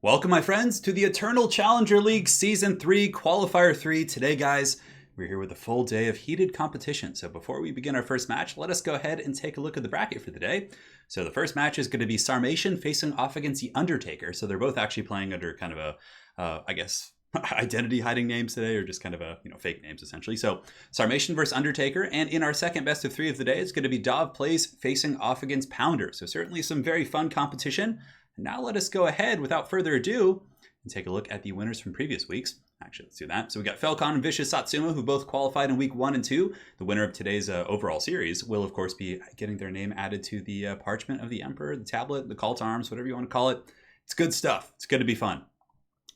Welcome, my friends, to the Eternal Challenger League Season 3 Qualifier 3. Today, guys, we're here with a full day of heated competition. So before we begin our first match, let us go ahead and take a look at the bracket for the day. So the first match is going to be Sarmation facing off against the Undertaker. So they're both actually playing under kind of a, I guess, identity hiding names today, or just kind of a, fake names essentially. So Sarmation versus Undertaker. And in our second best of three of the day, it's going to be Dov Plays facing off against Pounder. So certainly some very fun competition. Now let us go ahead, without further ado, and take a look at the winners from previous weeks. Actually, let's do that. So we got Falcon and Vicious Satsuma, who both qualified in week 1 and 2. The winner of today's overall series will, of course, be getting their name added to the Parchment of the Emperor, the tablet, the call to arms, whatever you want to call it. It's good stuff. It's going to be fun.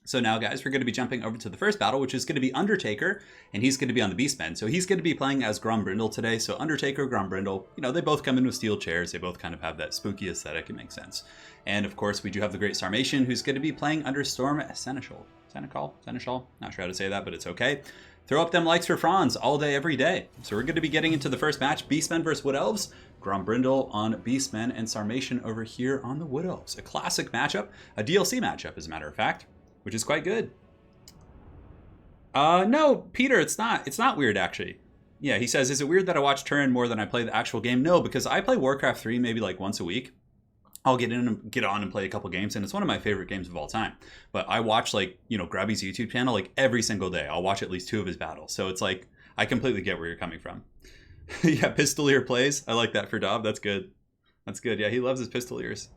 So now, guys, we're going to be jumping over to the first battle, which is going to be Undertaker, and he's going to be on the Beastmen. So he's going to be playing as Grombrindle today. So Undertaker, Grombrindle, they both come in with steel chairs. They both kind of have that spooky aesthetic. It makes sense. And, of course, we do have the great Sarmation, who's going to be playing under Storm Seneschal. Seneschal? Not sure how to say that, but it's okay. Throw up them likes for Franz all day, every day. So we're going to be getting into the first match, Beastmen versus Wood Elves. Grombrindle on Beastmen and Sarmation over here on the Wood Elves. A classic matchup, a DLC matchup, as a matter of fact, which is quite good. No, Peter, it's not. It's not weird, actually. Yeah, he says, is it weird that I watch Turin more than I play the actual game? No, because I play Warcraft 3 maybe like once a week. I'll get on and play a couple games, and it's one of my favorite games of all time. But I watch, Grabby's YouTube channel, every single day. I'll watch at least 2 of his battles. So it's I completely get where you're coming from. Yeah, Pistolier plays. I like that for Dob. That's good. That's good. Yeah, he loves his Pistoliers.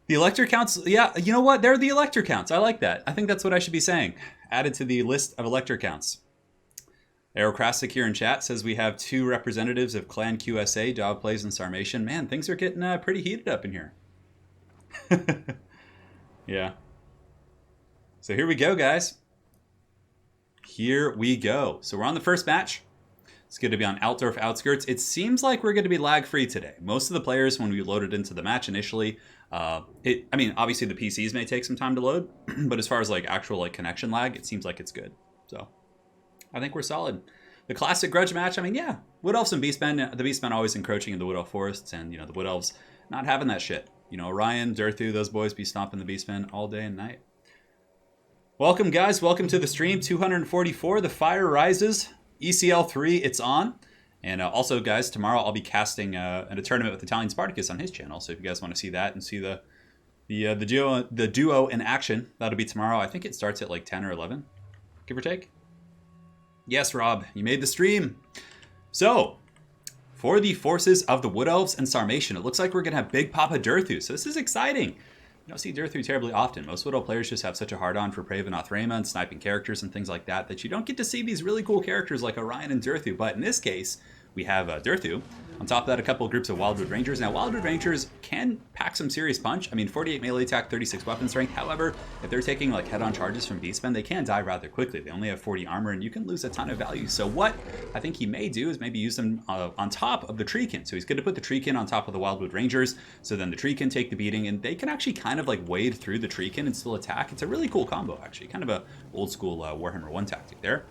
The elector counts, yeah, you know what? They're the elector counts. I like that. I think that's what I should be saying. Added to the list of elector counts. Aerocrastic here in chat says we have 2 representatives of Clan QSA, Dog Plays and Sarmation. Man, things are getting pretty heated up in here. Yeah. So here we go, guys. Here we go. So we're on the first match. It's going to be on Altdorf Outskirts. It seems like we're going to be lag-free today. Most of the players, when we loaded into the match initially, obviously the PCs may take some time to load, but as far as actual connection lag, it seems like it's good. So I think we're solid. The classic grudge match, yeah, Wood Elves and Beastmen. The Beastmen always encroaching in the Wood Elf forests, and the Wood Elves not having that shit. Orion, Durthu, those boys be stomping the Beastmen all day and night. Welcome, guys. Welcome to the stream. 244. The fire rises. ECL 3, it's on. And also, guys, tomorrow I'll be casting a tournament with Italian Spartacus on his channel. So if you guys want to see that and see the duo in action, that'll be tomorrow. I think it starts at 10 or 11, give or take. Yes, Rob, you made the stream. So for the forces of the Wood Elves and Sarmation, it looks like we're going to have Big Papa Durthu. So this is exciting. You don't see Durthu terribly often. Most Wood Elf players just have such a hard-on for Pravenoth Rayma and sniping characters and things like that you don't get to see these really cool characters like Orion and Durthu. But in this case, we have Durthu. On top of that, a couple of groups of Wildwood Rangers. Now, Wildwood Rangers can pack some serious punch. 48 melee attack, 36 weapon strength. However, if they're taking head-on charges from Beastmen, they can die rather quickly. They only have 40 armor, and you can lose a ton of value. So what I think he may do is maybe use them on top of the Treekin. So he's going to put the Treekin on top of the Wildwood Rangers, so then the Treekin take the beating, and they can actually kind of wade through the Treekin and still attack. It's a really cool combo, actually. Kind of a old-school Warhammer 1 tactic there.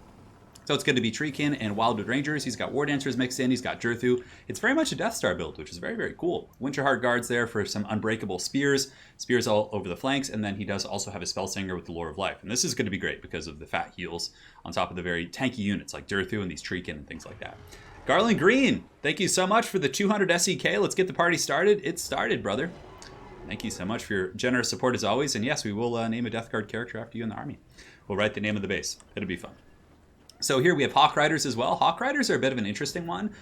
So it's going to be Treekin and Wildwood Rangers. He's got War Dancers mixed in. He's got Durthu. It's very much a Death Star build, which is very, very cool. Winterheart Guards there for some unbreakable spears. Spears all over the flanks. And then he does also have a Spellsinger with the Lore of Life. And this is going to be great because of the fat heals on top of the very tanky units like Durthu and these Treekin and things like that. Garland Green, thank you so much for the 200 SEK. Let's get the party started. It's started, brother. Thank you so much for your generous support as always. And yes, we will name a Death Guard character after you in the army. We'll write the name of the base. It'll be fun. So here we have Hawk Riders as well. Hawk Riders are a bit of an interesting one.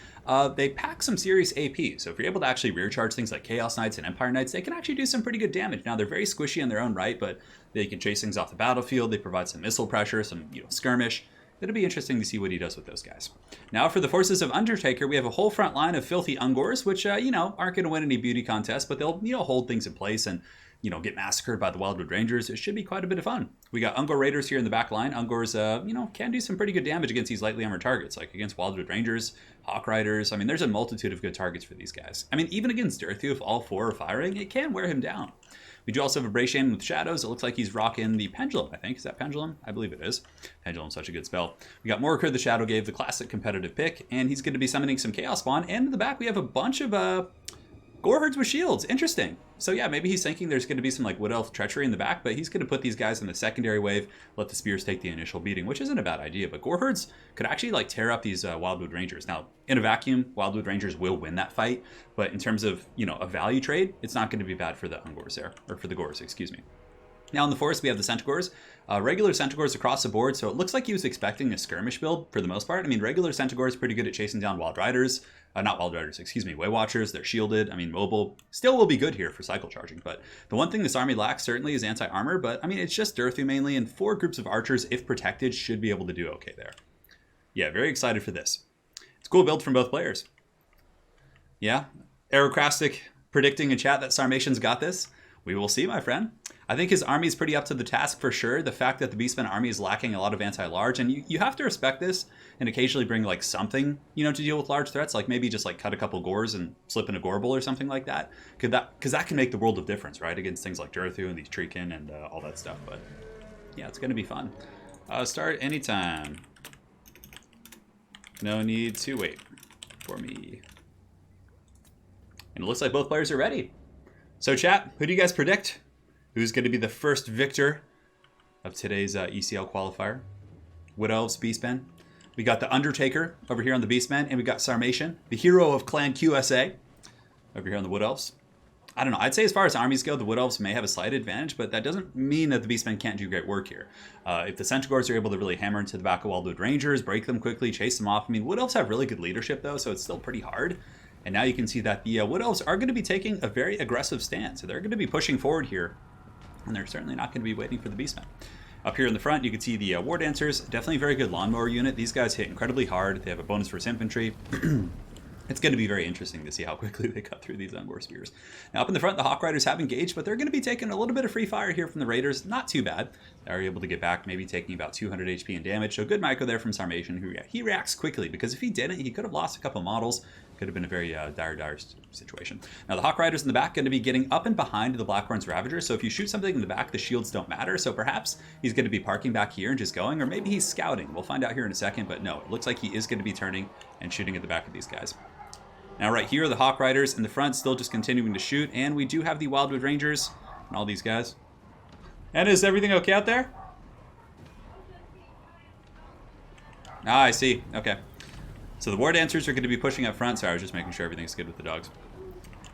They pack some serious AP. So if you're able to actually rear charge things like Chaos Knights and Empire Knights, they can actually do some pretty good damage. Now they're very squishy in their own right, but they can chase things off the battlefield. They provide some missile pressure, some skirmish. It'll be interesting to see what he does with those guys. Now for the forces of Undertaker, we have a whole front line of filthy Ungors, which aren't going to win any beauty contests, but they'll hold things in place and get massacred by the Wildwood Rangers. It should be quite a bit of fun. We got Ungor Raiders here in the back line. Ungors, can do some pretty good damage against these lightly armored targets, like against Wildwood Rangers, Hawk Riders. There's a multitude of good targets for these guys. Even against Durthu, if all 4 are firing, it can wear him down. We do also have a Brayshaman with Shadows. It looks like he's rocking the Pendulum, I think. Is that Pendulum? I believe it is. Pendulum's such a good spell. We got Morikur the Shadowgave, the classic competitive pick, and he's going to be summoning some Chaos Spawn. And in the back, we have a bunch of Goreherds with shields, interesting. So yeah, maybe he's thinking there's going to be some like Wood Elf treachery in the back, but he's going to put these guys in the secondary wave, let the spears take the initial beating, which isn't a bad idea. But Goreherds could actually like tear up these Wildwood Rangers. Now, in a vacuum, Wildwood Rangers will win that fight, but in terms of, you know, a value trade, it's not going to be bad for the Ungors there, or for the Gores, excuse me. Now in the forest, we have the Centaurs, regular Centaurs across the board. So it looks like he was expecting a skirmish build for the most part. I mean, regular Centaurs pretty good at chasing down Wild Riders. Not Wild Riders, excuse me, Way Watchers. They're shielded. I mean, mobile still will be good here for cycle charging. But the one thing this army lacks certainly is anti-armor. But I mean, it's just Durthu mainly, and 4 groups of archers, if protected, should be able to do okay there. Yeah, very excited for this. It's a cool build from both players. Yeah, Aerocrastic predicting in chat that Sarmation's got this. We will see, my friend. I think his army is pretty up to the task for sure. The fact that the Beastmen army is lacking a lot of anti-large, and you have to respect this and occasionally bring like something, you know, to deal with large threats, like maybe just like cut a couple Gores and slip in a Gorble or something like that. Because that can make the world of difference, right? Against things like Durthu and these Treekin and all that stuff. But yeah, it's going to be fun. Start anytime. No need to wait for me. And it looks like both players are ready. So chat, who do you guys predict? Who's going to be the first victor of today's ECL qualifier? Wood Elves, Beastmen. We got the Undertaker over here on the Beastmen, and we got Sarmation, the hero of Clan QSA, over here on the Wood Elves. I don't know. I'd say as far as armies go, the Wood Elves may have a slight advantage, but that doesn't mean that the Beastmen can't do great work here. If the Centaurs are able to really hammer into the back of Wildwood Rangers, break them quickly, chase them off. I mean, Wood Elves have really good leadership, though, so it's still pretty hard. And now you can see that the Wood Elves are going to be taking a very aggressive stance. So they're going to be pushing forward here. And they're certainly not going to be waiting for the Beastmen. Up here in the front, you can see the War Dancers. Definitely a very good lawnmower unit. These guys hit incredibly hard. They have a bonus for infantry. It's going to be very interesting to see how quickly they cut through these Ungor spears. Now up in the front, the Hawk Riders have engaged, but they're going to be taking a little bit of free fire here from the Raiders. Not too bad. They're able to get back, maybe taking about 200 HP in damage. So good micro there from Sarmation, who he reacts quickly, because if he didn't, he could have lost a couple models. Could have been a very dire situation. Now the Hawk Riders in the back going to be getting up and behind the Blackhorn's Ravager. So if you shoot something in the back, the shields don't matter. So perhaps he's going to be parking back here and just going, or maybe he's scouting. We'll find out here in a second, but no, it looks like he is going to be turning and shooting at the back of these guys. Now right here, the Hawk Riders in the front still just continuing to shoot, and we do have the Wildwood Rangers and all these guys. And is everything okay out there? Ah, I see. Okay. So the War Dancers are going to be pushing up front. Sorry, I was just making sure everything's good with the dogs.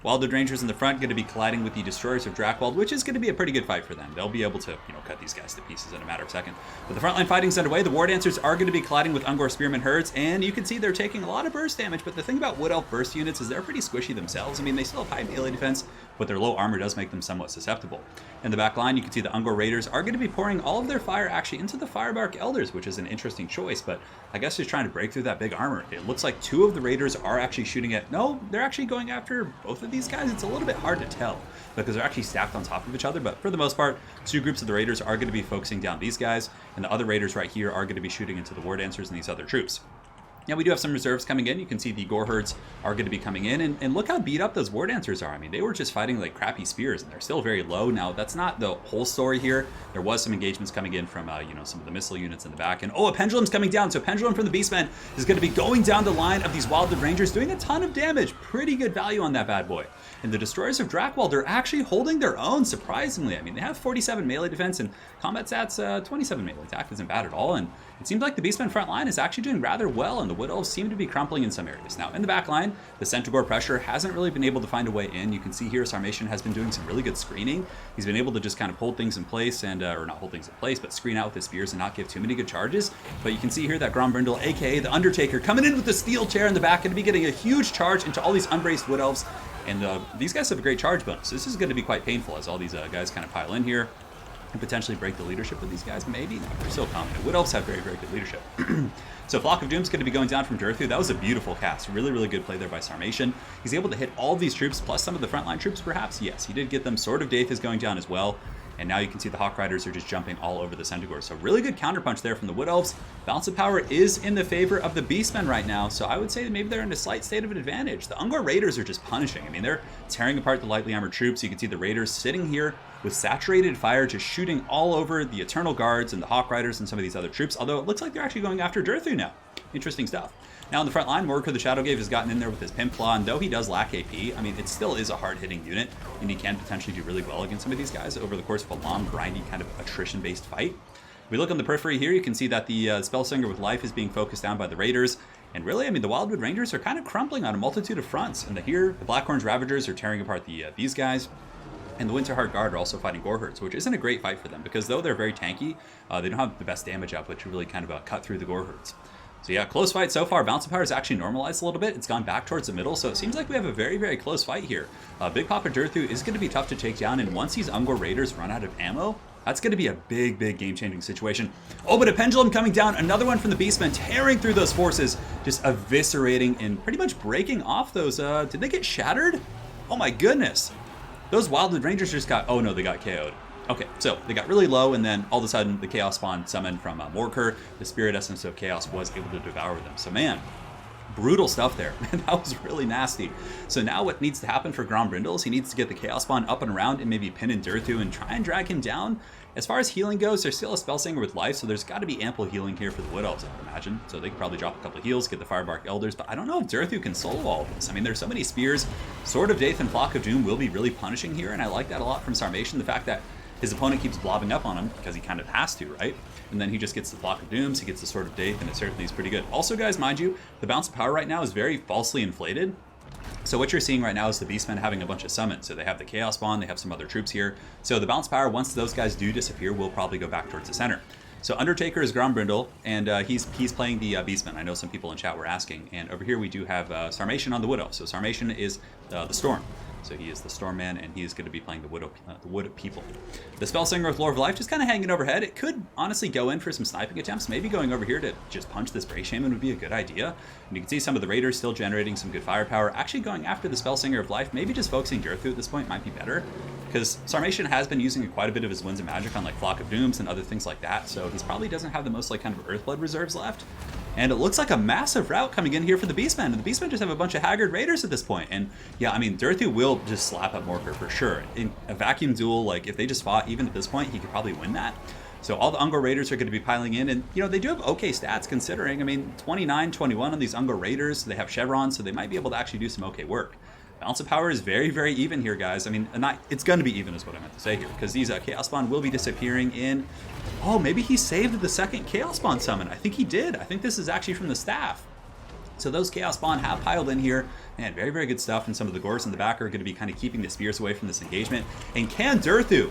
Wildwood Rangers in the front going to be colliding with the Destroyers of Drakwold, which is going to be a pretty good fight for them. They'll be able to, you know, cut these guys to pieces in a matter of seconds. But the frontline fighting's underway. The War Dancers are going to be colliding with Ungor Spearman herds, and you can see they're taking a lot of burst damage. But the thing about Wood Elf burst units is they're pretty squishy themselves. I mean, they still have high melee defense, but their low armor does make them somewhat susceptible. In the back line, you can see the Ungor Raiders are going to be pouring all of their fire actually into the Firebark Elders, which is an interesting choice, but I guess just trying to break through that big armor. It looks like 2 of the Raiders are actually shooting at... No, they're actually going after both of these guys. It's a little bit hard to tell because they're actually stacked on top of each other, but for the most part, 2 groups of the Raiders are going to be focusing down these guys, and the other Raiders right here are going to be shooting into the War Dancers and these other troops. Now we do have some reserves coming in. You can see the Gore Herds are going to be coming in, and look how beat up those War Dancers are. I mean, they were just fighting like crappy spears, and they're still very low. Now that's not the whole story here. There was some engagements coming in from you know, some of the missile units in the back, and oh, a Pendulum's coming down. So Pendulum from the Beastmen is going to be going down the line of these Wildwood Rangers, doing a ton of damage. Pretty good value on that bad boy. And the Destroyers of Drakwold are actually holding their own, surprisingly. I mean, they have 47 melee defense and combat stats 27 melee attack. Isn't bad at all. And it seems like the Beastmen front line is actually doing rather well, and the Wood Elves seem to be crumpling in some areas. Now, in the back line, the Centaur pressure hasn't really been able to find a way in. You can see here Sarmation has been doing some really good screening. He's been able to just kind of hold things in place, and or not hold things in place, but screen out with his spears and not give too many good charges. But you can see here that Grombrindle, aka the Undertaker, coming in with the steel chair in the back, going to be getting a huge charge into all these unbraced Wood Elves. And these guys have a great charge bonus. This is going to be quite painful as all these guys kind of pile in here and potentially break the leadership of these guys. Maybe. No, they're still confident. Wood Elves have very, very good leadership. So Flock of Doom's going to be going down from Durthu. That was a beautiful cast. Really, really good play there by Sarmation. He's able to hit all of these troops, plus some of the frontline troops, perhaps. Yes, he did get them. Sword of Daith is going down as well. And now you can see the Hawk Riders are just jumping all over the Centaurs. So really good counterpunch there from the Wood Elves. Balance of power is in the favor of the Beastmen right now. So I would say that maybe they're in a slight state of an advantage. The Ungor Raiders are just punishing. I mean, they're tearing apart the lightly armored troops. You can see the Raiders sitting here with saturated fire, just shooting all over the Eternal Guards and the Hawk Riders and some of these other troops. Although it looks like they're actually going after Durthu now. interesting stuff. Now on the front line, Morker the Shadowgave has gotten in there with his Pimp Claw, and though he does lack AP, I mean, it still is a hard-hitting unit, and he can potentially do really well against some of these guys over the course of a long, grindy, kind of attrition-based fight. If we look on the periphery here, you can see that the Spellslinger with Life is being focused down by the Raiders, and really, I mean, the Wildwood Rangers are kind of crumpling on a multitude of fronts, and here, the Blackhorns Ravagers are tearing apart these guys, and the Winterheart Guard are also fighting Goreherds, which isn't a great fight for them, because though they're very tanky, they don't have the best damage output to really kind of cut through the Goreherds. So yeah, close fight so far. Bounce of Power is actually normalized a little bit. It's gone back towards the middle, so it seems like we have a very, very close fight here. Big Papa Durthu is going to be tough to take down, and once these Ungor Raiders run out of ammo, that's going to be a big, big game-changing situation. Oh, but a Pendulum coming down. Another one from the Beastmen, tearing through those forces, just eviscerating and pretty much breaking off those. Did they get shattered? Oh my goodness. Those Wildwood Rangers just got, oh no, they got KO'd. Okay, so they got really low, and then all of a sudden the Chaos Spawn summoned from Morker. The Spirit Essence of Chaos was able to devour them. So man, brutal stuff there. That was really nasty. So now what needs to happen for Grombrindle is he needs to get the Chaos Spawn up and around and maybe pin in Durthu and try and drag him down. As far as healing goes, there's still a Spellsinger with Life, so there's got to be ample healing here for the Wood Elves, I would imagine. So they could probably drop a couple of heals, get the Firebark Elders, but I don't know if Durthu can solo all of this. I mean, there's so many spears. Sword of Daith and Flock of Doom will be really punishing here, and I like that a lot from Sarmation. The fact that his opponent keeps blobbing up on him because he kind of has to, right? And then he just gets the Flock of Dooms, he gets the Sword of Daith, and it certainly is pretty good. Also, guys, mind you, the Bounce of Power right now is very falsely inflated. So what you're seeing right now is the Beastmen having a bunch of summons. So they have the Chaos Spawn, they have some other troops here. So the Bounce Power, once those guys do disappear, will probably go back towards the center. So Undertaker is Grombrindle, and he's playing the Beastmen. I know some people in chat were asking. And over here we do have Sarmation on the Wood Elf. So Sarmation is the Storm. So he is the Storm Man, and he is going to be playing the Wood People. The Spellsinger with Lore of Life just kind of hanging overhead. It could honestly go in for some sniping attempts. Maybe going over here to just punch this Bray Shaman would be a good idea. And you can see some of the Raiders still generating some good firepower. Actually going after the Spellsinger of Life, maybe just focusing Durthu at this point might be better. Because Sarmation has been using quite a bit of his Winds of Magic on like Flock of Dooms and other things like that. So he probably doesn't have the most like kind of Earthblood reserves left. And it looks like a massive rout coming in here for the Beastmen. And the Beastmen just have a bunch of Haggard Raiders at this point. And yeah, I mean, Durthu will just slap up Morker for sure. In a vacuum duel, like if they just fought, even at this point, he could probably win that. So all the Ungor Raiders are going to be piling in. And, you know, they do have okay stats considering. I mean, 29, 21 on these Ungor Raiders. They have chevrons, so they might be able to actually do some okay work. Balance of Power is very, very even here, guys. I mean, it's going to be even is what I meant to say here. Because these Chaos Spawn will be disappearing in... Oh, maybe he saved the second Chaos Spawn summon. I think he did. I think this is actually from the staff. So those Chaos Spawn have piled in here. Man, very, very good stuff. And some of the Gores in the back are going to be kind of keeping the spears away from this engagement. And can Durthu,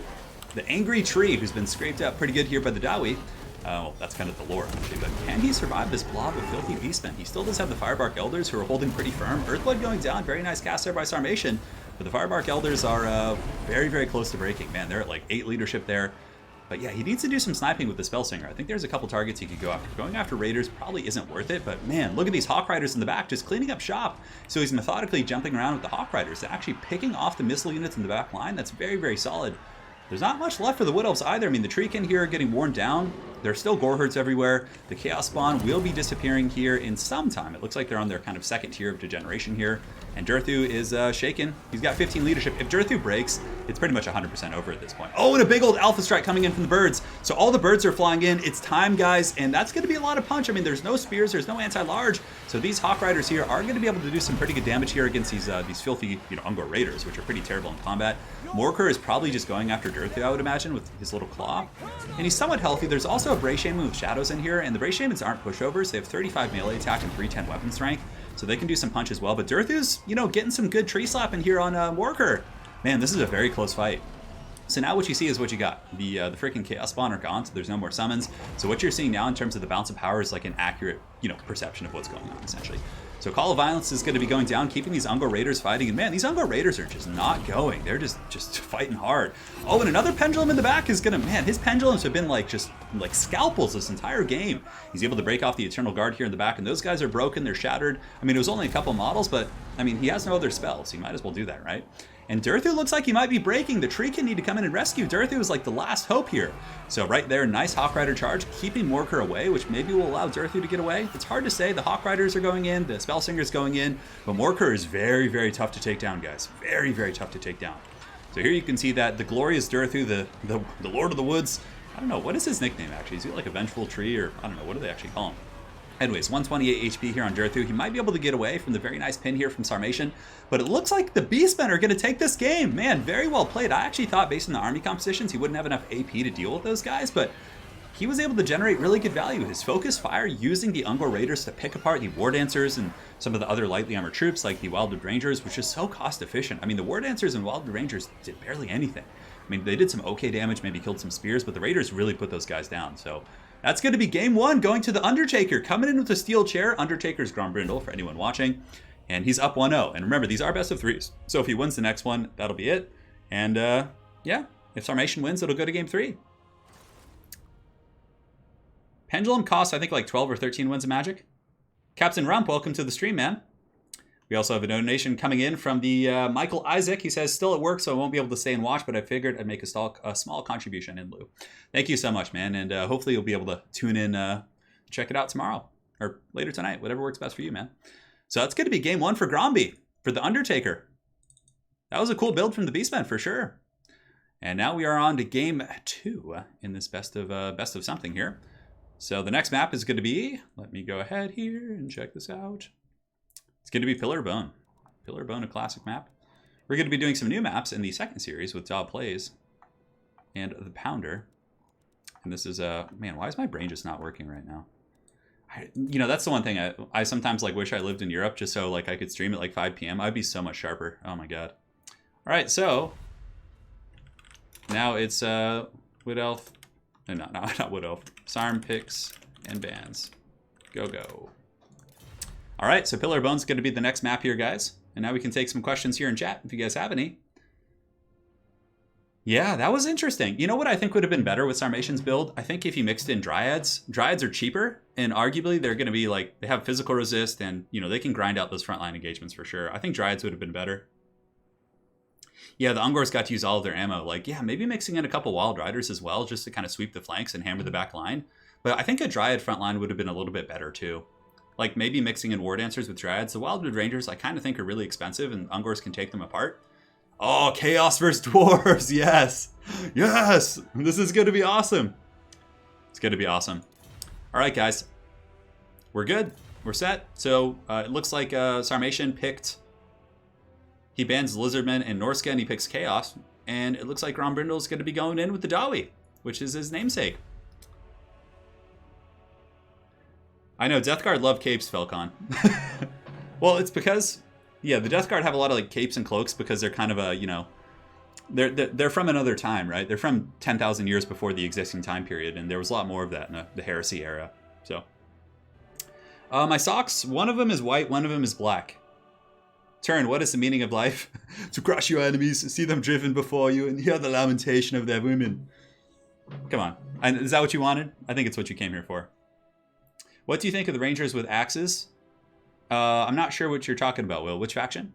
the Angry Tree, who's been scraped out pretty good here by the Dawi... well, that's kind of the lore, actually. But can he survive this blob of filthy Beastmen? He still does have the Firebark Elders, who are holding pretty firm. Earthblood going down. Very nice cast there by Sarmation. But the Firebark Elders are very, very close to breaking. Man, they're at like 8 leadership there. But yeah, he needs to do some sniping with the Spellsinger. I think there's a couple targets he could go after. Going after Raiders probably isn't worth it. But man, look at these Hawk Riders in the back just cleaning up shop. So he's methodically jumping around with the Hawk Riders and actually picking off the missile units in the back line. That's very, very solid. There's not much left for the Wood Elves either. I mean, the Treekin here are getting worn down. There's still Goreherds everywhere. The Chaos Spawn will be disappearing here in some time. It looks like they're on their kind of second tier of degeneration here. And Durthu is shaken. He's got 15 leadership. If Durthu breaks, it's pretty much 100% over at this point. Oh, and a big old Alpha Strike coming in from the birds. So all the birds are flying in. It's time, guys. And that's going to be a lot of punch. I mean, there's no spears. There's no anti-large. So these Hawk Riders here are going to be able to do some pretty good damage here against these filthy, Ungor Raiders, which are pretty terrible in combat. Morker is probably just going after Durthu, I would imagine, with his little claw. And he's somewhat healthy. There's also a Bray Shaman with shadows in here. And the Bray Shamans aren't pushovers. They have 35 melee attack and 310 weapon strength. So they can do some punch as well. But Durthu's, getting some good tree slapping here on Morker. Man, this is a very close fight. So now what you see is what you got. The freaking Chaos Spawn are gone, so there's no more summons. So what you're seeing now in terms of the Bounce of Power is like an accurate, perception of what's going on, essentially. So Call of Violence is going to be going down, keeping these Ungor Raiders fighting. And man, these Ungor Raiders are just not going. They're just fighting hard. Oh, and another Pendulum in the back is going to... Man, his Pendulums have been like scalpels this entire game. He's able to break off the Eternal Guard here in the back, and those guys are broken. They're shattered. I mean, it was only a couple models, but, I mean, he has no other spells. So you might as well do that, right? And Durthu looks like he might be breaking. The Treekin need to come in and rescue. Durthu is like the last hope here. So right there, nice Hawk Rider charge, keeping Morker away, which maybe will allow Durthu to get away. It's hard to say. The Hawk Riders are going in, the Spellsinger's going in, but Morker is very, very tough to take down, guys. Very, very tough to take down. So here you can see that the glorious Durthu, the Lord of the Woods, I don't know, what is his nickname actually? Is he like a Vengeful Tree, or I don't know, what do they actually call him? Anyways, 128 HP here on Durthu. He might be able to get away from the very nice pin here from Sarmatian, but it looks like the Beastmen are going to take this game. Man, very well played. I actually thought based on the army compositions, he wouldn't have enough AP to deal with those guys, but he was able to generate really good value. His focus fire using the Ungor Raiders to pick apart the War Dancers and some of the other lightly armored troops like the Wildwood Rangers, which is so cost efficient. I mean, the War Dancers and Wildwood Rangers did barely anything. I mean, they did some okay damage, maybe killed some spears, but the Raiders really put those guys down. So that's going to be game one, going to the Undertaker. Coming in with a steel chair. Undertaker's Grombrindle, for anyone watching. And he's up 1-0. And remember, these are best of threes. So if he wins the next one, that'll be it. And yeah, if Sarmatian wins, it'll go to game 3. Pendulum costs, I think, like 12 or 13 wins of Magic. Captain Rump, welcome to the stream, man. We also have a donation coming in from the Michael Isaac. He says, still at work, so I won't be able to stay and watch, but I figured I'd make a small contribution in lieu. Thank you so much, man, and hopefully you'll be able to tune in, check it out tomorrow, or later tonight, whatever works best for you, man. So that's going to be game 1 for Gromby, for the Undertaker. That was a cool build from the Beastmen, for sure. And now we are on to game 2 in this best of something here. So the next map is going to be, let me go ahead here and check this out. It's going to be Pillar Bone. Pillar Bone, a classic map. We're going to be doing some new maps in the second series with Dob Plays and the Pounder. And this is, man, why is my brain just not working right now? You know, that's the one thing I sometimes like wish I lived in Europe just so like I could stream at like 5 p.m. I'd be so much sharper. Oh my god. All right, so now it's Wood Elf. No, not Wood Elf. Sarm picks and bans. Go. All right, so Pillar Bone's going to be the next map here, guys. And now we can take some questions here in chat if you guys have any. Yeah, that was interesting. You know what I think would have been better with Sarmatian's build? I think if you mixed in Dryads. Dryads are cheaper, and arguably they're going to be like, they have physical resist, and you know they can grind out those frontline engagements for sure. I think Dryads would have been better. Yeah, the Ungors got to use all of their ammo. Like, yeah, maybe mixing in a couple Wild Riders as well, just to kind of sweep the flanks and hammer the back line. But I think a Dryad front line would have been a little bit better too. Like maybe mixing in War Dancers with Dryads. The Wildwood Rangers I kind of think are really expensive, and Ungors can take them apart. Oh, Chaos versus Dwarves, yes! Yes! This is going to be awesome. It's going to be awesome. All right, guys. We're good. We're set. So it looks like Sarmatian picked... He bans Lizardmen and Norska, and he picks Chaos. And it looks like Grombrindle's going to be going in with the Dawi, which is his namesake. I know, Death Guard love capes, Felcon. Well, it's because, yeah, the Death Guard have a lot of like capes and cloaks because they're kind of a, you know, they're from another time, right? They're from 10,000 years before the existing time period, and there was a lot more of that in the Heresy era. So, my socks, one of them is white, one of them is black. Turin, what is the meaning of life? To crush your enemies, see them driven before you, and hear the lamentation of their women. Come on. Is that what you wanted? I think it's what you came here for. What do you think of the Rangers with axes? I'm not sure what you're talking about, Will. Which faction?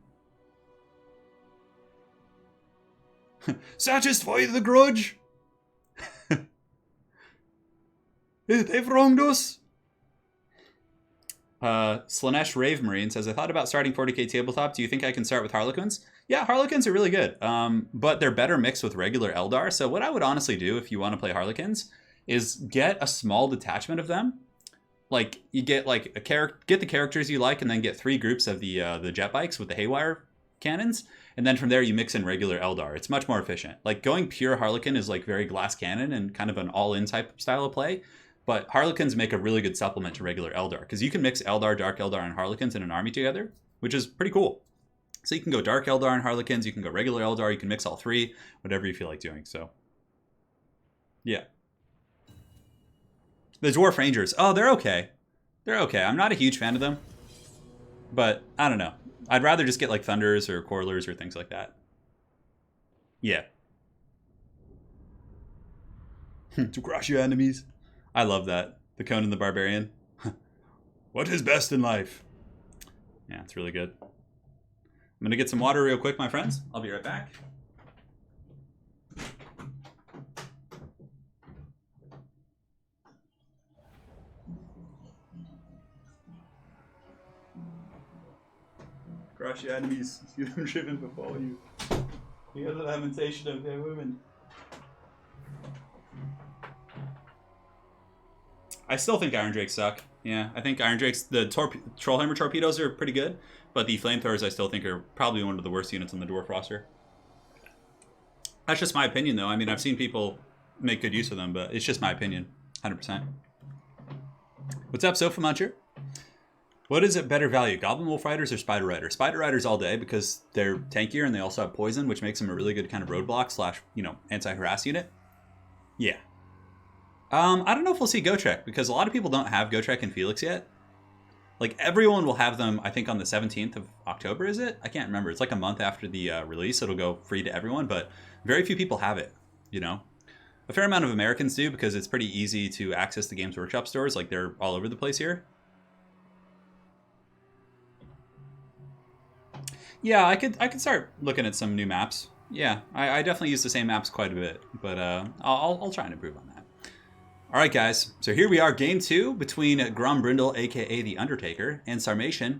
Satisfy the grudge! They've wronged us! Slanesh Rave Marine says, I thought about starting 40k tabletop. Do you think I can start with Harlequins? Yeah, Harlequins are really good, but they're better mixed with regular Eldar. So what I would honestly do if you want to play Harlequins is get a small detachment of them. Like you get like get the characters you like, and then get 3 groups of the jet bikes with the haywire cannons, and then from there you mix in regular Eldar. It's much more efficient. Like going pure Harlequin is like very glass cannon and kind of an all-in type style of play. But Harlequins make a really good supplement to regular Eldar, because you can mix Eldar, Dark Eldar, and Harlequins in an army together, which is pretty cool. So you can go Dark Eldar and Harlequins, you can go regular Eldar, you can mix all 3, whatever you feel like doing. So, yeah. The Dwarf Rangers. Oh, they're okay. They're okay. I'm not a huge fan of them. But, I don't know. I'd rather just get like Thunders or Coilers or things like that. Yeah. To crush your enemies. I love that. The Conan the Barbarian. What is best in life? Yeah, it's really good. I'm going to get some water real quick, my friends. I'll be right back. Crush your enemies. See them driven before you. Hear the lamentation of their women. I still think Iron Drakes suck. Yeah, I think Iron Drakes, the Trollhammer torpedoes are pretty good, but the Flamethrowers I still think are probably one of the worst units on the Dwarf roster. That's just my opinion, though. I mean, I've seen people make good use of them, but it's just my opinion, 100%. What's up, Sofa Muncher? What is it better value, Goblin Wolf Riders or Spider Riders? Spider Riders all day because they're tankier and they also have poison, which makes them a really good kind of roadblock slash, you know, anti-harass unit. Yeah. I don't know if we'll see Gotrek because a lot of people don't have Gotrek and Felix yet. Like, everyone will have them, I think, on the 17th of October, is it? I can't remember. It's like a month after the release. It'll go free to everyone, but very few people have it, you know? A fair amount of Americans do because it's pretty easy to access the Games Workshop stores. Like, they're all over the place here. Yeah, I could start looking at some new maps. Yeah, I definitely use the same maps quite a bit, but I'll try and improve on that. All right, guys. So here we are, game 2 between Grombrindle, aka the Undertaker, and Sarmatian,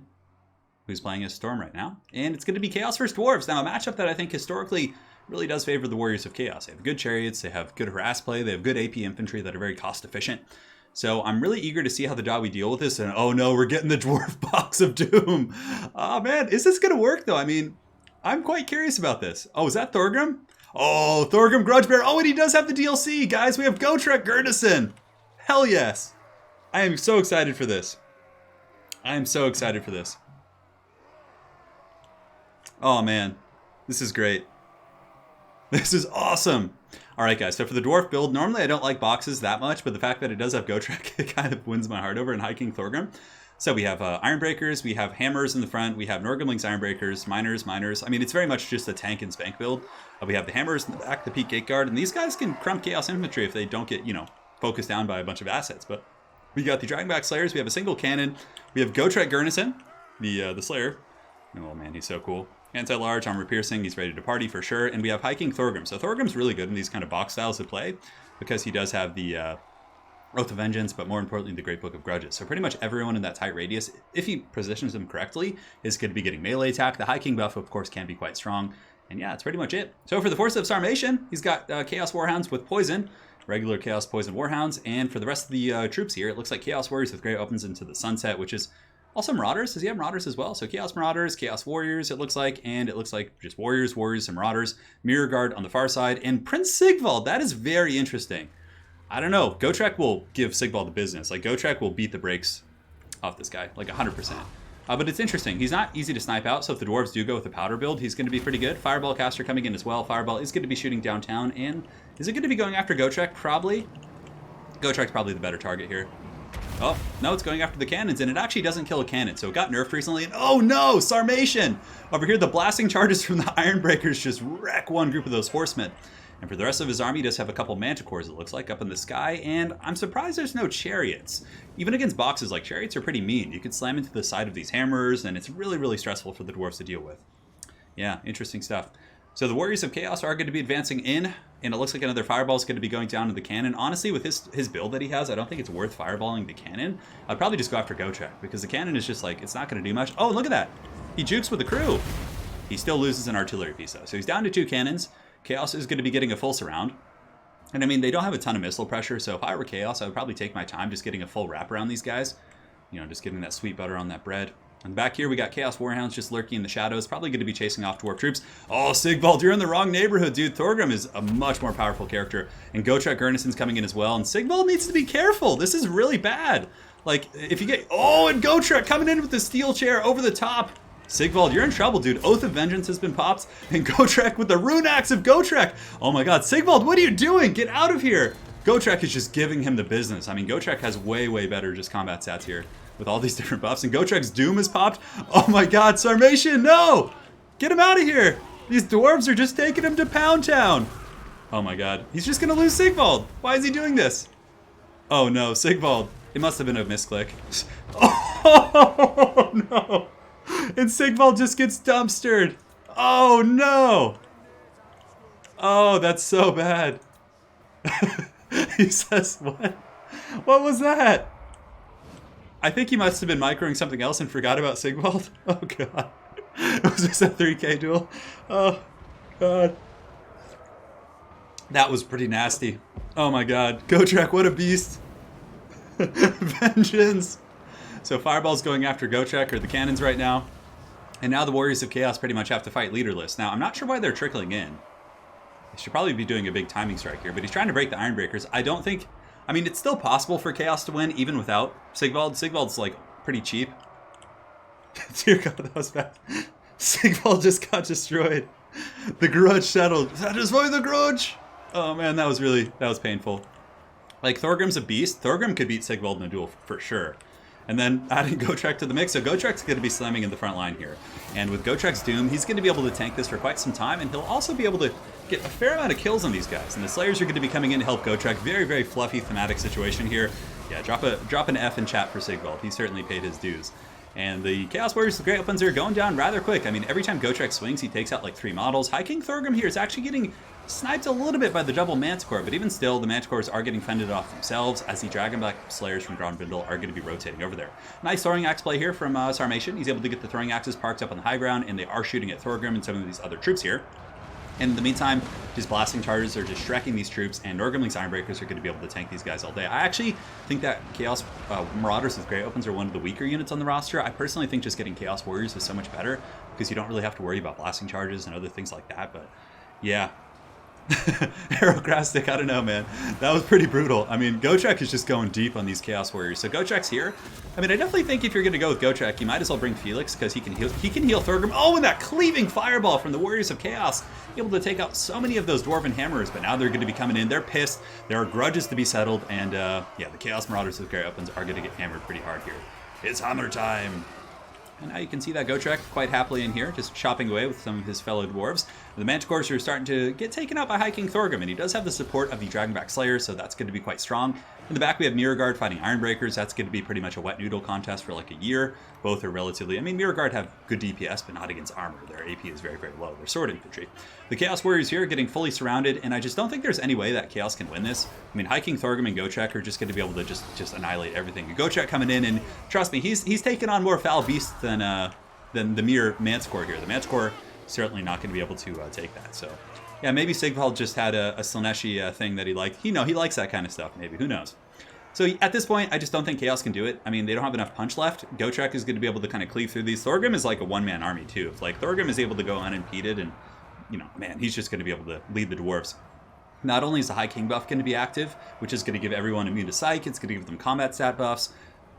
who's playing as Storm right now, and it's going to be Chaos versus Dwarves. Now, a matchup that I think historically really does favor the Warriors of Chaos. They have good chariots, they have good harass play, they have good AP infantry that are very cost efficient. So I'm really eager to see how the Dawi deal with this. And oh no, we're getting the Dwarf Box of Doom. Oh man, is this going to work though? I mean, I'm quite curious about this. Oh, is that Thorgrim? Oh, Thorgrim Grudgebear. Oh, and he does have the DLC. Guys, we have Gotrek Gurnison. Hell yes. I am so excited for this. I am so excited for this. Oh man, this is great. This is awesome. All right, guys, so for the Dwarf build, normally I don't like boxes that much, but the fact that it does have Gotrek, it kind of wins my heart over in High King Thorgrim. So we have Ironbreakers, we have Hammers in the front, we have Norgrimling's Ironbreakers, Miners. I mean, it's very much just a tank and spank build. We have the Hammers in the back, the Peak Gate Guard, and these guys can crump Chaos Infantry if they don't get, you know, focused down by a bunch of assets. But we got the Dragonback Slayers, we have a single cannon, we have Gotrek Gurnison, the Slayer. Oh man, he's so cool. Anti-large, armor piercing, he's ready to party for sure. And we have High King Thorgrim. So Thorgrim's really good in these kind of box styles to play because he does have the Oath of Vengeance, but more importantly, the Great Book of Grudges. So pretty much everyone in that tight radius, if he positions them correctly, is going to be getting melee attack. The High King buff, of course, can be quite strong. And yeah, that's pretty much it. So for the Force of Sarmatian, he's got Chaos Warhounds with poison, regular Chaos Poison Warhounds. And for the rest of the troops here, it looks like Chaos Warriors with Great Opens into the Sunset, which is also Marauders. Does he have Marauders as well? So Chaos Marauders, Chaos Warriors, it looks like. And it looks like just Warriors, some Marauders, Mirror Guard on the far side. And Prince Sigvald, that is very interesting. I don't know. Gotrek will give Sigvald the business. Like, Gotrek will beat the brakes off this guy, like 100%. But it's interesting. He's not easy to snipe out, so if the Dwarves do go with a powder build, he's going to be pretty good. Fireball caster coming in as well. Fireball is going to be shooting downtown. And is it going to be going after Gotrek? Probably. Gotrek's probably the better target here. Oh, no, it's going after the cannons, and it actually doesn't kill a cannon, so it got nerfed recently, and oh no, Sarmatian! Over here, the blasting charges from the Ironbreakers just wreck one group of those horsemen. And for the rest of his army, he does have a couple Manticores, it looks like, up in the sky, and I'm surprised there's no chariots. Even against boxes, like, chariots are pretty mean. You could slam into the side of these hammers, and it's really, really stressful for the dwarves to deal with. Yeah, interesting stuff. So the Warriors of Chaos are going to be advancing in, and it looks like another Fireball is going to be going down to the cannon. Honestly, with his build that he has, I don't think it's worth fireballing the cannon. I'd probably just go after Gotrek, because the cannon is just like, it's not going to do much. Oh, look at that! He jukes with the crew! He still loses an artillery piece, though. So he's down to 2 cannons. Chaos is going to be getting a full surround. And I mean, they don't have a ton of missile pressure, so if I were Chaos, I would probably take my time just getting a full wrap around these guys. You know, just getting that sweet butter on that bread. On the back here, we got Chaos Warhounds just lurking in the shadows, probably going to be chasing off Dwarf troops. Oh, Sigvald, you're in the wrong neighborhood, dude. Thorgrim is a much more powerful character, and Gotrek Gurnison's coming in as well, and Sigvald needs to be careful. This is really bad. Like, if you get... Oh, and Gotrek coming in with the steel chair over the top. Sigvald, you're in trouble, dude. Oath of Vengeance has been popped, and Gotrek with the Rune Axe of Gotrek. Oh my god, Sigvald, what are you doing? Get out of here. Gotrek is just giving him the business. I mean, Gotrek has way, way better just combat stats here with all these different buffs, and Gotrek's Doom is popped. Oh my god, Sarmatian, no! Get him out of here! These dwarves are just taking him to Pound Town. Oh my god, he's just gonna lose Sigvald. Why is he doing this? Oh no, Sigvald. It must have been a misclick. Oh no! And Sigvald just gets dumpstered. Oh no! Oh, that's so bad. He says, what? What was that? I think he must have been microing something else and forgot about Sigvald. Oh god. Was this a 3K duel? Oh god. That was pretty nasty. Oh my god. Gotrek, what a beast. Vengeance. So Fireball's going after Gotrek or the cannons right now. And now the Warriors of Chaos pretty much have to fight leaderless. Now, I'm not sure why they're trickling in. They should probably be doing a big timing strike here, but he's trying to break the Iron Breakers. I don't think... I mean, it's still possible for Chaos to win, even without Sigvald. Sigvald's, like, pretty cheap. Dear God, that was bad. Sigvald just got destroyed. The grudge settled. Satisfy the grudge! Oh, man, that was painful. Like, Thorgrim's a beast. Thorgrim could beat Sigvald in a duel for sure. And then adding Gotrek to the mix. So Gotrek's going to be slamming in the front line here. And with Gotrek's Doom, he's going to be able to tank this for quite some time. And he'll also be able to get a fair amount of kills on these guys. And the Slayers are going to be coming in to help Gotrek. Very, very fluffy thematic situation here. Yeah, drop an F in chat for Sigvald. He certainly paid his dues. And the Chaos Warriors, the Great Weapons, are going down rather quick. I mean, every time Gotrek swings, he takes out like 3 models. High King Thorgrim here is actually getting sniped a little bit by the double Manticore, but even still, the Manticores are getting fended off themselves as the Dragonback Slayers from Gromvindel are going to be rotating over there. Nice Throwing Axe play here from Sarmation. He's able to get the Throwing Axes parked up on the high ground, and they are shooting at Thorgrim and some of these other troops here. And in the meantime, his blasting charges are just shrekking these troops, and Norgrimling's Ironbreakers are going to be able to tank these guys all day. I actually think that Chaos Marauders with Great Weapons are one of the weaker units on the roster. I personally think just getting Chaos Warriors is so much better, because you don't really have to worry about blasting charges and other things like that, but yeah. Aerocrastic, I don't know, man. That was pretty brutal. I mean, Gotrek is just going deep on these Chaos Warriors. So Gotrek's here. I mean, I definitely think if you're going to go with Gotrek, you might as well bring Felix, because he can heal Thorgrim. Oh, and that cleaving fireball from the Warriors of Chaos. Able to take out so many of those Dwarven Hammers, but now they're going to be coming in. They're pissed. There are grudges to be settled, and yeah, the Chaos Marauders with Great Weapons are going to get hammered pretty hard here. It's hammer time. And now you can see that Gotrek quite happily in here, just chopping away with some of his fellow dwarves. The Manticores are starting to get taken out by High King Thorgrim, and he does have the support of the Dragonback Slayer, so that's going to be quite strong. In the back, we have Mirrorguard fighting Ironbreakers. That's going to be pretty much a wet noodle contest for like a year. Both are relatively... I mean, Mirrorguard have good DPS, but not against armor. Their AP is very, very low. They're sword infantry. The Chaos Warriors here are getting fully surrounded, and I just don't think there's any way that Chaos can win this. I mean, High King Thorgrim and Gotrek are just going to be able to just annihilate everything. And Gotrek coming in, and trust me, he's taken on more foul beasts than the mere Manticore here. The Manticore certainly not going to be able to take that. So, yeah, maybe Sigvald just had a Slaaneshi thing that he liked. He likes that kind of stuff, maybe. Who knows? So at this point, I just don't think Chaos can do it. I mean, they don't have enough punch left. Gotrek is going to be able to kind of cleave through these. Thorgrim is like a one-man army, too. If, like, Thorgrim is able to go unimpeded and, man, he's just going to be able to lead the Dwarves. Not only is the High King buff going to be active, which is going to give everyone immune to Psych, it's going to give them combat stat buffs.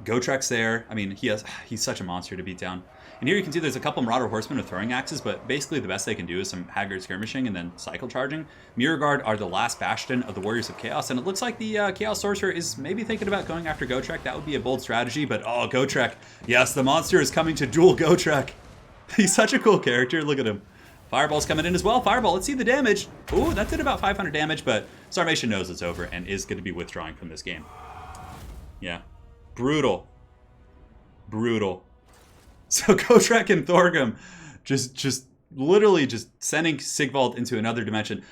Gotrek's there. I mean, he's such a monster to beat down. And here you can see there's a couple Marauder Horsemen with throwing axes, but basically the best they can do is some Haggard skirmishing and then cycle charging. Mirrorguard are the last bastion of the Warriors of Chaos, and it looks like the Chaos Sorcerer is maybe thinking about going after Gotrek. That would be a bold strategy, but oh, Gotrek. Yes, the monster is coming to duel Gotrek. He's such a cool character. Look at him. Fireball's coming in as well. Fireball, let's see the damage. Ooh, that did about 500 damage, but Sarmation knows it's over and is going to be withdrawing from this game. Yeah. Brutal. Brutal. So Gotrek and Thorgrim just literally just sending Sigvald into another dimension.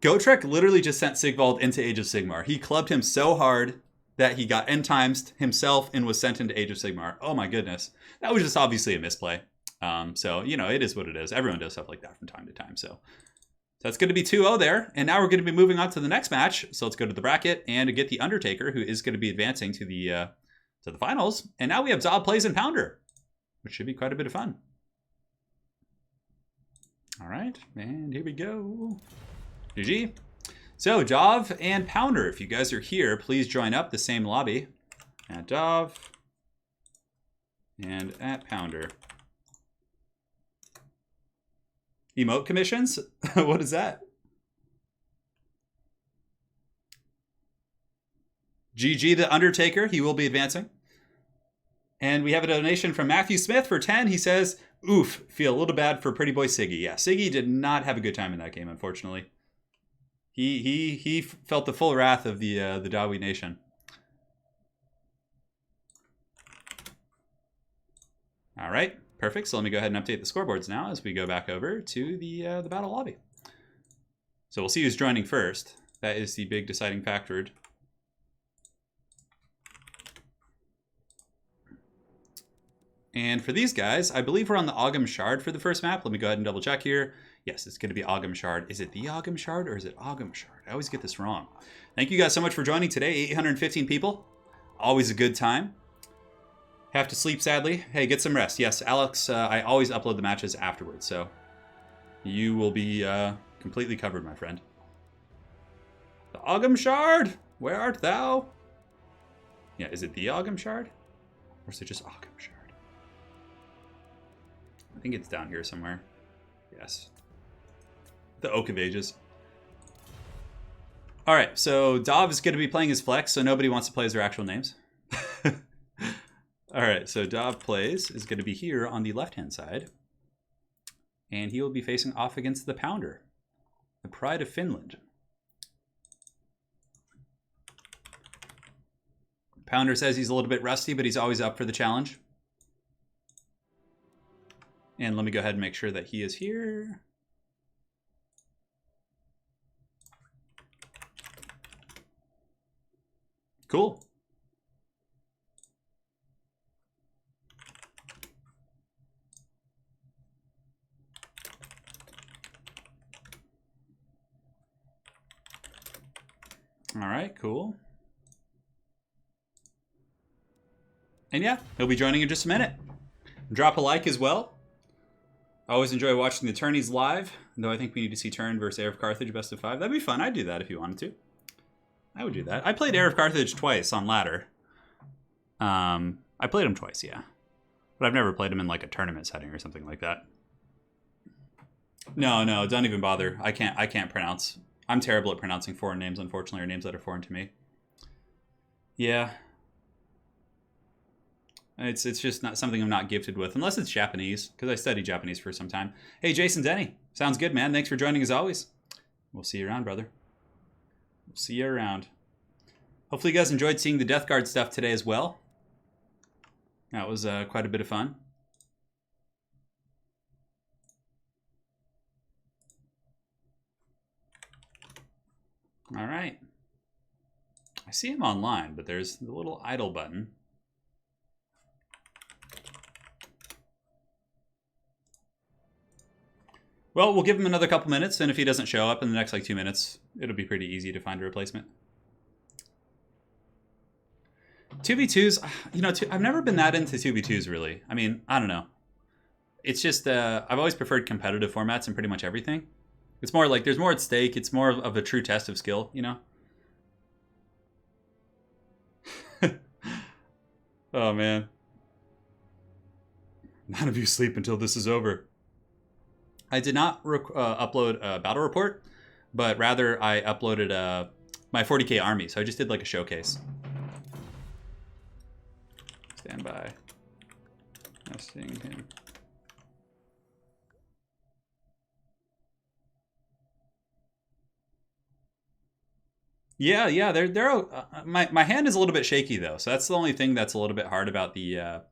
Gotrek literally just sent Sigvald into Age of Sigmar. He clubbed him so hard that he got end-timesed himself and was sent into Age of Sigmar. Oh my goodness. That was just obviously a misplay. So, it is what it is. Everyone does stuff like that from time to time. So that's going to be 2-0 there. And now we're going to be moving on to the next match. So let's go to the bracket and get the Undertaker, who is going to be advancing to the finals. And now we have Zob Plays and Pounder, which should be quite a bit of fun. All right, and here we go. GG. So, Dov and Pounder, if you guys are here, please join up the same lobby at Dov and at Pounder. Emote commissions? What is that? GG the Undertaker, he will be advancing. And we have a donation from Matthew Smith for 10. He says, oof, feel a little bad for pretty boy Siggy. Yeah, Siggy did not have a good time in that game, unfortunately. He felt the full wrath of the Dawi Nation. All right, perfect. So let me go ahead and update the scoreboards now as we go back over to the battle lobby. So we'll see who's joining first. That is the big deciding factor. And for these guys, I believe we're on the Ogham Shard for the first map. Let me go ahead and double check here. Yes, it's going to be Ogham Shard. Is it the Ogham Shard or is it Ogham Shard? I always get this wrong. Thank you guys so much for joining today. 815 people. Always a good time. Have to sleep, sadly. Hey, get some rest. Yes, Alex, I always upload the matches afterwards, so you will be completely covered, my friend. The Ogham Shard! Where art thou? Yeah, is it the Ogham Shard? Or is it just Ogham Shard? I think it's down here somewhere. Yes. The Oak of Ages. Alright, so Dov is going to be playing his flex, so nobody wants to play as their actual names. Alright, so Dov plays is going to be here on the left-hand side. And he will be facing off against the Pounder, the Pride of Finland. Pounder says he's a little bit rusty, but he's always up for the challenge. And let me go ahead and make sure that he is here. Cool. All right, cool. And yeah, he'll be joining in just a minute. Drop a like as well. I always enjoy watching the tourneys live, though I think we need to see Turin versus Heir of Carthage best of 5. That'd be fun. I'd do that if you wanted to. I would do that. I played Heir of Carthage twice on ladder. I played him twice, yeah. But I've never played him in like a tournament setting or something like that. No, don't even bother. I can't pronounce. I'm terrible at pronouncing foreign names, unfortunately, or names that are foreign to me. Yeah. It's just not something I'm not gifted with, unless it's Japanese, because I studied Japanese for some time. Hey, Jason Denny. Sounds good, man. Thanks for joining as always. We'll see you around, brother. We'll see you around. Hopefully you guys enjoyed seeing the Death Guard stuff today as well. That was quite a bit of fun. All right. I see him online, but there's the little idle button. Well, we'll give him another couple minutes, and if he doesn't show up in the next like 2 minutes, it'll be pretty easy to find a replacement. 2v2s, you know, I've never been that into 2v2s really. I mean, I don't know. It's just, I've always preferred competitive formats in pretty much everything. It's more like there's more at stake. It's more of a true test of skill, you know? Oh, man. None of you sleep until this is over. I did not upload a battle report, but rather I uploaded my 40k army. So I just did like a showcase. Stand by. Nesting him. Yeah. They're my hand is a little bit shaky though, so that's the only thing that's a little bit hard about the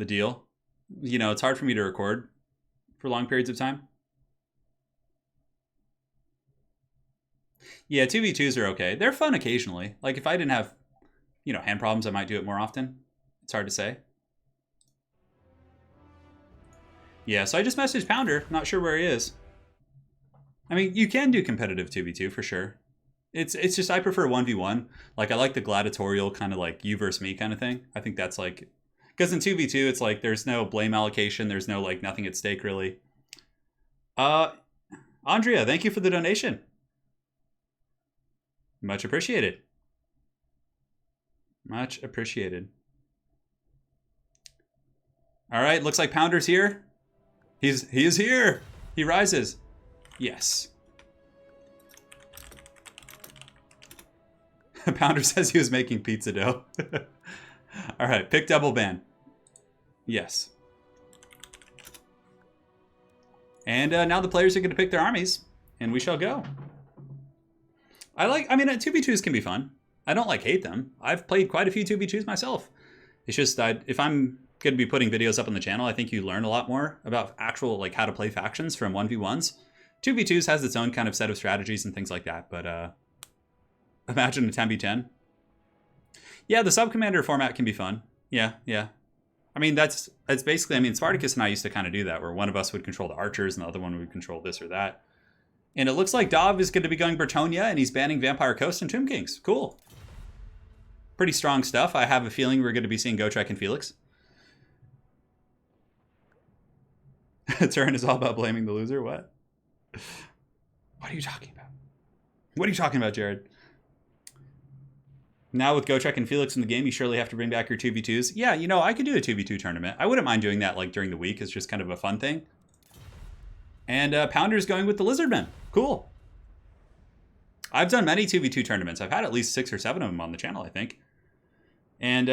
deal. You know, it's hard for me to record for long periods of time. Yeah, 2v2s are okay. They're fun occasionally. Like if I didn't have, you know, hand problems, I might do it more often. It's hard to say. Yeah, so I just messaged Pounder. Not sure where he is. I mean, you can do competitive 2v2 for sure. It's just I prefer 1v1. Like I like the gladiatorial kind of like you versus me kind of thing. I think that's like, because in 2v2 it's like there's no blame allocation, there's no like nothing at stake really. Andrea, thank you for the donation. Much appreciated. Much appreciated. All right, looks like Pounder's here. He is here. He rises. Yes. Pounder says he was making pizza dough. All right, pick double ban. Yes. And now the players are going to pick their armies, and we shall go. I mean, 2v2s can be fun. I don't hate them. I've played quite a few 2v2s myself. It's just if I'm going to be putting videos up on the channel, I think you learn a lot more about actual like how to play factions from 1v1s. 2v2s has its own kind of set of strategies and things like that, but imagine a 10v10. Yeah, the sub-commander format can be fun. Yeah. I mean, that's basically, I mean, Spartacus and I used to kind of do that, where one of us would control the archers and the other one would control this or that. And it looks like Dov is going to be going Bretonnia, and he's banning Vampire Coast and Tomb Kings. Cool. Pretty strong stuff. I have a feeling we're going to be seeing Gotrek and Felix. Turin is all about blaming the loser. What? What are you talking about? What are you talking about, Jared? Now with Gotrek and Felix in the game, you surely have to bring back your 2v2s. Yeah, you know, I could do a 2v2 tournament. I wouldn't mind doing that like during the week. It's just kind of a fun thing. And Pounder's going with the Lizardmen. Cool. I've done many 2v2 tournaments. I've had at least 6 or 7 of them on the channel, I think. And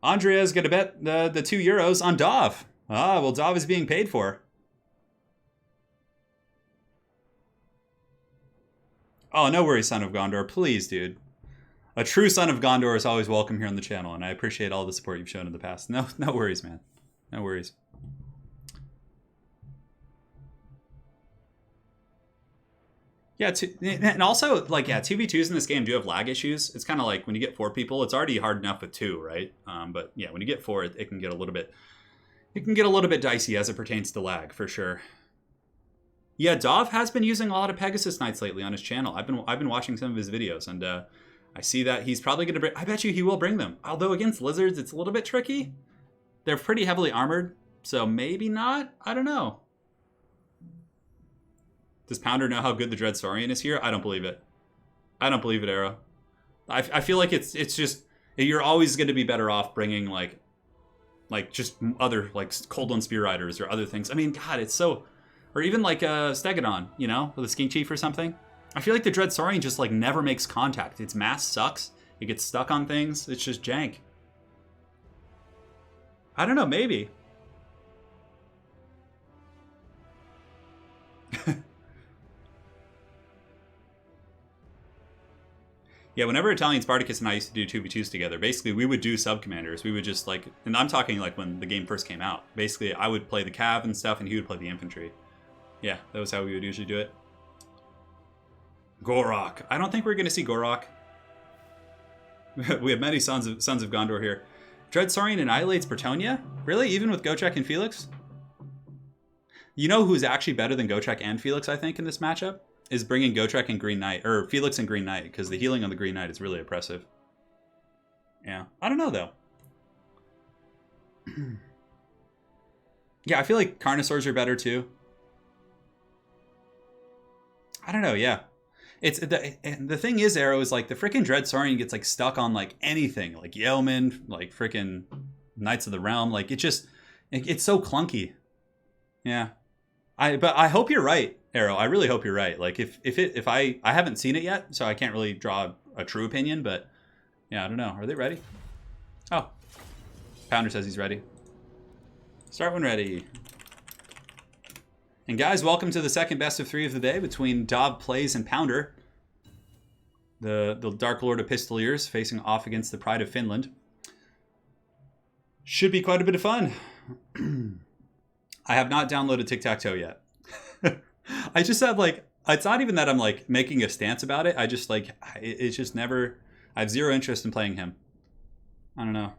Andrea's going to bet the €2 on Dov. Ah, well, Dov is being paid for. Oh, no worries, Son of Gondor. Please, dude. A true Son of Gondor is always welcome here on the channel, and I appreciate all the support you've shown in the past. No worries, man. No worries. Yeah, and also, like, yeah, 2v2s in this game do have lag issues. It's kind of like when you get 4 people, it's already hard enough with 2, right? But yeah, when you get 4, it can get a little bit, dicey as it pertains to lag, for sure. Yeah, Dov has been using a lot of Pegasus Knights lately on his channel. I've been watching some of his videos, and I see that he's probably going to bring... I bet you he will bring them. Although against lizards, it's a little bit tricky. They're pretty heavily armored, so maybe not. I don't know. Does Pounder know how good the Dread Saurian is here? I don't believe it. I don't believe it, Arrow. I feel like it's just... You're always going to be better off bringing, like just other, like, Cold One Spear Riders or other things. I mean, God, it's so... Or even, like, Stegodon, you know? With a Skink Chief or something. I feel like the Dread Saurian just, like, never makes contact. Its mass sucks. It gets stuck on things. It's just jank. I don't know, maybe. Yeah, whenever Italian Spartacus and I used to do 2v2s together, basically we would do sub-commanders. We would just, like... And I'm talking, like, when the game first came out. Basically, I would play the cav and stuff, and he would play the infantry. Yeah, that was how we would usually do it. Gorok. I don't think we're going to see Gorok. We have many Sons of Gondor here. Dread Saurian annihilates Bretonnia? Really? Even with Gotrek and Felix? You know who's actually better than Gotrek and Felix, I think, in this matchup? Is bringing Gotrek and Green Knight, or Felix and Green Knight, because the healing on the Green Knight is really oppressive. Yeah, I don't know, though. Yeah, I feel like Carnosaurs are better, too. I don't know, yeah. It's the thing is, Arrow, is like the freaking Dread Saurian gets like stuck on like anything, like Yeoman, like freaking Knights of the Realm. Like it's so clunky. Yeah, but I hope you're right, Arrow. I really hope you're right. Like if I haven't seen it yet, so I can't really draw a true opinion. But yeah, I don't know. Are they ready? Oh, Pounder says he's ready. Start when ready. And guys, welcome to the second best of 3 of the day between Dov Plays and Pounder. The Dark Lord of Pistoliers facing off against the Pride of Finland. Should be quite a bit of fun. I have not downloaded Tic-Tac-Toe yet. I just have like, it's not even that I'm like making a stance about it. I just like, it's just never, I have zero interest in playing him. I don't know.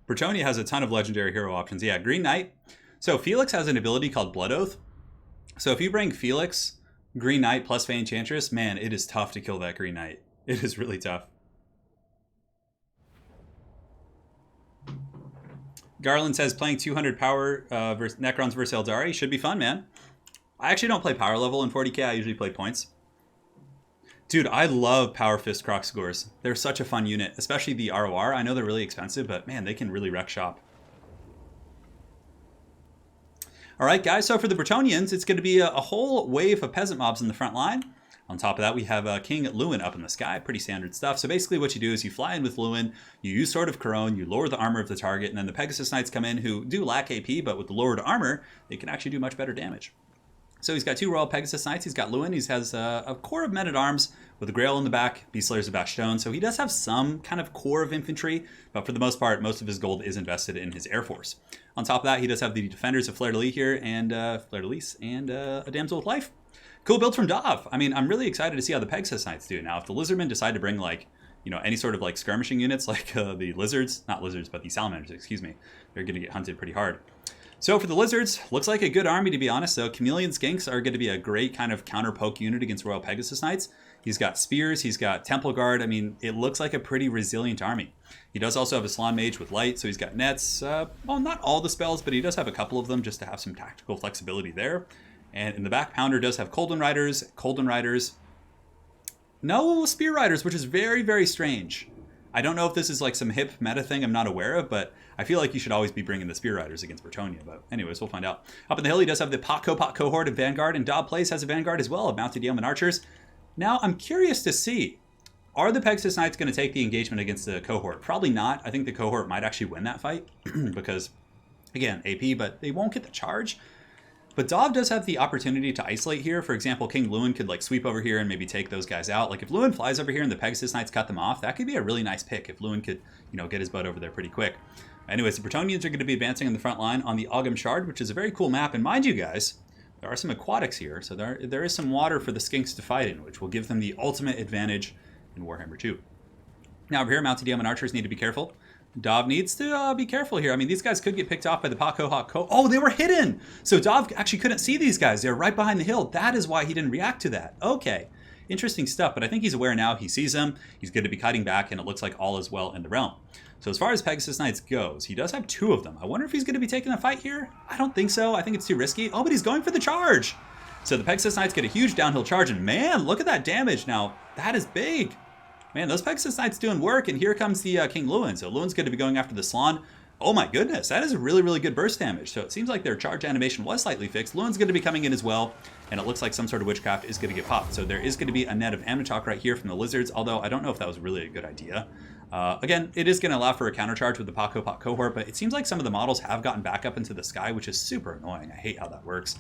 Bretonnia has a ton of legendary hero options. Yeah, Green Knight. So Felix has an ability called Blood Oath. So if you bring Felix, Green Knight plus Fey Enchantress, man, it is tough to kill that Green Knight. It is really tough. Garland says playing 200 power versus Necrons versus Eldari should be fun, man. I actually don't play power level in 40k. I usually play points. Dude, I love Power Fist Crocsgores. They're such a fun unit, especially the ROR. I know they're really expensive, but man, they can really wreck shop. All right, guys, so for the Bretonians, it's going to be a whole wave of peasant mobs in the front line. On top of that, we have King Lewin up in the sky. Pretty standard stuff. So basically what you do is you fly in with Lewin, you use Sword of Corone, you lower the armor of the target, and then the Pegasus Knights come in who do lack AP, but with the lowered armor, they can actually do much better damage. So he's got 2 Royal Pegasus Knights. He's got Lewin. He has a core of Men-at-Arms with a Grail in the back, Beast Slayers of Bastion. So he does have some kind of core of infantry, but for the most part, most of his gold is invested in his Air Force. On top of that, he does have the Defenders of Fleur-de-Lis here, and Fleur-de-Lis, and a Damsel with Life. Cool build from Dov. I mean, I'm really excited to see how the Pegasus Knights do. Now, if the Lizardmen decide to bring, like, you know, any sort of, like, skirmishing units, like the lizards, not lizards, but the salamanders, excuse me, they're going to get hunted pretty hard. So for the Lizards, looks like a good army, to be honest. So Chameleon Skinks are going to be a great kind of counter poke unit against Royal Pegasus Knights. He's got Spears, he's got Temple Guard. I mean, it looks like a pretty resilient army. He does also have a Salon Mage with Light, so he's got nets. Well, not all the spells, but he does have a couple of them just to have some tactical flexibility there. And in the back, Pounder does have Colden Riders. No Spear Riders, which is very, very strange. I don't know if this is like some hip meta thing I'm not aware of, but I feel like you should always be bringing the Spear Riders against Bretonnia. But anyways, we'll find out. Up in the hill, he does have the Pot cohort of Vanguard, and Dob Place has a Vanguard as well of Mounted Yeoman Archers. Now, I'm curious to see, are the Pegasus Knights going to take the engagement against the cohort? Probably not. I think the cohort might actually win that fight because, again, AP, but they won't get the charge. But Dov does have the opportunity to isolate here. For example, King Lewin could like sweep over here and maybe take those guys out. Like if Lewin flies over here and the Pegasus Knights cut them off, that could be a really nice pick if Lewin could, get his butt over there pretty quick. Anyways, the Bretonians are going to be advancing in the front line on the Ogham Shard, which is a very cool map. And mind you guys, there are some aquatics here, so there is some water for the Skinks to fight in, which will give them the ultimate advantage in Warhammer 2. Now over here, Mounted Yeoman Archers need to be careful. Dov needs to be careful here. I mean, these guys could get picked off by the Oh, they were hidden! So Dov actually couldn't see these guys. They were right behind the hill. That is why he didn't react to that. Okay, interesting stuff, but I think he's aware now. He sees them. He's going to be kiting back, and it looks like all is well in the realm. So as far as Pegasus Knights goes, he does have 2 of them. I wonder if he's going to be taking a fight here. I don't think so. I think it's too risky. Oh, but he's going for the charge! So the Pegasus Knights get a huge downhill charge, and man, look at that damage. Now, that is big. Man, those Pegasus Knights doing work, and here comes the King Lewin. So Lewin's going to be going after the Salon. Oh my goodness, that is a really, really good burst damage. So it seems like their charge animation was slightly fixed. Lewin's going to be coming in as well, and it looks like some sort of witchcraft is going to get popped. So there is going to be a net of Amnitok right here from the Lizards, although I don't know if that was really a good idea. Again, it is going to allow for a countercharge with the Pot cohort, but it seems like some of the models have gotten back up into the sky, which is super annoying. I hate how that works.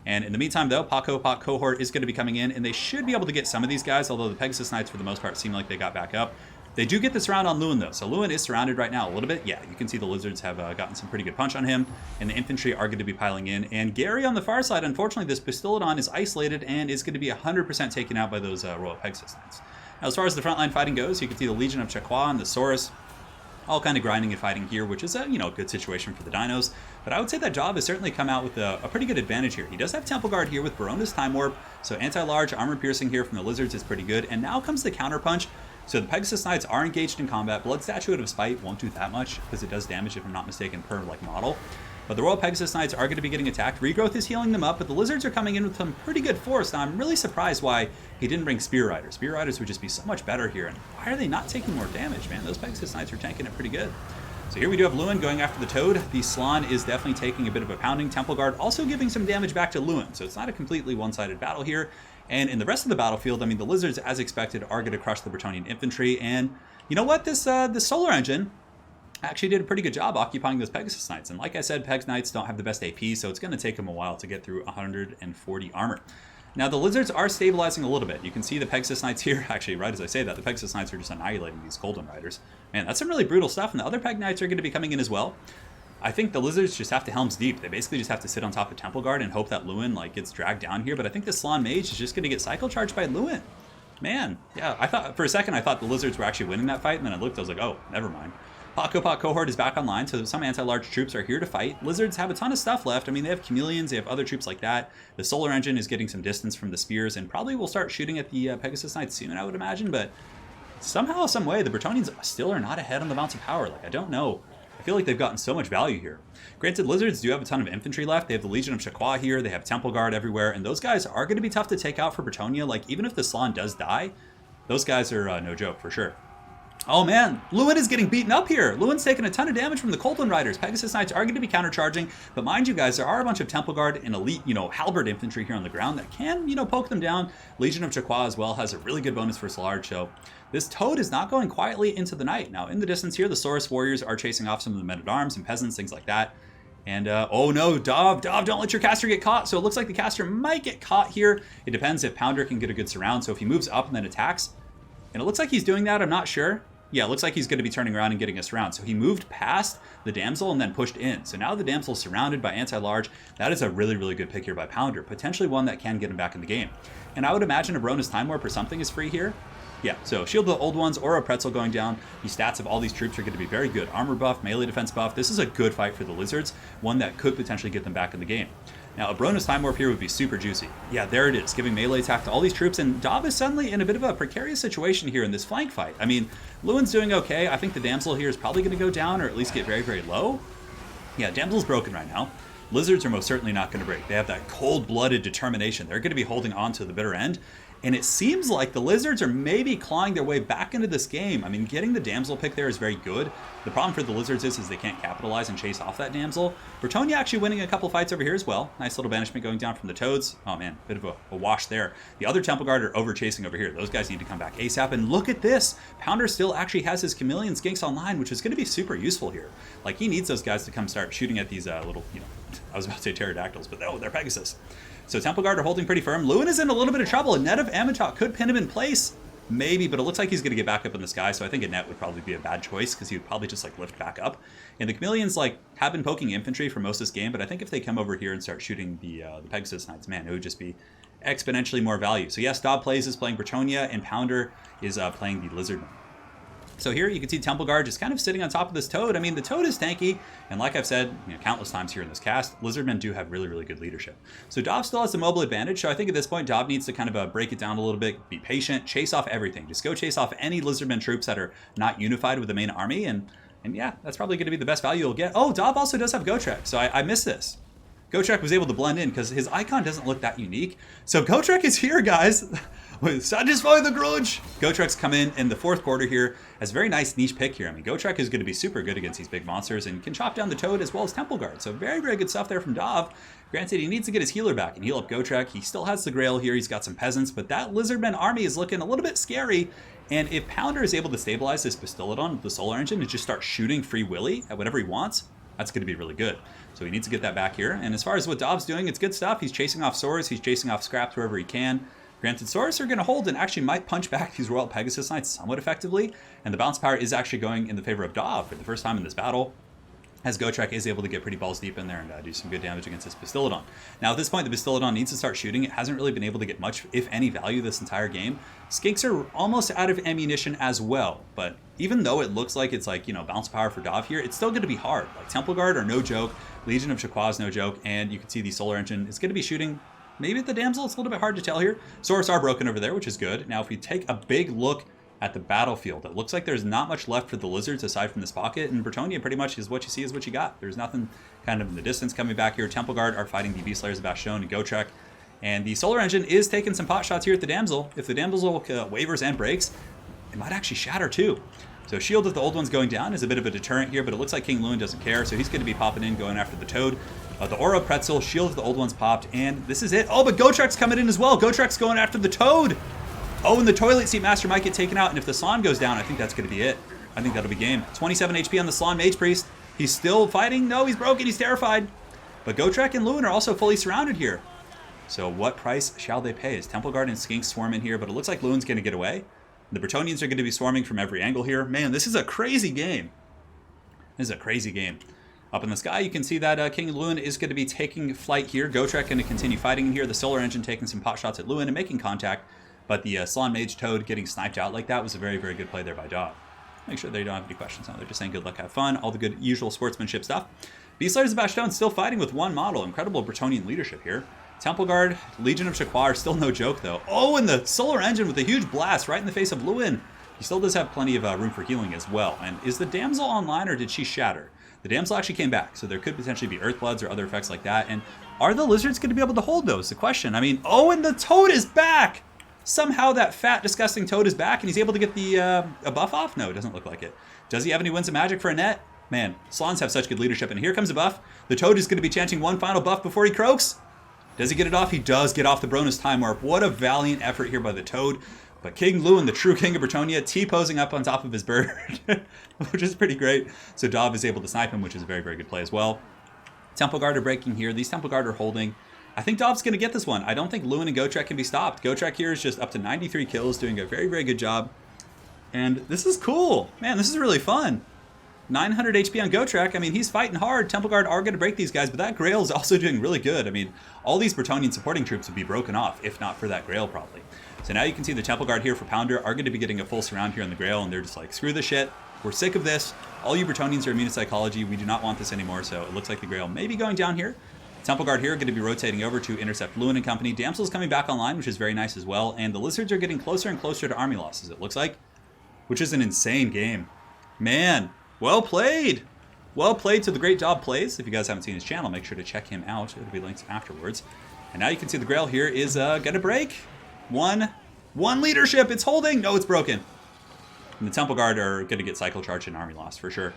And in the meantime, though, Pot cohort is going to be coming in, and they should be able to get some of these guys, although the Pegasus Knights, for the most part, seem like they got back up. They do get this round on Lewin, though. So Lewin is surrounded right now a little bit. Yeah, you can see the Lizards have gotten some pretty good punch on him, and the infantry are going to be piling in. And Gary on the far side, unfortunately, this Pistolodon is isolated and is going to be 100% taken out by those Royal Pegasus Knights. Now, as far as the frontline fighting goes, you can see the Legion of Chaqua and the Saurus all kind of grinding and fighting here, which is a good situation for the dinos. But I would say that Job has certainly come out with a pretty good advantage here. He does have Temple Guard here with Barona's Time Warp, so anti-large armor piercing here from the Lizards is pretty good. And now comes the counterpunch. So the Pegasus Knights are engaged in combat. Blood Statuette of Spite won't do that much because it does damage, if I'm not mistaken, per model. But the Royal Pegasus Knights are going to be getting attacked. Regrowth is healing them up, but the Lizards are coming in with some pretty good force. Now, I'm really surprised why he didn't bring Spear Riders. Spear Riders would just be so much better here. And why are they not taking more damage, man? Those Pegasus Knights are tanking it pretty good. So here we do have Lewin going after the Toad. The Salon is definitely taking a bit of a pounding. Temple Guard also giving some damage back to Lewin. So it's not a completely one-sided battle here. And in the rest of the battlefield, I mean, the Lizards, as expected, are going to crush the Bretonnian infantry. And you know what? This Solar Engine actually did a pretty good job occupying those Pegasus Knights. And like I said, Pegs Knights don't have the best AP, so it's going to take them a while to get through 140 armor. Now, the Lizards are stabilizing a little bit. You can see the Pegasus Knights here. Actually, right as I say that, the Pegasus Knights are just annihilating these Golden Riders. Man, that's some really brutal stuff, and the other Peg Knights are going to be coming in as well. I think the Lizards just have to Helm's Deep. They basically just have to sit on top of Temple Guard and hope that Lewin gets dragged down here. But I think the Salon Mage is just going to get cycle charged by Lewin. Man, yeah, I thought for a second I thought the Lizards were actually winning that fight, and then I looked, I was like, oh, never mind. Pot cohort is back online, so some anti-large troops are here to fight. Lizards have a ton of stuff left. I mean, they have Chameleons, they have other troops like that. The Solar Engine is getting some distance from the Spears, and probably will start shooting at the Pegasus Knights soon, I would imagine. But somehow, some way, the Bretonnians still are not ahead on the Mounts of Power. I don't know. I feel like they've gotten so much value here. Granted, Lizards do have a ton of infantry left. They have the Legion of Chaqua here. They have Temple Guard everywhere, and those guys are going to be tough to take out for Bretonnia. Even if the Salon does die, those guys are no joke for sure. Oh man, Lewin is getting beaten up here. Lewin's taking a ton of damage from the Colton Riders. Pegasus Knights are going to be countercharging, but mind you guys, there are a bunch of Temple Guard and elite, halberd infantry here on the ground that can, poke them down. Legion of Chaqua as well has a really good bonus versus large, so this Toad is not going quietly into the night. Now, in the distance here, the Saurus Warriors are chasing off some of the men-at-arms and peasants, things like that. And, oh no, Dov, don't let your caster get caught. So it looks like the caster might get caught here. It depends if Pounder can get a good surround. So if he moves up and then attacks, and it looks like he's doing that, I'm not sure. Yeah, it looks like he's going to be turning around and getting us around. So he moved past the damsel and then pushed in. So now the damsel's surrounded by anti-large. That is a really, really good pick here by Pounder. Potentially one that can get him back in the game. And I would imagine a Barona's Time Warp or something is free here. Yeah, so Shield of the Old Ones or a Pretzel going down. The stats of all these troops are going to be very good. Armor buff, melee defense buff. This is a good fight for the Lizards, one that could potentially get them back in the game. Now, a Bronos Time Warp here would be super juicy. Yeah, there it is, giving melee attack to all these troops, and Dav is suddenly in a bit of a precarious situation here in this flank fight. I mean, Lewin's doing okay. I think the Damsel here is probably going to go down, or at least get very, very low. Yeah, Damsel's broken right now. Lizards are most certainly not going to break. They have that cold-blooded determination. They're going to be holding on to the bitter end. And it seems like the Lizards are maybe clawing their way back into this game. I mean, getting the Damsel pick there is very good. The problem for the Lizards is they can't capitalize and chase off that Damsel. Bretonnia actually winning a couple fights over here as well. Nice little banishment going down from the Toads. Oh man, bit of a wash there. The other Temple Guard are over chasing over here. Those guys need to come back ASAP. And look at this. Pounder still actually has his Chameleon Skinks online, which is going to be super useful here. Like, he needs those guys to come start shooting at these little, I was about to say pterodactyls, but no, they're Pegasus. So Temple Guard are holding pretty firm. Lewin is in a little bit of trouble. A net of Amatok could pin him in place. Maybe, but it looks like he's going to get back up in the sky, so I think a net would probably be a bad choice, because he would probably just lift back up. And the Chameleons have been poking infantry for most of this game, but I think if they come over here and start shooting the Pegasus Knights, man, it would just be exponentially more value. So yes, Dob is playing Bretonnia, and Pounder is playing the Lizardmen. So here you can see Temple Guard just kind of sitting on top of this Toad. I mean, the Toad is tanky, and like I've said countless times here in this cast, Lizardmen do have really, really good leadership. So Dob still has the mobile advantage, so I think at this point Dob needs to kind of break it down a little bit, be patient, chase off everything. Just go chase off any Lizardmen troops that are not unified with the main army, and yeah, that's probably going to be the best value you'll get. Oh, Dob also does have Gotrek, so I missed this. Gotrek was able to blend in because his icon doesn't look that unique. So Gotrek is here, guys. Satisfy the grudge. Gotrek's come in the fourth quarter here. Has a very nice niche pick here. I mean, Gotrek is going to be super good against these big monsters and can chop down the Toad as well as Temple Guard. So very, very good stuff there from Dav. Granted, he needs to get his healer back and heal up Gotrek. He still has the Grail here. He's got some peasants, but that Lizardmen army is looking a little bit scary. And if Pounder is able to stabilize this Bastillodon, the Solar Engine, and just start shooting Free Willy at whatever he wants, that's going to be really good. So he needs to get that back here. And as far as what Dav's doing, it's good stuff. He's chasing off swords. He's chasing off scraps wherever he can. Granted, swords are going to hold and actually might punch back these Royal Pegasus Knights somewhat effectively. And the bounce power is actually going in the favor of Dav for the first time in this battle, as Gotrek is able to get pretty balls deep in there and do some good damage against this Bastillodon. Now at this point, the Bastillodon needs to start shooting. It hasn't really been able to get much, if any, value this entire game. Skinks are almost out of ammunition as well, but even though it looks like it's bounce power for Dav here, it's still going to be hard. Like, Temple Guard are no joke, Legion of Chaqua is no joke, and you can see the Solar Engine is going to be shooting maybe at the Damsel. It's a little bit hard to tell here. Swords are broken over there, which is good. Now if we take a big look at the battlefield, it looks like there's not much left for the Lizards aside from this pocket, and Bretonnia pretty much is what you see is what you got. There's nothing kind of in the distance coming back here. Temple Guard are fighting the Beast Slayers of Bastion and Gotrek, and the Solar Engine is taking some pot shots here at the Damsel. If the Damsel wavers and breaks, it might actually shatter too. So Shield of the Old Ones going down is a bit of a deterrent here, but it looks like King Lewin doesn't care, so he's going to be popping in, going after the Toad. The Aura Pretzel, Shield of the Old Ones popped, and this is it. Oh, but Gotrek's coming in as well. Gotrek's going after the Toad. Oh, and the Toilet Seat Master might get taken out, and if the Slan goes down, I think that's going to be it. I think that'll be game. 27 HP on the Slan Mage Priest. He's still fighting. No, he's broken. He's terrified. But Gotrek and Lewin are also fully surrounded here. So what price shall they pay? As Temple Guard and Skinks swarm in here, but it looks like Lewin's going to get away. The Bretonians are going to be swarming from every angle here. Man, this is a crazy game. This is a crazy game. Up in the sky, you can see that King Lewin is going to be taking flight here. Gotrek going to continue fighting in here. The Solar Engine taking some pot shots at Lewin and making contact. But the Slan Mage Toad getting sniped out like that was a very, very good play there by Dav. Make sure they don't have any questions now. They're just saying good luck, have fun. All the good usual sportsmanship stuff. Beast Slayers of Bastion still fighting with one model. Incredible Bretonian leadership here. Temple Guard, Legion of Chaqua are still no joke though. Oh, and the Solar Engine with a huge blast right in the face of Lewin. He still does have plenty of room for healing as well. And is the Damsel online or did she shatter? The Damsel actually came back, so there could potentially be Earthbloods or other effects like that. And are the Lizards going to be able to hold those? The question. I mean, oh, and the Toad is back! Somehow that fat, disgusting Toad is back and he's able to get the a buff off? No, it doesn't look like it. Does he have any Winds of Magic for a net? Man, Slans have such good leadership. And here comes a buff. The Toad is going to be chanting one final buff before he croaks. Does he get it off? He does get off the Bronos Time Warp. What a valiant effort here by the Toad. But King Lewin, the true king of Bretonnia, T-posing up on top of his bird, which is pretty great. So Dav is able to snipe him, which is a very, very good play as well. Temple Guard are breaking here. These Temple Guard are holding. I think Dav's going to get this one. I don't think Lewin and Gotrek can be stopped. Gotrek here is just up to 93 kills, doing a very, very good job. And this is cool. Man, this is really fun. 900 HP on Gotrek. I mean, he's fighting hard. Temple Guard are going to break these guys, but that Grail is also doing really good. I mean, all these Bretonnian supporting troops would be broken off, if not for that Grail, probably. So now you can see the Temple Guard here for Pounder are going to be getting a full surround here on the Grail, and they're just like, screw this shit. We're sick of this. All you Bretonians are immune to psychology. We do not want this anymore, so it looks like the Grail may be going down here. Temple Guard here are going to be rotating over to intercept Lewin and company. Damsel's coming back online, which is very nice as well, and the Lizards are getting closer and closer to army losses, it looks like, which is an insane game. Man, well played! Well played to the Great Job Plays. If you guys haven't seen his channel, make sure to check him out. It'll be linked afterwards. And now you can see the Grail here is gonna break. One leadership, it's holding! No, it's broken. And the Temple Guard are gonna get cycle charged and army loss for sure.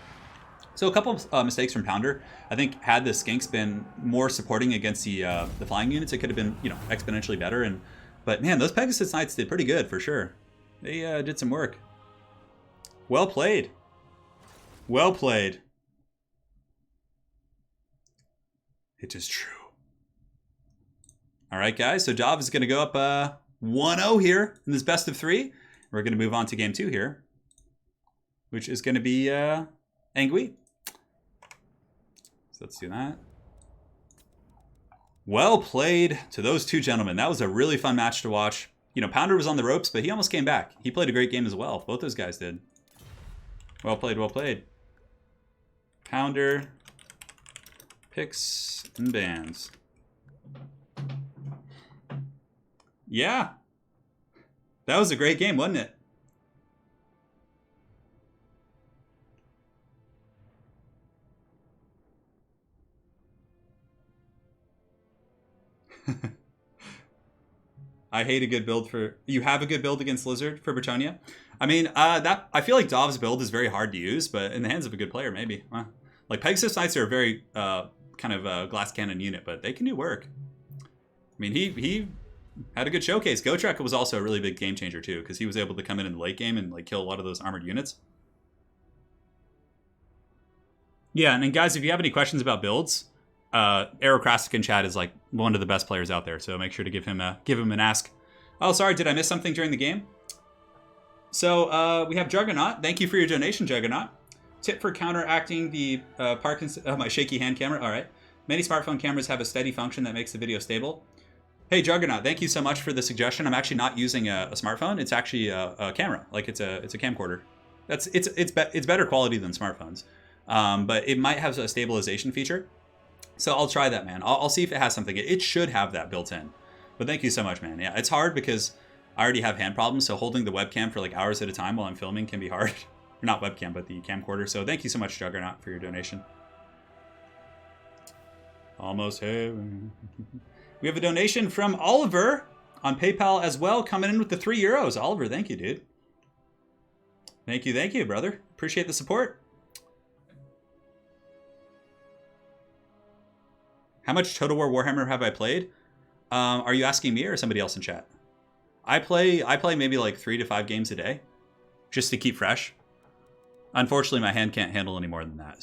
So a couple of mistakes from Pounder. I think had the Skinks been more supporting against the flying units, it could have been, you know, exponentially better. But man, those Pegasus Knights did pretty good for sure. They did some work. Well played. Well played. It is true. All right, guys. So Dov is going to go up 1-0 here in this best of 3. We're going to move on to game 2 here, which is going to be Angui. So let's do that. Well played to those two gentlemen. That was a really fun match to watch. You know, Pounder was on the ropes, but he almost came back. He played a great game as well. Both those guys did. Well played, well played. Pounder, picks, and bans. Yeah. That was a great game, wasn't it? I hate a good build for... You have a good build against Lizard for Bretonnia? I mean, I feel like Dov's build is very hard to use, but in the hands of a good player, maybe. Like, Pegasus Knights are a very kind of glass cannon unit, but they can do work. I mean, he had a good showcase. Gotrek was also a really big game changer, too, because he was able to come in the late game and like kill a lot of those armored units. Yeah, and then, guys, if you have any questions about builds... Aerocrastic in chat is like one of the best players out there, so make sure to give him an ask. Oh, sorry, did I miss something during the game? So we have Juggernaut. Thank you for your donation, Juggernaut. Tip for counteracting the my shaky hand camera. All right. Many smartphone cameras have a steady function that makes the video stable. Hey, Juggernaut, thank you so much for the suggestion. I'm actually not using a smartphone. It's actually a camera. Like it's a camcorder. It's better quality than smartphones, but it might have a stabilization feature. So I'll try that, man. I'll see if it has something. It should have that built in. But thank you so much, man. Yeah, it's hard because I already have hand problems, so holding the webcam for like hours at a time while I'm filming can be hard. Or not webcam, but the camcorder. So thank you so much, Juggernaut, for your donation. Almost heaven. We have a donation from Oliver on PayPal as well, coming in with the €3. Oliver, thank you, dude. Thank you, brother. Appreciate the support. How much Total War Warhammer have I played? Are you asking me or somebody else in chat? I play maybe like 3 to 5 games a day, just to keep fresh. Unfortunately, my hand can't handle any more than that.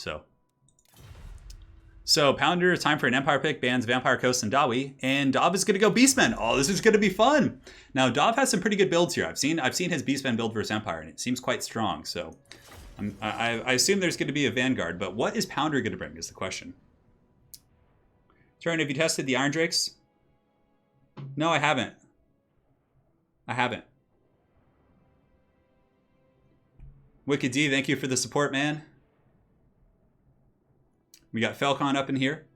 So Pounder, it's time for an Empire pick. Bans Vampire Coast and Dawi, and Dov is gonna go Beastmen. Oh, this is gonna be fun. Now Dov has some pretty good builds here. I've seen his Beastmen build versus Empire, and it seems quite strong. So I assume there's gonna be a Vanguard, but what is Pounder gonna bring is the question. Turin, have you tested the Iron Drakes? No, I haven't. Wicked D, thank you for the support, man. We got Falcon up in here.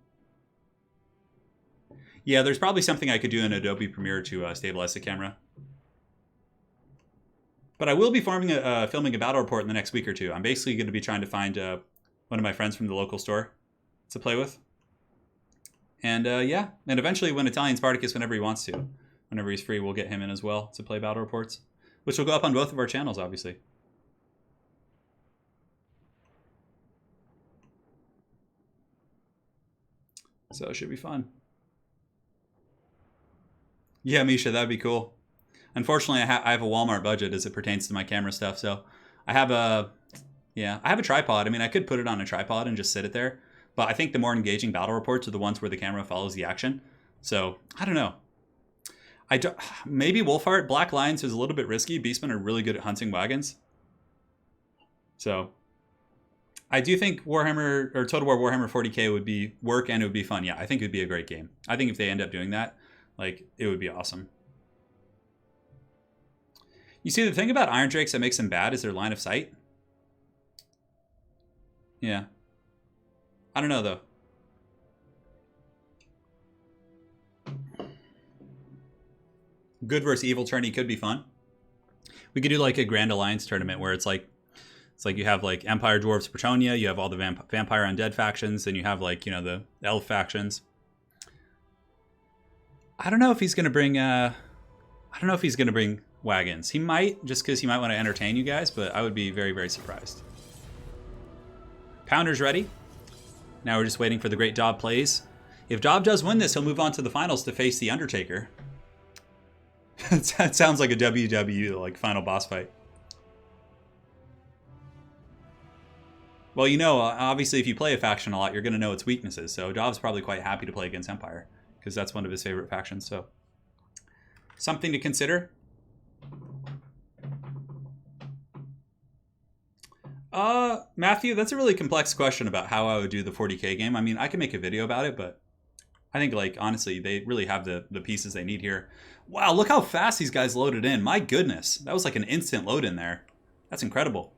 Yeah, there's probably something I could do in Adobe Premiere to stabilize the camera. But I will be filming a battle report in the next week or two. I'm basically going to be trying to find one of my friends from the local store to play with. And yeah, and eventually when Italian Spartacus, whenever he wants to, whenever he's free, we'll get him in as well to play battle reports, which will go up on both of our channels, obviously. So it should be fun. Yeah, Misha, that'd be cool. Unfortunately, I have a Walmart budget as it pertains to my camera stuff, so I have a tripod. I mean, I could put it on a tripod and just sit it there. But I think the more engaging battle reports are the ones where the camera follows the action. So, I don't know. Maybe Wolfheart. Black Lions is a little bit risky. Beastmen are really good at hunting wagons. So, I do think Warhammer, or Total War Warhammer 40k would be work and it would be fun. Yeah, I think it would be a great game. I think if they end up doing that, like, it would be awesome. You see, the thing about Iron Drakes that makes them bad is their line of sight. Yeah. I don't know, though. Good versus evil tourney could be fun. We could do like a Grand Alliance tournament where it's like you have like Empire, Dwarfs, Bretonnia, you have all the Vampire Undead factions, then you have like, you know, the Elf factions. I don't know if he's gonna bring wagons. He might, just because he might want to entertain you guys, but I would be very, very surprised. Pounder's ready. Now we're just waiting for the great Dob plays. If Dob does win this, he'll move on to the finals to face the Undertaker. That sounds like a WWE like final boss fight. Well, you know, obviously if you play a faction a lot, you're going to know its weaknesses. So Dob's probably quite happy to play against Empire because that's one of his favorite factions. So something to consider. Matthew, that's a really complex question about how I would do the 40k game. I mean, I can make a video about it, but I think, like, honestly, they really have the pieces they need here. Wow, look how fast these guys loaded in. My goodness, that was like an instant load in there. That's incredible.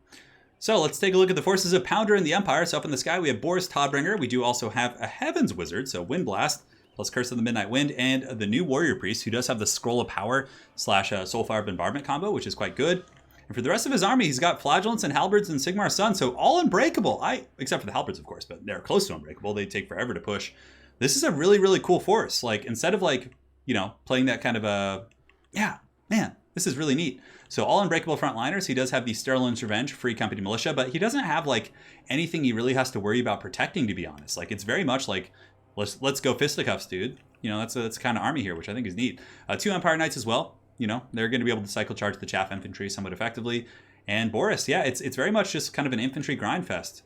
So let's take a look at the forces of Pounder and the Empire. So up in the sky, we have Boris Todbringer. We do also have a Heaven's Wizard, so Wind Blast, plus Curse of the Midnight Wind, and the new Warrior Priest, who does have the Scroll of Power / Soulfire Bombardment combo, which is quite good. And for the rest of his army, he's got Flagellants and Halberds and Sigmar's Son, so all unbreakable. Except for the Halberds, of course, but they're close to unbreakable. They take forever to push. This is a really, really cool force. Like, instead of, like, you know, playing that kind of a... Yeah, man, this is really neat. So all unbreakable frontliners. He does have the Sterling's Revenge, Free Company Militia, but he doesn't have, like, anything he really has to worry about protecting, to be honest. Like, it's very much like, let's go fisticuffs, dude. You know, that's the kind of army here, which I think is neat. 2 Empire Knights as well. You know, they're going to be able to cycle charge the chaff infantry somewhat effectively. And Boris, yeah, it's very much just kind of an infantry grind fest.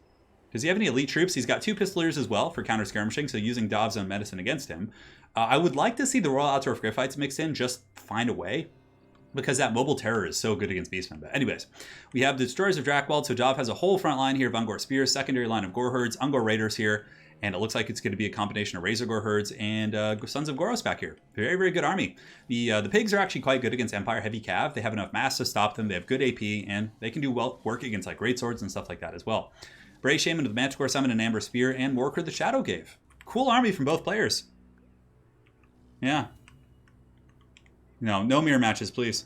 Does he have any elite troops? He's got 2 Pistoliers as well for counter skirmishing, so using Dob's own medicine against him. I would like to see the Royal Altdorf Griffites mixed in, just find a way, because that mobile terror is so good against Beastmen. But anyways, we have the Destroyers of Drakewald, so Dob has a whole front line here of Ungor Spears, secondary line of Gore Herds, Ungor Raiders here, and it looks like it's going to be a combination of Razor Gore Herds and Sons of Goros back here. Very, very good army. The pigs are actually quite good against Empire Heavy Cav. They have enough mass to stop them. They have good AP, and they can do well work against like great swords and stuff like that as well. Bray Shaman with the Manticore Summon and Amber Spear, and Warker the Shadow Gave. Cool army from both players. Yeah. No mirror matches, please.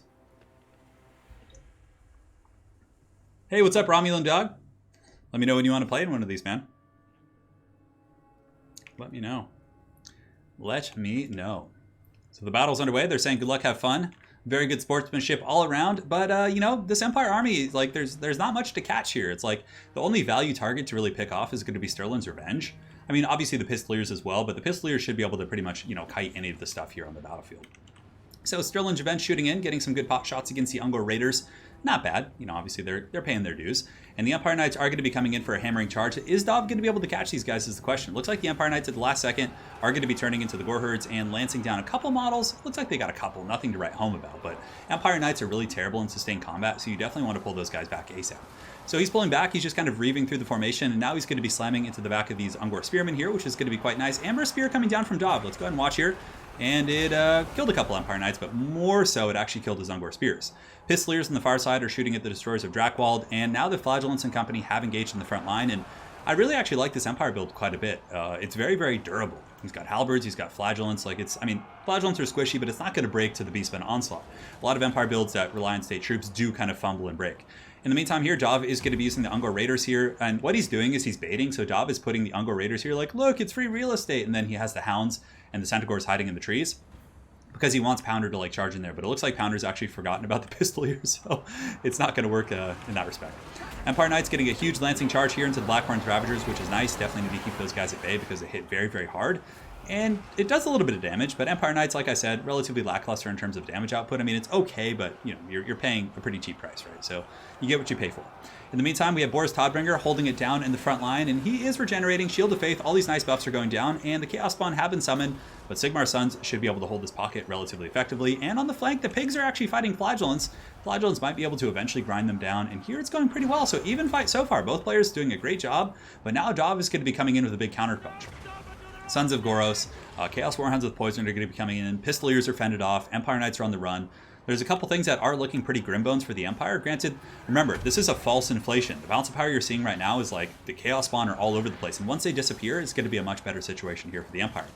Hey, what's up, Romulan Dog? Let me know when you want to play in one of these, man. Let me know. Let me know. So the battle's underway. They're saying good luck, have fun. Very good sportsmanship all around. But, you know, this Empire army, like, there's not much to catch here. It's like the only value target to really pick off is going to be Sterling's Revenge. I mean, obviously the Pistoliers as well, but the Pistoliers should be able to pretty much, you know, kite any of the stuff here on the battlefield. So Sterling's Revenge shooting in, getting some good pot shots against the Ungor Raiders. Not bad. You know, obviously they're paying their dues. And the Empire Knights are going to be coming in for a hammering charge. Is Dob going to be able to catch these guys is the question. Looks like the Empire Knights at the last second are going to be turning into the Gore Herds and lancing down a couple models. Looks like they got a couple. Nothing to write home about. But Empire Knights are really terrible in sustained combat, so you definitely want to pull those guys back ASAP. So he's pulling back. He's just kind of reaving through the formation, and now he's going to be slamming into the back of these Ungor Spearmen here, which is going to be quite nice. Amber Spear coming down from Dob. Let's go ahead and watch here. And it killed a couple Empire Knights, but more so it actually killed his Ungor Spears. Pistoliers on the far side are shooting at the Destroyers of Drakewald, and now the Flagellants and company have engaged in the front line, and I really actually like this Empire build quite a bit. It's very, very durable. He's got Halberds, he's got Flagellants, I mean, Flagellants are squishy, but it's not going to break to the Beastmen Onslaught. A lot of Empire builds that rely on state troops do kind of fumble and break. In the meantime here, Dob is going to be using the Ungor Raiders here, and what he's doing is he's baiting, so Dob is putting the Ungor Raiders here like, look, it's free real estate, and then he has the Hounds and the Centaurs hiding in the trees, because he wants Pounder to like charge in there, but it looks like Pounder's actually forgotten about the Pistoliers, so it's not going to work in that respect. Empire Knights getting a huge lancing charge here into the Blackhorn's Ravagers, which is nice. Definitely need to keep those guys at bay because they hit very, very hard. And it does a little bit of damage, but Empire Knights, like I said, relatively lackluster in terms of damage output. I mean, it's okay, but you know, you're paying a pretty cheap price, right? So you get what you pay for. In the meantime, we have Boris Todbringer holding it down in the front line, and he is regenerating. Shield of Faith, all these nice buffs are going down, and the Chaos Spawn have been summoned, but Sigmar's Sons should be able to hold this pocket relatively effectively. And on the flank, the pigs are actually fighting Flagellants. Flagellants might be able to eventually grind them down, and here it's going pretty well. So even fight so far. Both players doing a great job, but now Dob is going to be coming in with a big counter punch. Sons of Goros, Chaos Warhounds with Poison are going to be coming in. Pistoliers are fended off. Empire Knights are on the run. There's a couple things that are looking pretty grim bones for the Empire. Granted, remember, this is a false inflation. The balance of power you're seeing right now is like the Chaos Spawn are all over the place. And once they disappear, it's going to be a much better situation here for the Empire.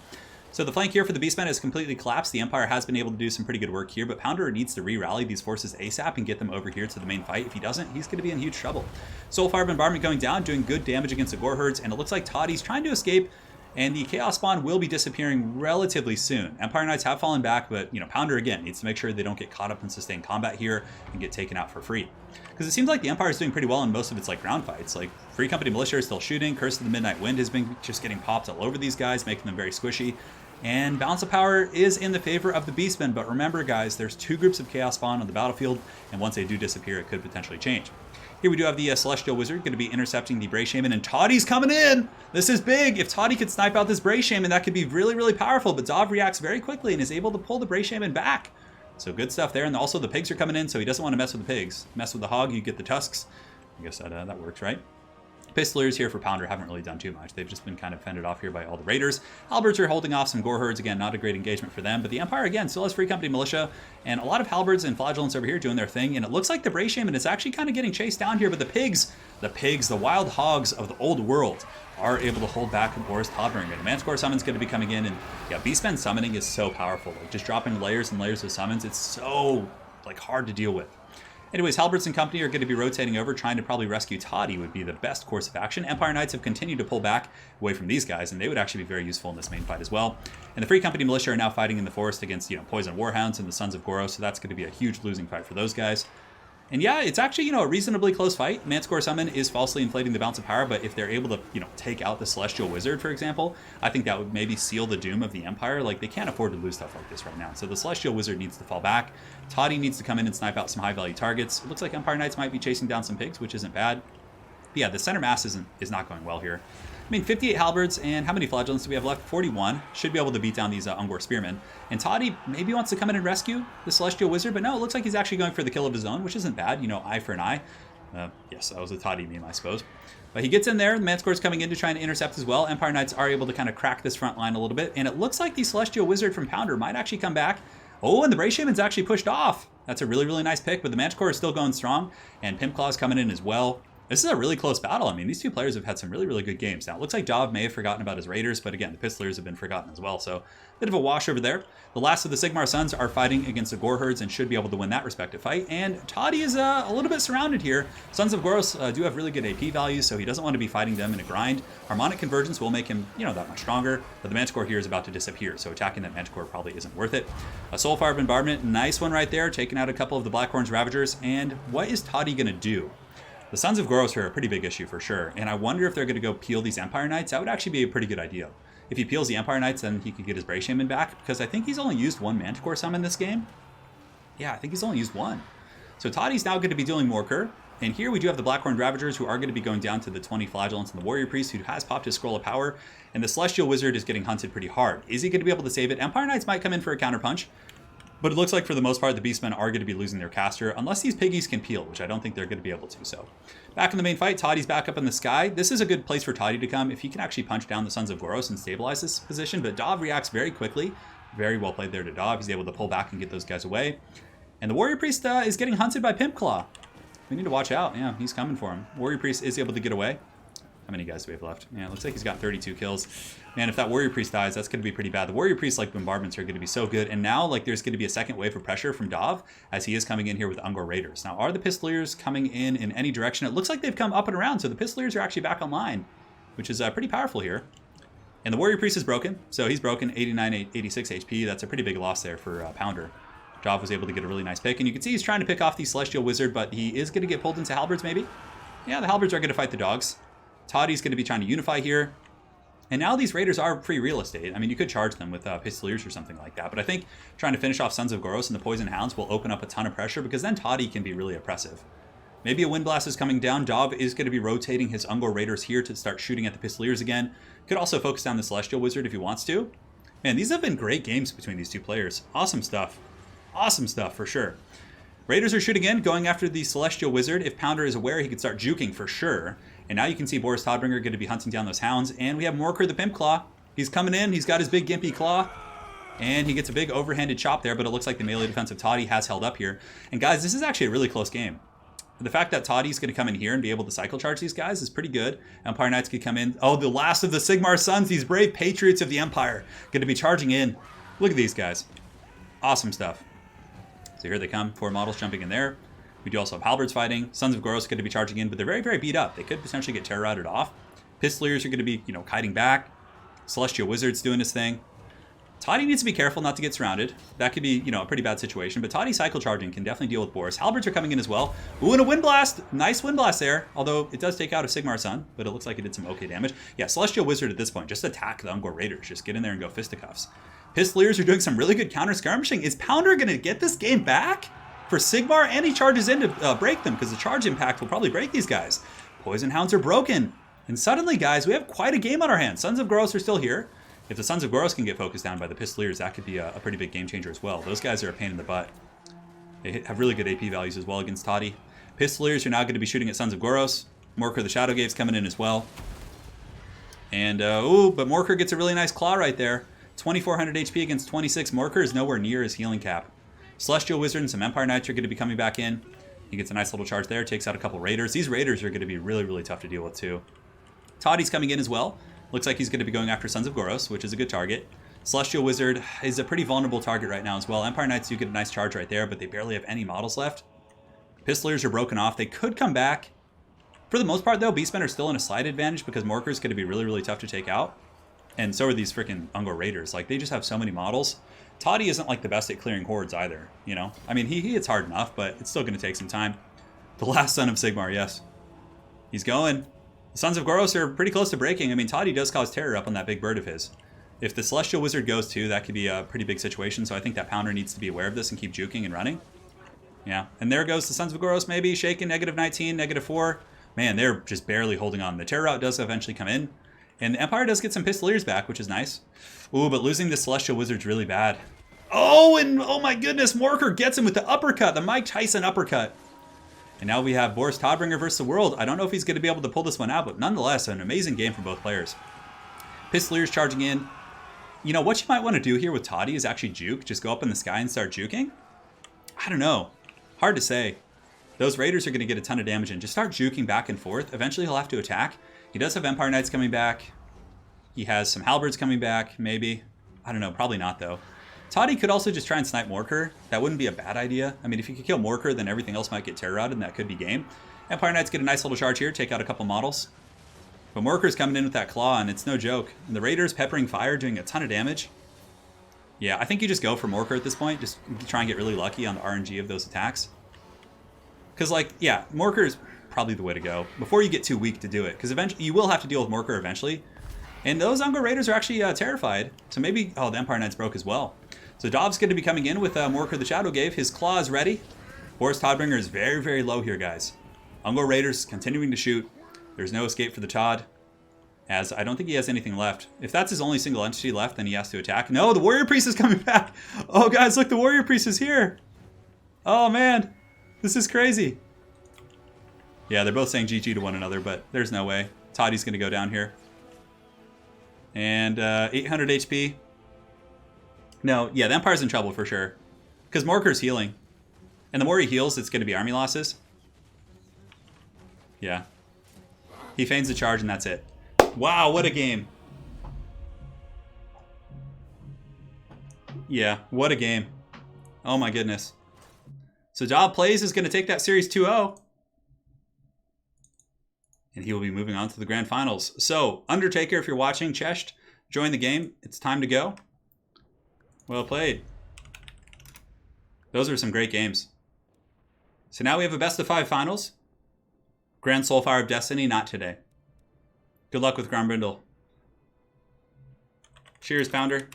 So the flank here for the Beastmen is completely collapsed. The Empire has been able to do some pretty good work here, but Pounder needs to re-rally these forces ASAP and get them over here to the main fight. If he doesn't, he's going to be in huge trouble. Soulfire Bombardment going down, doing good damage against the Gore Herds, and it looks like Toddy's trying to escape, and the Chaos Spawn will be disappearing relatively soon. Empire Knights have fallen back, but Pounder again needs to make sure they don't get caught up in sustained combat here and get taken out for free. Because it seems like the Empire is doing pretty well in most of its ground fights. Like Free Company Militia is still shooting. Curse of the Midnight Wind has been just getting popped all over these guys, making them very squishy. And balance of power is in the favor of the Beastmen, but remember guys, there's two groups of Chaos Spawn on the battlefield, and once they do disappear, it could potentially change. Here we do have the Celestial Wizard going to be intercepting the Bray Shaman, and Toddy's coming in! This is big! If Toddy could snipe out this Bray Shaman, that could be really, really powerful, but Dov reacts very quickly and is able to pull the Bray Shaman back. So good stuff there, and also the pigs are coming in, so he doesn't want to mess with the pigs. Mess with the hog, you get the tusks. I guess that works, right? Pistoliers here for Pounder haven't really done too much. They've just been kind of fended off here by all the raiders. Halberds are holding off some Gore Herds. Again, not a great engagement for them. But the Empire, again, still has Free Company Militia. And a lot of Halberds and Flagellants over here doing their thing. And it looks like the Bray Shaman is actually kind of getting chased down here. But the pigs, the wild hogs of the old world, are able to hold back Boris Todbringer. The Manticore Summon's going to be coming in. And yeah, Beastmen summoning is so powerful. Like just dropping layers and layers of summons, it's so hard to deal with. Anyways, Halberds and company are going to be rotating over, trying to probably rescue Toddy would be the best course of action. Empire Knights have continued to pull back away from these guys, and they would actually be very useful in this main fight as well. And the Free Company Militia are now fighting in the forest against, Poison Warhounds and the Sons of Goros, so that's going to be a huge losing fight for those guys. And yeah, it's actually, a reasonably close fight. Manticore Summon is falsely inflating the balance of power, but if they're able to, take out the Celestial Wizard, for example, I think that would maybe seal the doom of the Empire. Like, they can't afford to lose stuff like this right now. So the Celestial Wizard needs to fall back. Toddy needs to come in and snipe out some high-value targets. It looks like Empire Knights might be chasing down some pigs, which isn't bad. But yeah, the center mass is not going well here. 58 halberds, and how many flagellants do we have left? 41. Should be able to beat down these Ungor spearmen. And Toddy maybe wants to come in and rescue the Celestial Wizard, but no, it looks like he's actually going for the kill of his own, which isn't bad. Eye for an eye. Yes, that was a Toddy meme, I suppose. But he gets in there, the Manticore's coming in to try and intercept as well. Empire Knights are able to kind of crack this front line a little bit, and it looks like the Celestial Wizard from Pounder might actually come back. Oh, and the Bray Shaman's actually pushed off. That's a really, really nice pick, but the Manticore is still going strong, and Pimpclaw's coming in as well. This is a really close battle. I mean, these two players have had some really, really good games. Now, it looks like Dov may have forgotten about his Raiders, but again, the Pistoliers have been forgotten as well, so a bit of a wash over there. The last of the Sigmar Sons are fighting against the Gore Herds and should be able to win that respective fight, and Toddy is a little bit surrounded here. Sons of Goros do have really good AP values, so he doesn't want to be fighting them in a grind. Harmonic Convergence will make him, that much stronger, but the Manticore here is about to disappear, so attacking that Manticore probably isn't worth it. A Soulfire Bombardment, nice one right there, taking out a couple of the Blackhorns Ravagers, and what is Toddy going to do? The Sons of Goros are a pretty big issue for sure, and I wonder if they're going to go peel these Empire Knights. That would actually be a pretty good idea. If he peels the Empire Knights, then he could get his Bray Shaman back, because I think he's only used one Manticore Summon this game. Yeah, I think he's only used one. So Toddy's now going to be doing Morker, and here we do have the Blackhorn Ravagers, who are going to be going down to the 20 Flagellants and the Warrior Priest, who has popped his Scroll of Power, and the Celestial Wizard is getting hunted pretty hard. Is he going to be able to save it? Empire Knights might come in for a counterpunch, but it looks like for the most part the Beastmen are going to be losing their caster, unless these piggies can peel, which I don't think they're going to be able to. So back in the main fight, Toddy's back up in the sky. This is a good place for Toddy to come if he can actually punch down the Sons of Goros and stabilize this position, but Dov reacts very quickly. Very well played there to Dov. He's able to pull back and get those guys away. And the Warrior Priest is getting hunted by Pimpclaw. We need to watch out. Yeah, he's coming for him. Warrior Priest is able to get away. How many guys do we have left? Yeah, it looks like he's got 32 kills. Man, if that Warrior Priest dies, that's going to be pretty bad. The Warrior Priest, bombardments are going to be so good. And now, there's going to be a second wave of pressure from Dov as he is coming in here with Ungor Raiders. Now, are the Pistoliers coming in any direction? It looks like they've come up and around, so the Pistoliers are actually back online, which is pretty powerful here. And the Warrior Priest is broken, so he's broken 89, 86 HP. That's a pretty big loss there for Pounder. Dov was able to get a really nice pick, and you can see he's trying to pick off the Celestial Wizard, but he is going to get pulled into Halberds, maybe? Yeah, the Halberds are going to fight the dogs. Toddy's going to be trying to unify here. And now these Raiders are free real estate. I mean, you could charge them with Pistoliers or something like that, but I think trying to finish off Sons of Goros and the Poison Hounds will open up a ton of pressure, because then Toddy can be really oppressive. Maybe a Wind Blast is coming down. Dov is going to be rotating his Ungor Raiders here to start shooting at the Pistoliers again. Could also focus down the Celestial Wizard if he wants to. Man, these have been great games between these two players. Awesome stuff. Awesome stuff for sure. Raiders are shooting in, going after the Celestial Wizard. If Pounder is aware, he could start juking for sure. And now you can see Boris Todbringer going to be hunting down those hounds. And we have Morker the Pimpclaw. He's coming in. He's got his big gimpy claw. And he gets a big overhanded chop there, but it looks like the melee defensive Toddy has held up here. And guys, this is actually a really close game. The fact that Toddy's going to come in here and be able to cycle charge these guys is pretty good. Empire Knights could come in. Oh, the last of the Sigmar Sons, these brave patriots of the Empire, going to be charging in. Look at these guys. Awesome stuff. So here they come. 4 models jumping in there. We do also have halberds fighting. Sons of Goros going to be charging in, but they're very, very beat up. They could potentially get terror-routed off. Pistoliers are going to be, kiting back. Celestial Wizard's doing his thing. Toddy needs to be careful not to get surrounded. That could be, a pretty bad situation. But Toddy cycle charging can definitely deal with Boris. Halberds are coming in as well. Ooh, and a Wind Blast. Nice Wind Blast there. Although it does take out a Sigmar Sun, but it looks like it did some okay damage. Yeah, Celestial Wizard at this point. Just attack the Ungor Raiders. Just get in there and go fisticuffs. Pistoliers are doing some really good counter skirmishing. Is Pounder going to get this game back for Sigmar? And he charges in to break them because the charge impact will probably break these guys. Poison Hounds are broken. And suddenly, guys, we have quite a game on our hands. Sons of Goros are still here. If the Sons of Goros can get focused down by the Pistoliers, that could be a pretty big game changer as well. Those guys are a pain in the butt. They have really good AP values as well against Toddy. Pistoliers are now going to be shooting at Sons of Goros. Morker the Shadowgave's coming in as well. And, but Morker gets a really nice claw right there. 2,400 HP against 26. Morker is nowhere near his healing cap. Celestial Wizard and some Empire Knights are going to be coming back in. He gets a nice little charge there, takes out a couple Raiders. These Raiders are going to be really, really tough to deal with too. Toddy's coming in as well. Looks like he's going to be going after Sons of Goros, which is a good target. Celestial Wizard is a pretty vulnerable target right now as well. Empire Knights do get a nice charge right there, but they barely have any models left. Pistoliers are broken off. They could come back. For the most part, though, Beastmen are still in a slight advantage because Morker's going to be really, really tough to take out. And so are these freaking Ungor Raiders. Like, they just have so many models. Toddy isn't, like, the best at clearing hordes either, I mean, he hits hard enough, but it's still going to take some time. The last son of Sigmar, yes. He's going. The Sons of Goros are pretty close to breaking. I mean, Toddy does cause terror up on that big bird of his. If the Celestial Wizard goes too, that could be a pretty big situation. So I think that Pounder needs to be aware of this and keep juking and running. Yeah, and there goes the Sons of Goros maybe, shaking, -19, -4. Man, they're just barely holding on. The terror route does eventually come in. And the Empire does get some Pistoliers back, which is nice. Ooh, but losing the Celestial Wizard's really bad. Oh, and oh my goodness, Morker gets him with the uppercut, the Mike Tyson uppercut. And now we have Boris Todbringer versus the world. I don't know if he's going to be able to pull this one out, but nonetheless, an amazing game for both players. Pistoliers charging in. What you might want to do here with Toddy is actually juke. Just go up in the sky and start juking. I don't know. Hard to say. Those Raiders are going to get a ton of damage in. Just start juking back and forth. Eventually, he'll have to attack. He does have Empire Knights coming back. He has some Halberds coming back, maybe. I don't know. Probably not, though. Toddy could also just try and snipe Morker. That wouldn't be a bad idea. I mean, if you could kill Morker, then everything else might get terror-routed, and that could be game. Empire Knights get a nice little charge here, take out a couple models. But Morker's coming in with that claw, and it's no joke. And the Raiders peppering fire, doing a ton of damage. Yeah, I think you just go for Morker at this point. Just try and get really lucky on the RNG of those attacks. Because, Morker is probably the way to go before you get too weak to do it. Because eventually, you will have to deal with Morker eventually. And those Ungor Raiders are actually terrified. So maybe, the Empire Knights broke as well. So Dov's going to be coming in with Morker the Shadowgave. His claw is ready. Boris Todbringer is very, very low here, guys. Ungor Raiders continuing to shoot. There's no escape for the Todd, as I don't think he has anything left. If that's his only single entity left, then he has to attack. No, the Warrior Priest is coming back. Oh, guys, look, the Warrior Priest is here. Oh, man. This is crazy. Yeah, they're both saying GG to one another, but there's no way. Toddy's going to go down here. And 800 HP. No, yeah, the Empire's in trouble for sure. Because Morker's healing. And the more he heals, it's going to be army losses. Yeah. He feigns the charge and that's it. Wow, what a game. Yeah, what a game. Oh my goodness. So Dob Plays is going to take that series 2-0. And he will be moving on to the grand finals. So, Undertaker, if you're watching, Chesht, join the game. It's time to go. Well played. Those are some great games. So now we have a best of 5 finals. Grand Soulfire of Destiny, not today. Good luck with Grombrindle. Cheers, Pounder.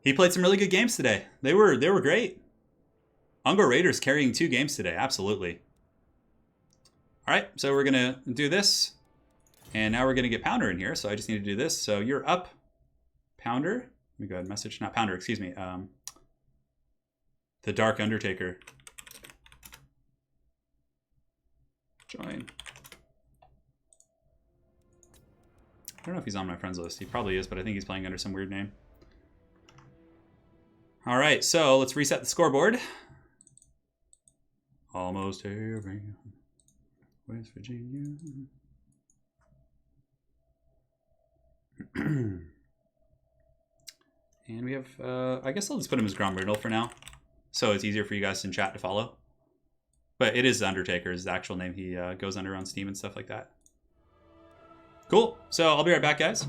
He played some really good games today. They were great. Ungor Raiders carrying 2 games today, absolutely. All right, so we're gonna do this. And now we're gonna get Pounder in here, so I just need to do this. So you're up, Pounder. Let me go ahead and message, not Pounder, excuse me. The Dark Undertaker. Join. I don't know if he's on my friends list. He probably is, but I think he's playing under some weird name. All right, so let's reset the scoreboard. Almost every West Virginia. And we have, I guess I'll just put him as Grombrindle for now, so it's easier for you guys in chat to follow. But it is Undertaker, is the actual name he goes under on Steam and stuff like that. Cool, so I'll be right back, guys.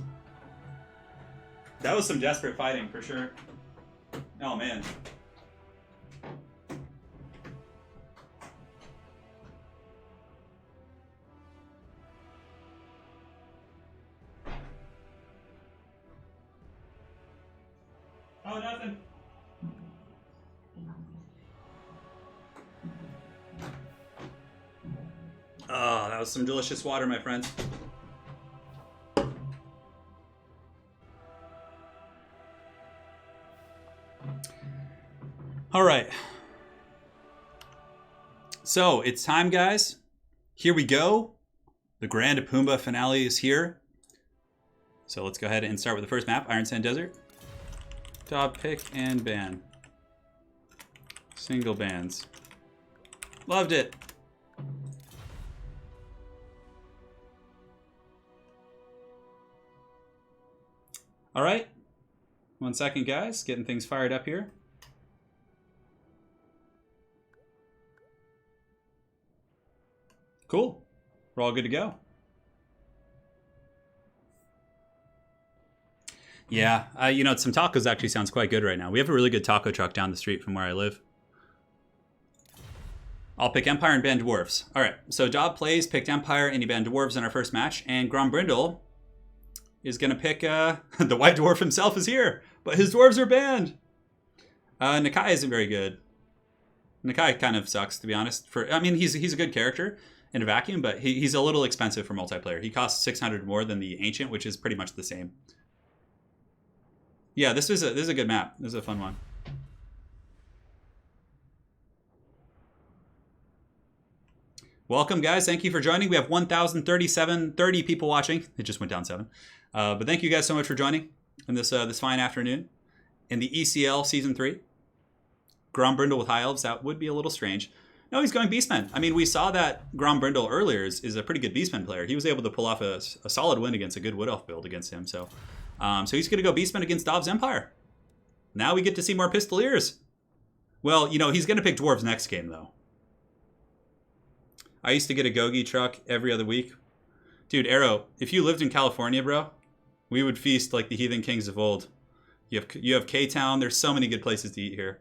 That was some desperate fighting, for sure. Oh, man. Oh, nothing. Oh, that was some delicious water, my friends. All right. So it's time, guys. Here we go. The Grand Apumba finale is here. So let's go ahead and start with the first map, Iron Sand Desert. Top pick and ban. Single bans. Loved it. All right. 1 second, guys. Getting things fired up here. Cool. We're all good to go. Yeah, you know, some tacos actually sounds quite good right now. We have a really good taco truck down the street from where I live. I'll pick Empire and ban Dwarfs. All right, so Dob plays, picked Empire, and he banned Dwarves in our first match. And Grombrindle is going to pick, the White Dwarf himself is here, but his Dwarves are banned. Nakai isn't very good. Nakai kind of sucks, to be honest. I mean, he's a good character in a vacuum, but he's a little expensive for multiplayer. He costs 600 more than the Ancient, which is pretty much the same. Yeah, this is a good map. This is a fun one. Welcome, guys. Thank you for joining. We have 1,030 people watching. It just went down 7. But thank you guys so much for joining in this fine afternoon in the ECL Season 3. Grombrindle with High Elves, that would be a little strange. No, he's going Beastmen. I mean, we saw that Grombrindle earlier is a pretty good Beastmen player. He was able to pull off a solid win against a good Wood Elf build against him. So he's going to go Beastmen against Dob's Empire. Now we get to see more Pistoliers. Well, you know, he's going to pick Dwarves next game, though. I used to get a Gogi truck every other week. Dude, Arrow, if you lived in California, bro, we would feast like the heathen kings of old. You have K-Town. There's so many good places to eat here.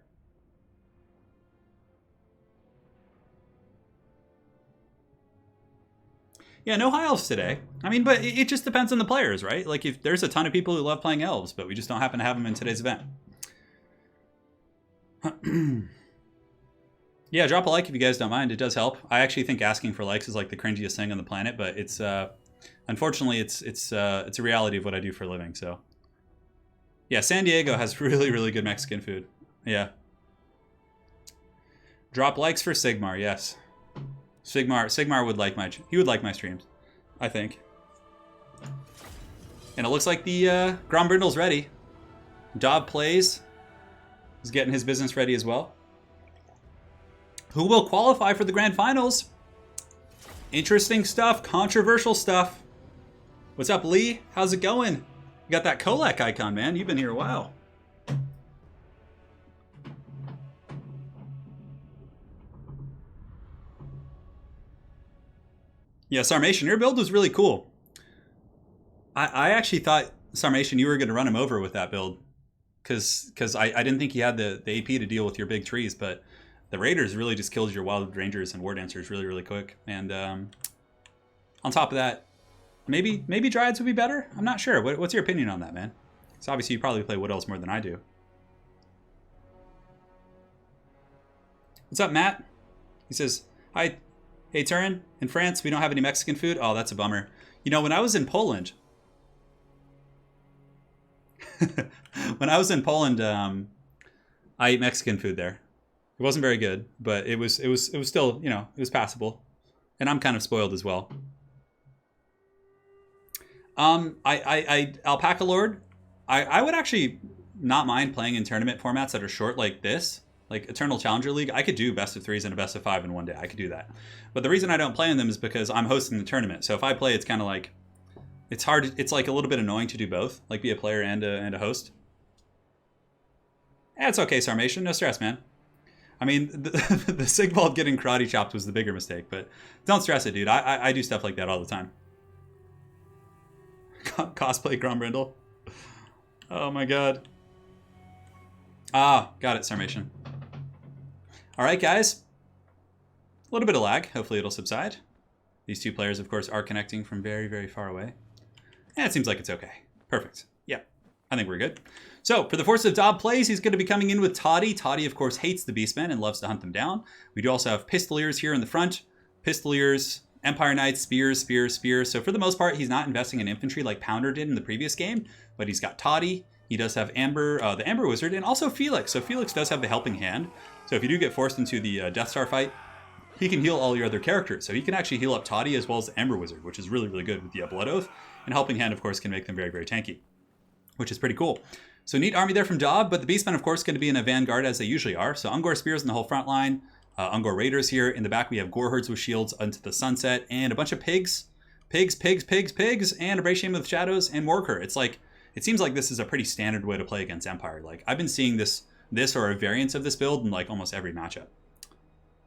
Yeah, no High Elves today. I mean, but it just depends on the players, right? Like, if there's a ton of people who love playing Elves, but we just don't happen to have them in today's event. Yeah, drop a like if you guys don't mind. It does help. I actually think asking for likes is like the cringiest thing on the planet, but it's unfortunately it's a reality of what I do for a living. So yeah, San Diego has really good Mexican food. Yeah. Drop likes for Sigmar. Yes. Sigmar would like my streams, I think. And it looks like the Grombrindle's ready. Dob plays. He's getting his business ready as well. Who will qualify for the grand finals? Interesting stuff, controversial stuff. What's up, Lee? How's it going? You got that Kolek icon, man. You've been here a while. Yeah, Sarmation, your build was really cool. I actually thought, Sarmation, you were going to run him over with that build. Because I didn't think you had the AP to deal with your big trees, but the Raiders really just killed your Wild Rangers and War Dancers really quick. And on top of that, maybe Dryads would be better? I'm not sure. What's your opinion on that, man? So obviously you probably play Wood Elves more than I do. What's up, Matt? He says, hi. Hey, Turin, in France, we don't have any Mexican food? Oh, that's a bummer. You know, when I was in Poland... I ate Mexican food there. It wasn't very good, but it was still, you know, it was passable. And I'm kind of spoiled as well. Alpaca Lord, I would actually not mind playing in tournament formats that are short like this. Like Eternal Challenger League, I could do best of 3s and a best of 5 in one day. I could do that. But the reason I don't play in them is because I'm hosting the tournament. So if I play, it's kind of like, it's hard. It's like a little bit annoying to do both, like be a player and a host. It's okay, Sarmation. No stress, man. I mean, the Sigvald getting karate chopped was the bigger mistake, but don't stress it, dude. I do stuff like that all the time. Cosplay Grombrindle. Oh my god. Ah, got it, Sarmation. All right, guys. A little bit of lag. Hopefully it'll subside. These two players, of course, are connecting from very, very far away. And it seems like it's okay. Perfect. Yeah, I think we're good. So, for the Force of Dob plays, he's going to be coming in with Toddy. Toddy, of course, hates the Beastmen and loves to hunt them down. We do also have Pistoliers here in the front. Pistoliers, Empire Knights, Spears, Spears, Spears. So, for the most part, he's not investing in infantry like Pounder did in the previous game. But he's got Toddy. He does have Amber, the Amber Wizard, and also Felix. So, Felix does have the helping hand. So, if you do get forced into the Death Star fight, he can heal all your other characters. So, he can actually heal up Toddy as well as the Amber Wizard, which is really, really good with the Blood Oath. And helping hand, of course, can make them very, very tanky, which is pretty cool. So neat army there from Dob, but the Beastmen, of course, going to be in a vanguard as they usually are. So Ungor Spears in the whole front line, Ungor Raiders here. In the back, we have Gore Herds with shields into the sunset, and a bunch of pigs, and a Bratian with shadows, and Morker. It's like, it seems like this is a pretty standard way to play against Empire. Like, I've been seeing this or a variance of this build in like almost every matchup.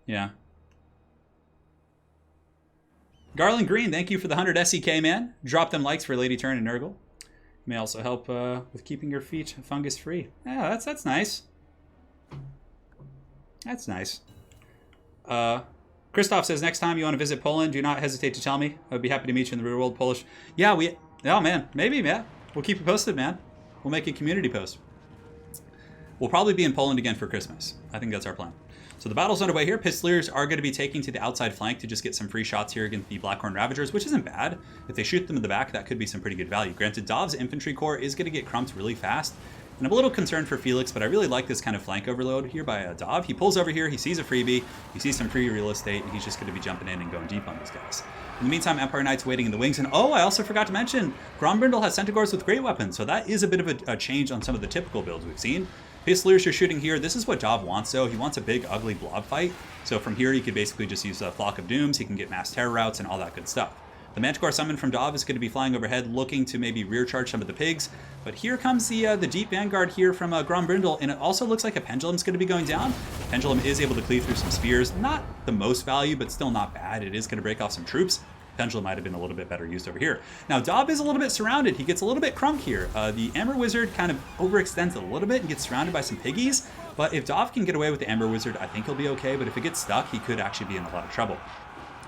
Yeah. Garland Green, thank you for the 100 SEK, man. Drop them likes for Lady Turn and Nurgle. May also help with keeping your feet fungus free. Yeah, that's nice. That's nice. Christoph says, next time you want to visit Poland, do not hesitate to tell me. I'd be happy to meet you in the real world Polish. Yeah, oh man, maybe, man. We'll keep you posted, man. We'll make a community post. We'll probably be in Poland again for Christmas. I think that's our plan. So the battle's underway here. Pistoliers are going to be taking to the outside flank to just get some free shots here against the Blackhorn Ravagers, which isn't bad. If they shoot them in the back, that could be some pretty good value. Granted, Dov's infantry corps is going to get crumped really fast. And I'm a little concerned for Felix, but I really like this kind of flank overload here by Dov. He pulls over here, he sees a freebie, he sees some free real estate, and he's just going to be jumping in and going deep on these guys. In the meantime, Empire Knight's waiting in the wings. And oh, I also forgot to mention, Grombrindle has Centaurs with great weapons, so that is a bit of a change on some of the typical builds we've seen. Pistoliers are shooting here. This is what Dov wants, though. He wants a big, ugly blob fight. So from here, he could basically just use a Flock of Dooms. He can get mass terror routes and all that good stuff. The Manticore summon from Dov is going to be flying overhead, looking to maybe rear charge some of the pigs. But here comes the deep vanguard here from Grombrindle, and it also looks like a Pendulum's going to be going down. Pendulum is able to cleave through some spears. Not the most value, but still not bad. It is going to break off some troops. Pendulum might have been a little bit better used over here. Now, Dov is a little bit surrounded. He gets a little bit crunk here. The Amber Wizard kind of overextends a little bit and gets surrounded by some piggies. But if Dov can get away with the Amber Wizard, I think he'll be okay. But if it gets stuck, he could actually be in a lot of trouble.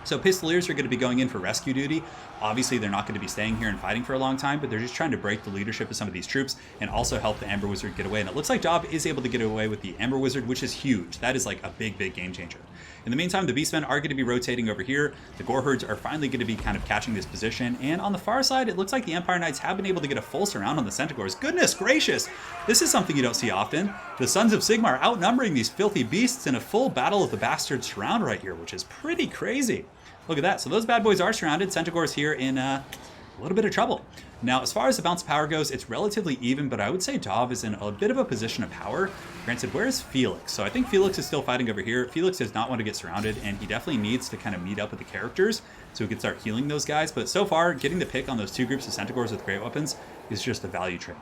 So Pistoliers are going to be going in for rescue duty. Obviously, they're not going to be staying here and fighting for a long time, but they're just trying to break the leadership of some of these troops and also help the Amber Wizard get away. And it looks like Dov is able to get away with the Amber Wizard, which is huge. That is like a big, big game changer. In the meantime, the Beastmen are going to be rotating over here. The Gore Herds are finally going to be kind of catching this position. And on the far side, it looks like the Empire Knights have been able to get a full surround on the Centaurs. Goodness gracious! This is something you don't see often. The Sons of Sigmar outnumbering these filthy beasts in a full Battle of the Bastards surround right here, which is pretty crazy. Look at that. So those bad boys are surrounded. Centaurs here in a little bit of trouble. Now, as far as the bounce of power goes, it's relatively even, but I would say Dov is in a bit of a position of power. Granted, where's Felix? So I think Felix is still fighting over here. Felix does not want to get surrounded, and he definitely needs to kind of meet up with the characters so he can start healing those guys. But so far, getting the pick on those two groups of Centaurs with great weapons is just a value trade.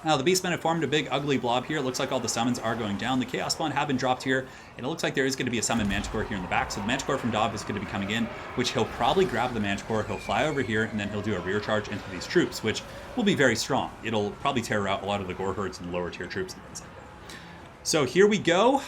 Now, the Beastmen have formed a big, ugly blob here. It looks like all the summons are going down. The Chaos Spawn have been dropped here, and it looks like there is going to be a summon Manticore here in the back. So the Manticore from Dov is going to be coming in, which he'll probably grab the Manticore, he'll fly over here, and then he'll do a rear charge into these troops, which will be very strong. It'll probably tear out a lot of the Gore Herds and lower tier troops and things like that. So here we go.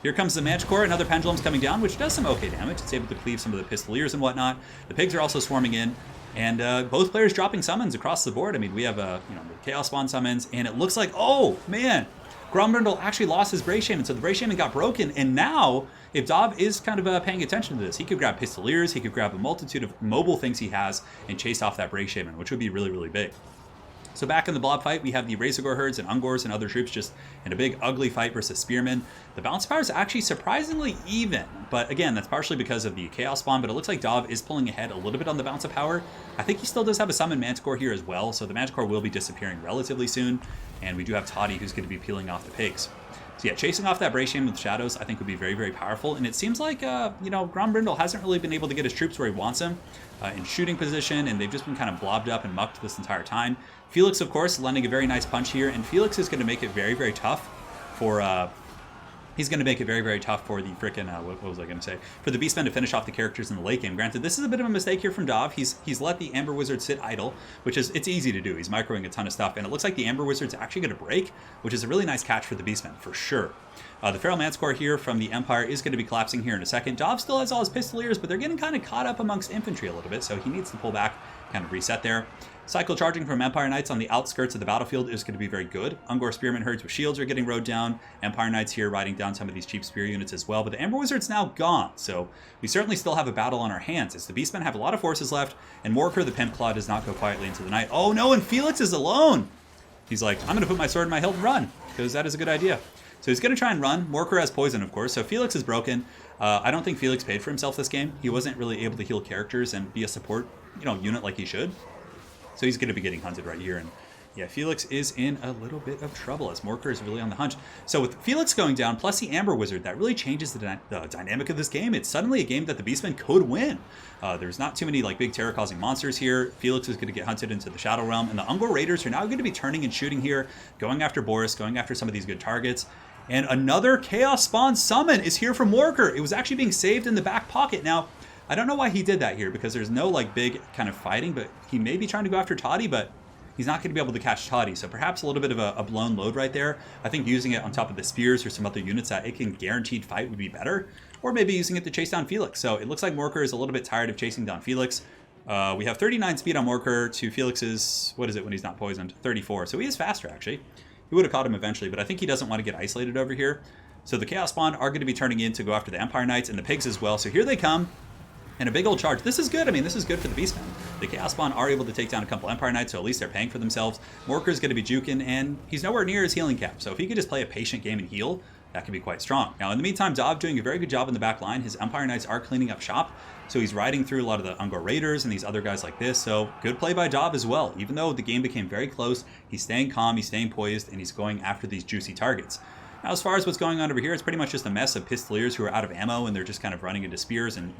Here comes the Manticore. Another Pendulum's coming down, which does some okay damage. It's able to cleave some of the Pistoliers and whatnot. The pigs are also swarming in. And both players dropping summons across the board. I mean, we have the Chaos Spawn summons, and it looks like, oh man, Grombrindle actually lost his Bray Shaman, so the Bray Shaman got broken. And now, if Dov is kind of paying attention to this, he could grab Pistoliers, he could grab a multitude of mobile things he has, and chase off that Bray Shaman, which would be really, really big. So back in the blob fight, we have the Razorgore herds and Ungors and other troops just in a big ugly fight versus Spearmen. The balance power is actually surprisingly even, but again, that's partially because of the Chaos Spawn, but it looks like Dov is pulling ahead a little bit on the balance of power. I think he still does have a summon Manticore here as well, so the Manticore will be disappearing relatively soon, and we do have Toddy who's going to be peeling off the pigs. So yeah, chasing off that Bracian with Shadows I think would be very, very powerful. And it seems like, Grombrindle hasn't really been able to get his troops where he wants them in shooting position, and they've just been kind of blobbed up and mucked this entire time. Felix, of course, landing a very nice punch here, and Felix is going to make it very, very tough for... He's going to make it very, very tough for the frickin', what was I going to say? For the Beastmen to finish off the characters in the late game. Granted, this is a bit of a mistake here from Dov. He's let the Amber Wizard sit idle, which is, it's easy to do. He's microing a ton of stuff, and it looks like the Amber Wizard's actually going to break, which is a really nice catch for the Beastmen, for sure. The Feral Manticore here from the Empire is going to be collapsing here in a second. Dov still has all his Pistoliers, but they're getting kind of caught up amongst infantry a little bit, so he needs to pull back, kind of reset there. Cycle charging from Empire Knights on the outskirts of the battlefield is going to be very good. Ungor Spearman herds with shields are getting rode down. Empire Knights here riding down some of these cheap spear units as well. But the Amber Wizard's now gone, so we certainly still have a battle on our hands as the Beastmen have a lot of forces left, and Morker the Pimp Claw does not go quietly into the night. Oh no, and Felix is alone! He's like, I'm going to put my sword in my hilt and run, because that is a good idea. So he's going to try and run. Morker has poison, of course, so Felix is broken. I don't think Felix paid for himself this game. He wasn't really able to heal characters and be a support, unit like he should. So he's going to be getting hunted right here. And yeah, Felix is in a little bit of trouble as Morker is really on the hunt. So with Felix going down, plus the Amber Wizard, that really changes the dynamic of this game. It's suddenly a game that the Beastmen could win. There's not too many big terror-causing monsters here. Felix is going to get hunted into the Shadow Realm. And the Ungor Raiders are now going to be turning and shooting here, going after Boris, going after some of these good targets. And another Chaos Spawn summon is here from Morker. It was actually being saved in the back pocket. Now, I don't know why he did that here, because there's no big kind of fighting, but he may be trying to go after Toddy, but he's not going to be able to catch Toddy. So perhaps a little bit of a blown load right there. I think using it on top of the spears or some other units that it can guaranteed fight would be better, or maybe using it to chase down Felix. So it looks like Morker is a little bit tired of chasing down Felix. We have 39 speed on Morker to Felix's, what is it when he's not poisoned? 34. So he is faster, actually. He would have caught him eventually, but I think he doesn't want to get isolated over here. So the Chaos Spawn are going to be turning in to go after the Empire Knights and the pigs as well. So here they come. And a big old charge. This is good. I mean, this is good for the Beastmen. The Chaos Spawn are able to take down a couple Empire Knights, so at least they're paying for themselves. Morker's going to be juking, and he's nowhere near his healing cap. So if he could just play a patient game and heal, that could be quite strong. Now, in the meantime, Dov doing a very good job in the back line. His Empire Knights are cleaning up shop, so he's riding through a lot of the Ungor Raiders and these other guys like this. So good play by Dov as well. Even though the game became very close, he's staying calm, he's staying poised, and he's going after these juicy targets. Now, as far as what's going on over here, it's pretty much just a mess of Pistoliers who are out of ammo, and they're just kind of running into spears and,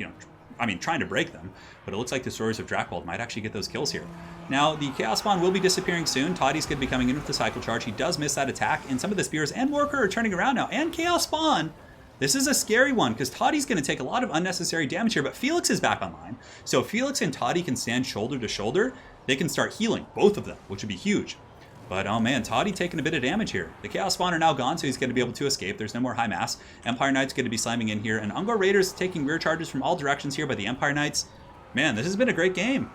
trying to break them, but it looks like the Stories of Drakwold might actually get those kills here. Now, the Chaos Spawn will be disappearing soon. Toddy's going to be coming in with the Cycle Charge. He does miss that attack, and some of the Spears and Morker are turning around now, and Chaos Spawn. This is a scary one, because Toddy's going to take a lot of unnecessary damage here, but Felix is back online. So if Felix and Toddy can stand shoulder to shoulder, they can start healing, both of them, which would be huge. But, oh man, Toddy taking a bit of damage here. The Chaos Spawn are now gone, so he's going to be able to escape. There's no more high mass. Empire Knight's going to be slamming in here. And Ungor Raiders taking rear charges from all directions here by the Empire Knights. Man, this has been a great game.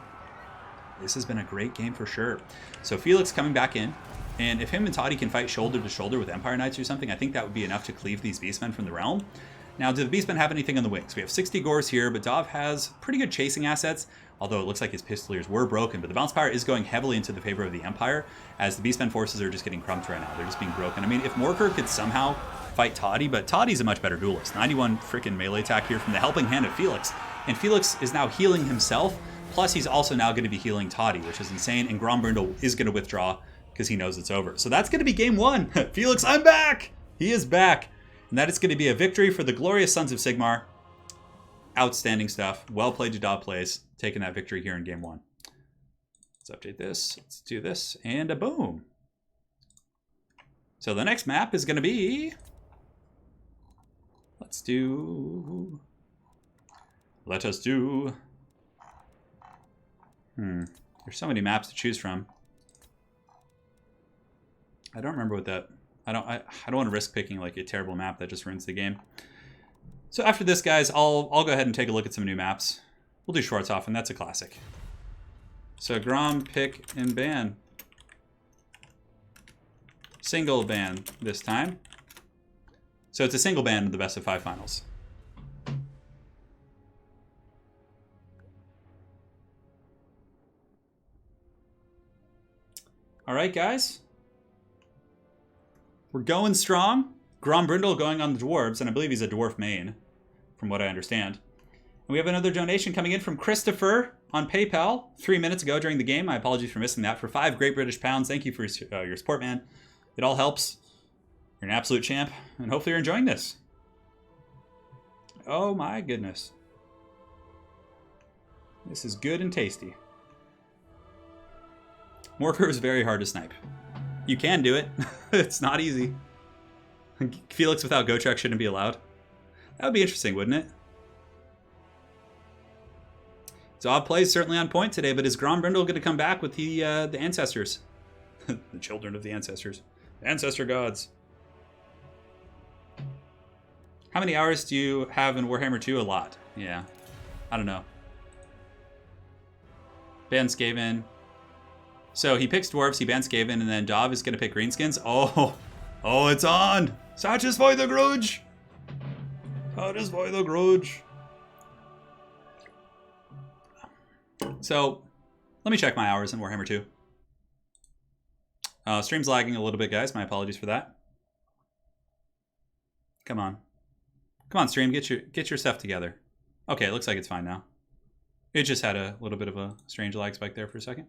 This has been a great game for sure. So Felix coming back in. And if him and Toddy can fight shoulder to shoulder with Empire Knights or something, I think that would be enough to cleave these Beastmen from the realm. Now, do the Beastmen have anything on the wings? We have 60 Gores here, but Dov has pretty good chasing assets, although it looks like his Pistoliers were broken. But the bounce power is going heavily into the favor of the Empire, as the Beastmen forces are just getting crumped right now. They're just being broken. I mean, if Morker could somehow fight Toddy, but Toddy's a much better duelist. 91 freaking melee attack here from the helping hand of Felix. And Felix is now healing himself, plus he's also now going to be healing Toddy, which is insane. And Grombrindle is going to withdraw because he knows it's over. So that's going to be game one. Felix, I'm back! He is back. And that is going to be a victory for the glorious Sons of Sigmar. Outstanding stuff. Well played to Dov Plays. Taking that victory here in game one. Let's update this. Let's do this. And a boom. So the next map is going to be... Let us do... There's so many maps to choose from. I don't remember what that... I don't want to risk picking a terrible map that just ruins the game. So after this, guys, I'll go ahead and take a look at some new maps. We'll do Schwarzhofen, that's a classic. So Grom, pick, and ban. Single ban this time. So it's a single ban in the best of 5 finals. All right, guys. We're going strong. Grombrindle going on the dwarves, and I believe he's a dwarf main, from what I understand. And we have another donation coming in from Christopher on PayPal 3 minutes ago during the game. My apologies for missing that. For 5 Great British pounds. Thank you for your support, man. It all helps. You're an absolute champ, and hopefully you're enjoying this. Oh my goodness. This is good and tasty. Morker is very hard to snipe. You can do it. It's not easy. Felix without Gotrek shouldn't be allowed. That would be interesting, wouldn't it? Zob plays certainly on point today, but is Grombrindle going to come back with the ancestors? The children of the ancestors. The ancestor gods. How many hours do you have in Warhammer 2? A lot. Yeah. I don't know. Ban Skaven. So he picks dwarves, he bans Skaven, and then Dov is going to pick greenskins. Oh, it's on! Satisfy the grudge! Satisfy the grudge. So, let me check my hours in Warhammer 2. Stream's lagging a little bit, guys. My apologies for that. Come on. Come on, stream. Get your stuff together. Okay, it looks like it's fine now. It just had a little bit of a strange lag spike there for a second.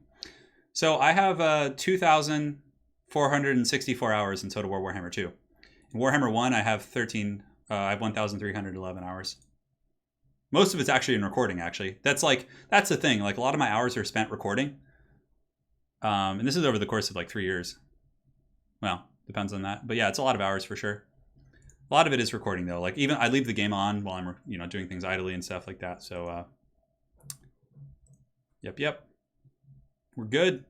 So I have 2,464 hours in Total War Warhammer 2. In Warhammer 1, I have 1,311 hours. Most of it's actually in recording, actually. That's the thing. Like, a lot of my hours are spent recording. And this is over the course of like 3 years. Well, depends on that. But yeah, it's a lot of hours for sure. A lot of it is recording though. Like, even I leave the game on while I'm, doing things idly and stuff like that. So, yep. We're good.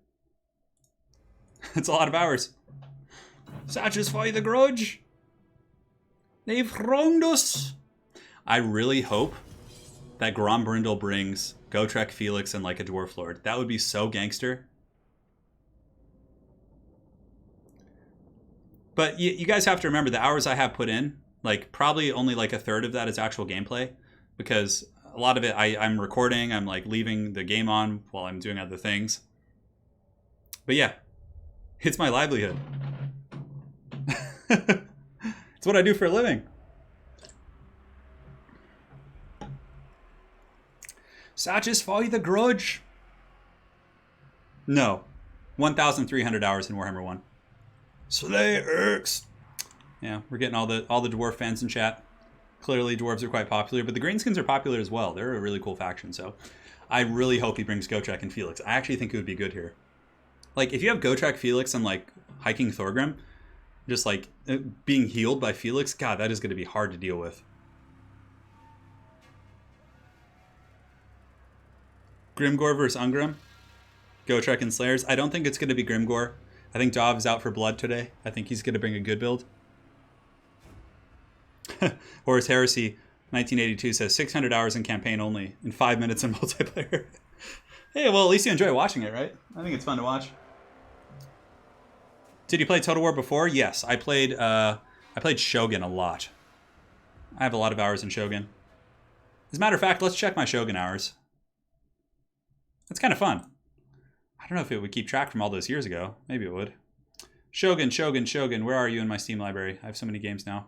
It's a lot of hours. Satisfy the grudge. They've wronged us. I really hope that Grombrindle brings Gotrek, Felix, and like a Dwarf Lord. That would be so gangster. But you guys have to remember the hours I have put in, like probably only like a third of that is actual gameplay, because a lot of it I'm recording, I'm like leaving the game on while I'm doing other things. But yeah, it's my livelihood. It's what I do for a living. Satisfy the grudge. No. 1,300 hours in Warhammer 1. Slay Erks. Yeah, we're getting all the dwarf fans in chat. Clearly dwarves are quite popular, but the greenskins are popular as well. They're a really cool faction, so I really hope he brings Gotrek and Felix. I actually think it would be good here. Like, if you have Gotrek, Felix, and like hiking Thorgrim, just like being healed by Felix, God, that is going to be hard to deal with. Grimgor versus Ungrim. Gotrek and Slayers. I don't think it's going to be Grimgor. I think Dov is out for blood today. I think he's going to bring a good build. Horus Heresy 1982 says 600 hours in campaign only and 5 minutes in multiplayer. Hey, well, at least you enjoy watching it, right? I think it's fun to watch. Did you play Total War before? Yes, I played Shogun a lot. I have a lot of hours in Shogun. As a matter of fact, let's check my Shogun hours. That's kind of fun. I don't know if it would keep track from all those years ago. Maybe it would. Shogun. Where are you in my Steam library? I have so many games now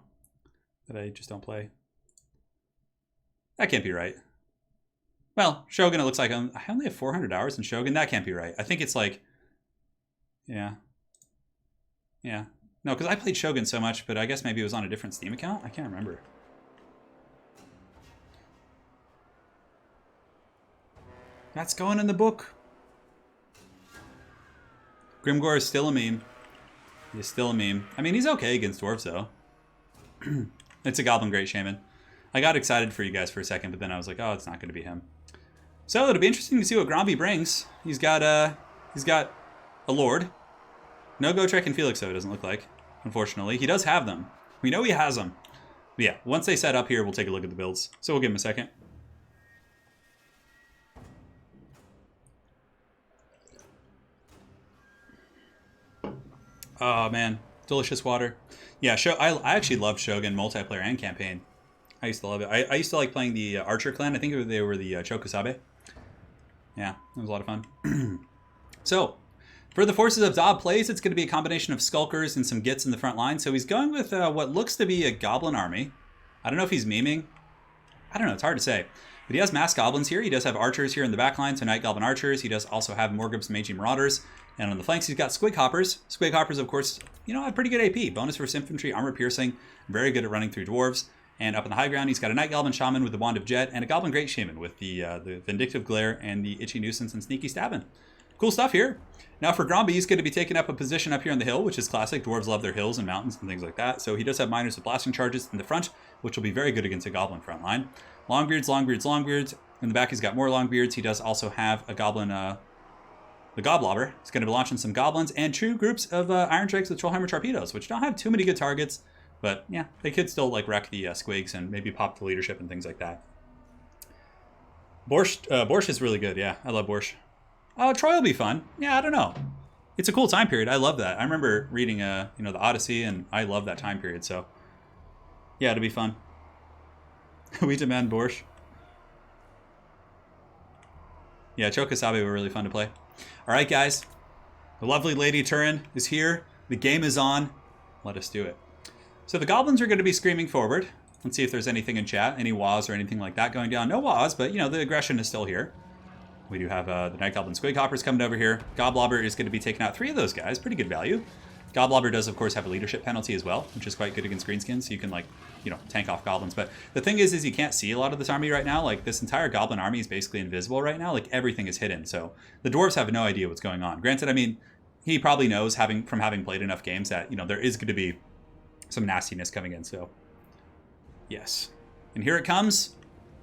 that I just don't play. That can't be right. Well, Shogun, it looks like I only have 400 hours in Shogun. That can't be right. I think it's like... Yeah. No, because I played Shogun so much, but I guess maybe it was on a different Steam account? I can't remember. That's going in the book. Grimgor is still a meme. He's still a meme. I mean, he's okay against dwarves, though. It's a Goblin Great Shaman. I got excited for you guys for a second, but then I was like, oh, it's not going to be him. So it'll be interesting to see what Gromby brings. He's got a Lord. No Gotrek and Felix, though, it doesn't look like. Unfortunately. He does have them. We know he has them. But yeah, once they set up here, we'll take a look at the builds. So we'll give him a second. Oh, man. Delicious water. Yeah, I actually loved Shogun multiplayer and campaign. I used to love it. I used to like playing the Archer clan. I think they were the Chokusabe. Yeah, it was a lot of fun. So, For the forces of Dob plays, it's going to be a combination of Skulkers and some Gits in the front line. So he's going with what looks to be a Goblin army. I don't know if he's memeing. I don't know, it's hard to say. But he has Mass Goblins here. He does have Archers here in the back line, so Night Goblin Archers. He does also have Morgub's Mangy Marauders. And on the flanks, he's got Squig Hoppers. Squig Hoppers, of course, you know, have pretty good AP. Bonus for Infantry, Armor Piercing. Very good at running through Dwarves. And up on the high ground, he's got a Night Goblin Shaman with the Wand of Jet and a Goblin Great Shaman with the Vindictive Glare and the Itchy Nuisance and Sneaky Stabbing. Cool stuff here. Now for Gromby, he's going to be taking up a position up here on the hill, which is classic. Dwarves love their hills and mountains and things like that. So he does have Miners with Blasting Charges in the front, which will be very good against a Goblin front line. Longbeards, Longbeards, Longbeards. In the back, he's got more Longbeards. He does also have a Goblin, the Goblobber. He's going to be launching some Goblins and 2 groups of Iron Drakes with Trollhammer Torpedoes, which don't have too many good targets. But yeah, they could still like wreck the Squigs and maybe pop the leadership and things like that. Borscht is really good. Yeah, I love Borscht. Troy will be fun. Yeah, I don't know. It's a cool time period. I love that. I remember reading, the Odyssey, and I love that time period. So, yeah, it'll be fun. We demand Borscht. Yeah, Chokosabe were really fun to play. All right, guys. The lovely Lady Turin is here. The game is on. Let us do it. So the Goblins are going to be screaming forward. Let's see if there's anything in chat, any Waws or anything like that going down. No Waws, but, the aggression is still here. We do have the Night Goblin Squig Hoppers coming over here. Goblobber is going to be taking out 3 of those guys. Pretty good value. Goblobber does, of course, have a leadership penalty as well, which is quite good against Greenskins. So you can, tank off Goblins. But the thing is you can't see a lot of this army right now. Like, this entire Goblin army is basically invisible right now. Like, everything is hidden. So the Dwarves have no idea what's going on. Granted, I mean, he probably knows, from having played enough games, that, there is going to be some nastiness coming in. So, yes. And here it comes.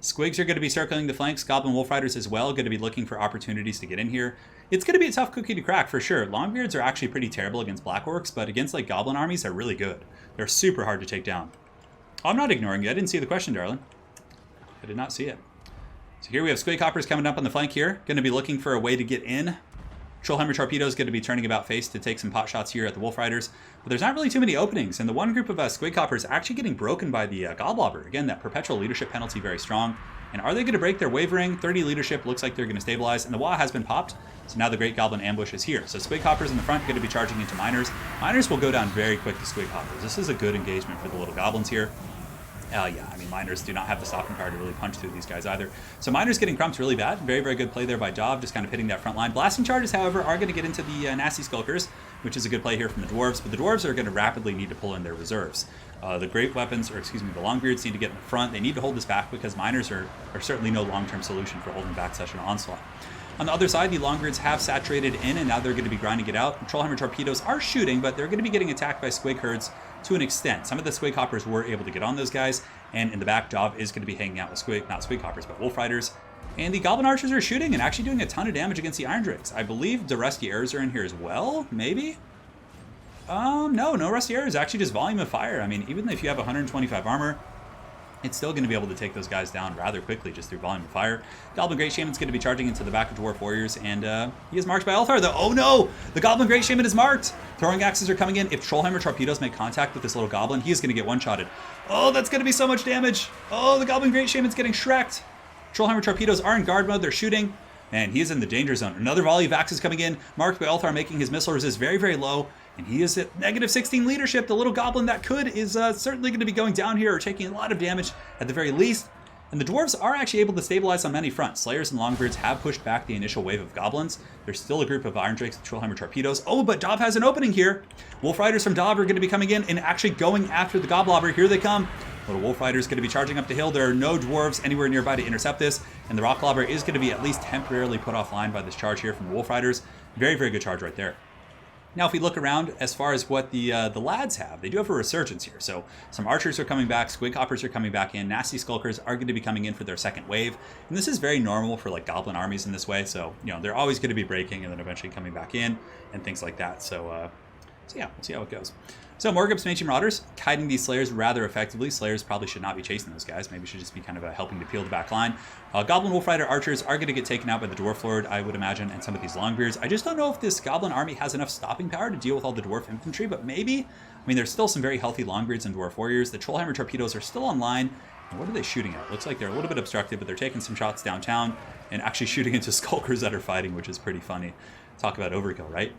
Squigs are going to be circling the flanks. Goblin Wolf Riders as well, going to be looking for opportunities to get in here. It's going to be a tough cookie to crack for sure. Longbeards are actually pretty terrible against Black Orcs, but against Goblin armies, they're really good. They're super hard to take down. Oh, I'm not ignoring you. I didn't see the question, darling. I did not see it. So here we have Squig Hoppers coming up on the flank here. Going to be looking for a way to get in. Trollhammer Torpedo is going to be turning about face to take some pot shots here at the Wolf Riders. But there's not really too many openings. And the one group of Squig Hoppers actually getting broken by the Goblobber. Again, that perpetual leadership penalty very strong. And are they going to break their wavering? 30 leadership looks like they're going to stabilize. And the Wa has been popped. So now the Great Goblin Ambush is here. So Squig Hoppers in the front going to be charging into Miners. Miners will go down very quick to Squig Hoppers. This is a good engagement for the little Goblins here. Yeah, I mean, Miners do not have the stopping power to really punch through these guys either. So Miners getting crumped really bad. Very, very good play there by Job, just kind of hitting that front line. Blasting Charges, however, are going to get into the Nasty Skulkers, which is a good play here from the Dwarves. But the Dwarves are going to rapidly need to pull in their reserves. The Great Weapons, the Longbeards need to get in the front. They need to hold this back because Miners are certainly no long-term solution for holding back such an onslaught. On the other side, the Longbeards have saturated in, and now they're going to be grinding it out. Trollhammer Torpedoes are shooting, but they're going to be getting attacked by Squig Herds to an extent. Some of the Squig Hoppers were able to get on those guys, and in the back, Job is going to be hanging out with not Squig Hoppers, but Wolf Riders. And the Goblin Archers are shooting and actually doing a ton of damage against the Iron Drakes. I believe the Rusty Arrows are in here as well, maybe? No Rusty Arrows, actually just volume of fire. I mean, even if you have 125 armor, it's still going to be able to take those guys down rather quickly just through volume of fire. Goblin Great Shaman's going to be charging into the back of Dwarf Warriors, and he is marked by Althar, though. Oh no! The Goblin Great Shaman is marked! Throwing axes are coming in. If Trollhammer Torpedoes make contact with this little Goblin, he is going to get one-shotted. Oh, that's going to be so much damage! Oh, the Goblin Great Shaman's getting shreked! Trollhammer Torpedoes are in guard mode, they're shooting, and he is in the danger zone. Another volley of axes coming in, marked by Althar, making his missile resist very, very low. And he is at -16 leadership. The little Goblin that could is certainly going to be going down here or taking a lot of damage at the very least. And the Dwarves are actually able to stabilize on many fronts. Slayers and Longbeards have pushed back the initial wave of Goblins. There's still a group of Iron Drakes with Trollhammer Torpedoes. Oh, but Dob has an opening here. Wolf Riders from Dob are going to be coming in and actually going after the Goblobber. Here they come. Little Wolf Rider is going to be charging up the hill. There are no Dwarves anywhere nearby to intercept this. And the Rocklobber is going to be at least temporarily put offline by this charge here from the Wolf Riders. Very, very good charge right there. Now, if we look around as far as what the lads have, they do have a resurgence here. So some Archers are coming back, Squig Hoppers are coming back in, Nasty Skulkers are going to be coming in for their second wave. And this is very normal for like Goblin armies in this way. So, they're always going to be breaking and then eventually coming back in and things like that. So yeah, we'll see how it goes. So Morgub's Mangy Marauders, kiting these Slayers rather effectively. Slayers probably should not be chasing those guys. Maybe should just be kind of helping to peel the back line. Goblin Wolf Rider Archers are going to get taken out by the Dwarf Lord, I would imagine, and some of these Longbeards. I just don't know if this Goblin army has enough stopping power to deal with all the Dwarf Infantry, but maybe. I mean, there's still some very healthy Longbeards and Dwarf Warriors. The Trollhammer Torpedoes are still online. And what are they shooting at? Looks like they're a little bit obstructive, but they're taking some shots downtown and actually shooting into Skulkers that are fighting, which is pretty funny. Talk about overkill, right?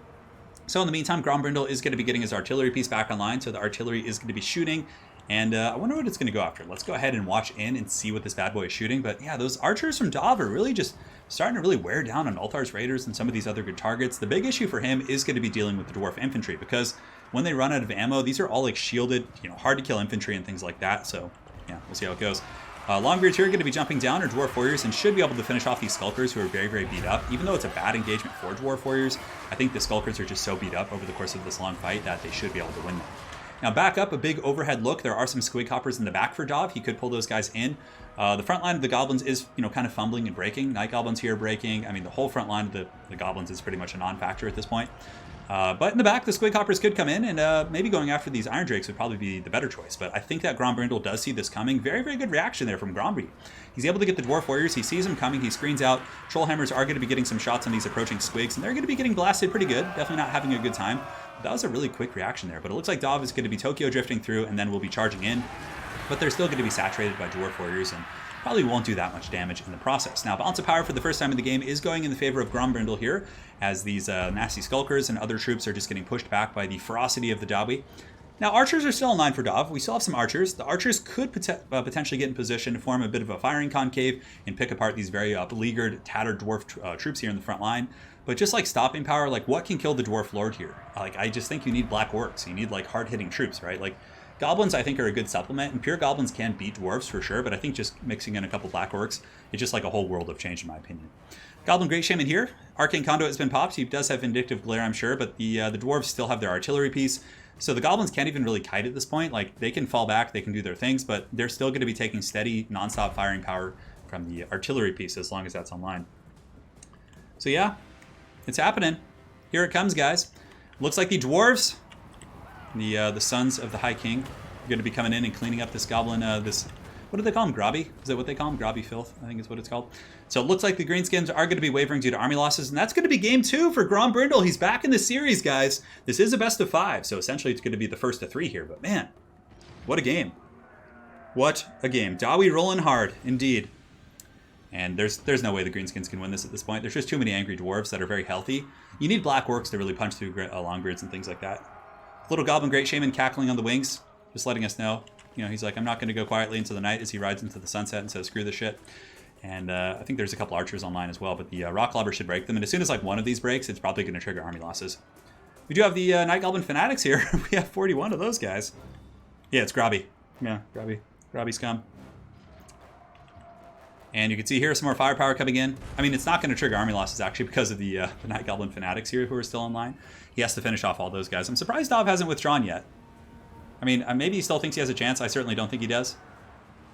So in the meantime, Grombrindle is going to be getting his artillery piece back online, so the artillery is going to be shooting, and I wonder what it's going to go after. Let's go ahead and watch in and see what this bad boy is shooting. But yeah, those archers from Dov are really just starting to really wear down on Ulthar's Raiders and some of these other good targets. The big issue for him is going to be dealing with the Dwarf Infantry, because when they run out of ammo, these are all like shielded, hard to kill infantry and things like that. So yeah, we'll see how it goes. Longbeards here are going to be jumping down, or Dwarf Warriors, and should be able to finish off these Skulkers who are very, very beat up. Even though it's a bad engagement for Dwarf Warriors, I think the Skulkers are just so beat up over the course of this long fight that they should be able to win them. Now back up, a big overhead look. There are some Squig Hoppers in the back for Dov. He could pull those guys in. The front line of the Goblins is, kind of fumbling and breaking. Night Goblins here breaking. I mean, the whole front line of the Goblins is pretty much a non-factor at this point. But in the back, the Squig Hoppers could come in, and maybe going after these Iron Drakes would probably be the better choice. But I think that Grombrindle does see this coming. Very, very good reaction there from Gromby. He's able to get the Dwarf Warriors. He sees them coming. He screens out. Trollhammers are going to be getting some shots on these approaching Squigs, and they're going to be getting blasted pretty good. Definitely not having a good time. That was a really quick reaction there, but it looks like Dov is going to be Tokyo drifting through, and then we'll be charging in. But they're still going to be saturated by Dwarf Warriors, and probably won't do that much damage in the process. Now, balance of power for the first time in the game is going in the favor of Grombrindle here, as these nasty Skulkers and other troops are just getting pushed back by the ferocity of the Dawi. Now, archers are still in line for Dov. We still have some archers. The archers could potentially get in position to form a bit of a firing concave and pick apart these very beleaguered, tattered dwarf troops here in the front line. But just like stopping power, like what can kill the Dwarf Lord here? Like, I just think you need black orcs. You need like hard-hitting troops, right? Like, Goblins, I think, are a good supplement, and pure Goblins can beat Dwarves for sure, but I think just mixing in a couple Black Orcs is just like a whole world of change, in my opinion. Goblin Great Shaman here. Arcane Conduit has been popped. He does have Vindictive Glare, I'm sure, but the Dwarves still have their artillery piece, so the Goblins can't even really kite at this point. Like, they can fall back, they can do their things, but they're still going to be taking steady, non-stop firing power from the artillery piece as long as that's online. So yeah, it's happening. Here it comes, guys. Looks like the Dwarves, the sons of the High King, are going to be coming in and cleaning up this goblin, what do they call him, Grobby? Is that what they call him? Grobby Filth, I think is what it's called. So it looks like the Greenskins are going to be wavering due to army losses, and that's going to be game 2 for Grombrindle. He's back in the series, guys. This is a best of 5, so essentially it's going to be the first of 3 here, but man, what a game. What a game. Dawi rolling hard, indeed. And there's no way the Greenskins can win this at this point. There's just too many angry dwarves that are very healthy. You need black orcs to really punch through longbeards and things like that. Little Goblin Great Shaman cackling on the wings, just letting us know. He's like, I'm not going to go quietly into the night, as he rides into the sunset and says, screw this shit. And I think there's a couple archers online as well, but the Rock Lobber should break them. And as soon as like one of these breaks, it's probably going to trigger army losses. We do have the Night Goblin Fanatics here. We have 41 of those guys. Yeah, it's Grobby. Yeah, Grobby scum. And you can see here some more firepower coming in. I mean, it's not going to trigger army losses, actually, because of the Night Goblin Fanatics here who are still online. He has to finish off all those guys. I'm surprised Dov hasn't withdrawn yet. I mean, maybe he still thinks he has a chance. I certainly don't think he does,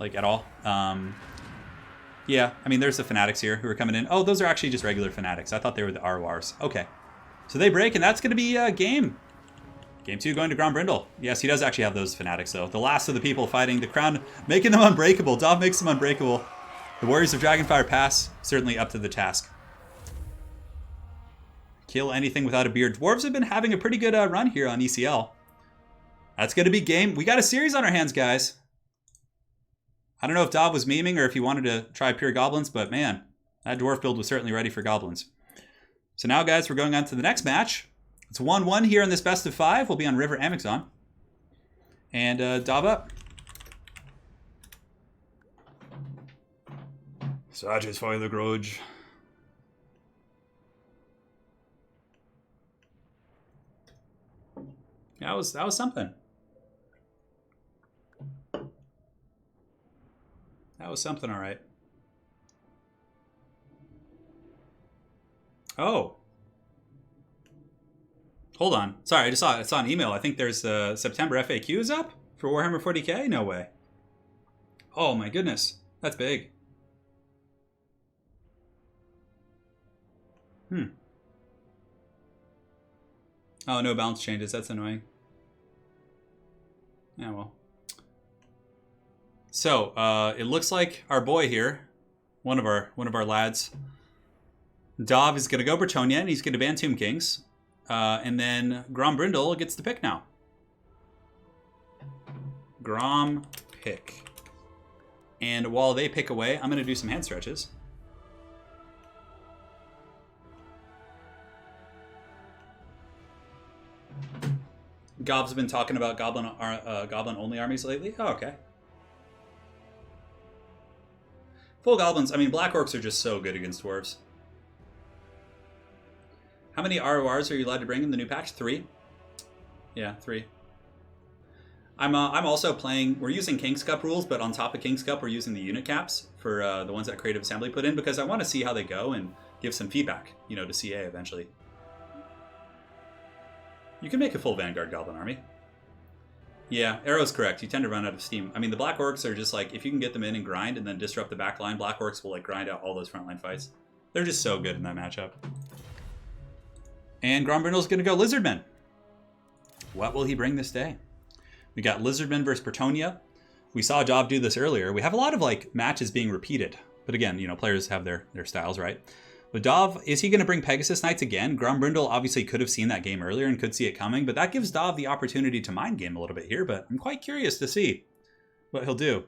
like, at all. Yeah, I mean, there's the Fanatics here who are coming in. Oh, those are actually just regular Fanatics. I thought they were the Arwars. Okay. So they break, and that's going to be game. Game 2 going to Grombrindle. Yes, he does actually have those Fanatics, though. The last of the people fighting the crown, making them unbreakable. Dov makes them unbreakable. The Warriors of Dragonfire Pass, certainly up to the task. Kill anything without a beard. Dwarves have been having a pretty good run here on ECL. That's going to be game. We got a series on our hands, guys. I don't know if Dov was memeing or if he wanted to try pure goblins, but man, that dwarf build was certainly ready for goblins. So now, guys, we're going on to the next match. It's 1-1 here in this best of 5. We'll be on River Amazon. And Dov up. Satisfy the grudge. That was something. That was something, all right. Oh. Hold on. Sorry, I saw an email. I think there's September FAQ is up for Warhammer 40k? No way. Oh my goodness. That's big. Oh, no balance changes. That's annoying. Yeah, well. So, it looks like our boy here, one of our lads, Dov is going to go Bretonnia, and he's going to ban Tomb Kings. And then Grombrindle gets the pick now. Grom pick. And while they pick away, I'm going to do some hand stretches. Gob's been talking about goblin only armies lately. Oh, okay. Full goblins. I mean, black orcs are just so good against dwarves. How many RORs are you allowed to bring in the new patch? 3. Yeah, 3. I'm also playing. We're using King's Cup rules, but on top of King's Cup, we're using the unit caps for the ones that Creative Assembly put in because I want to see how they go and give some feedback, you know, to CA eventually. You can make a full Vanguard Goblin army. Yeah, Arrow's correct. You tend to run out of steam. I mean, the Black Orcs are just like, if you can get them in and grind and then disrupt the back line, Black Orcs will like grind out all those frontline fights. They're just so good in that matchup. And Grombrindle's going to go Lizardmen. What will he bring this day? We got Lizardmen versus Bretonnia. We saw Job do this earlier. We have a lot of like matches being repeated. But again, you know, players have their styles, right? But Dov, is he going to bring Pegasus Knights again? Grombrindle obviously could have seen that game earlier and could see it coming, but that gives Dov the opportunity to mind game a little bit here, but I'm quite curious to see what he'll do.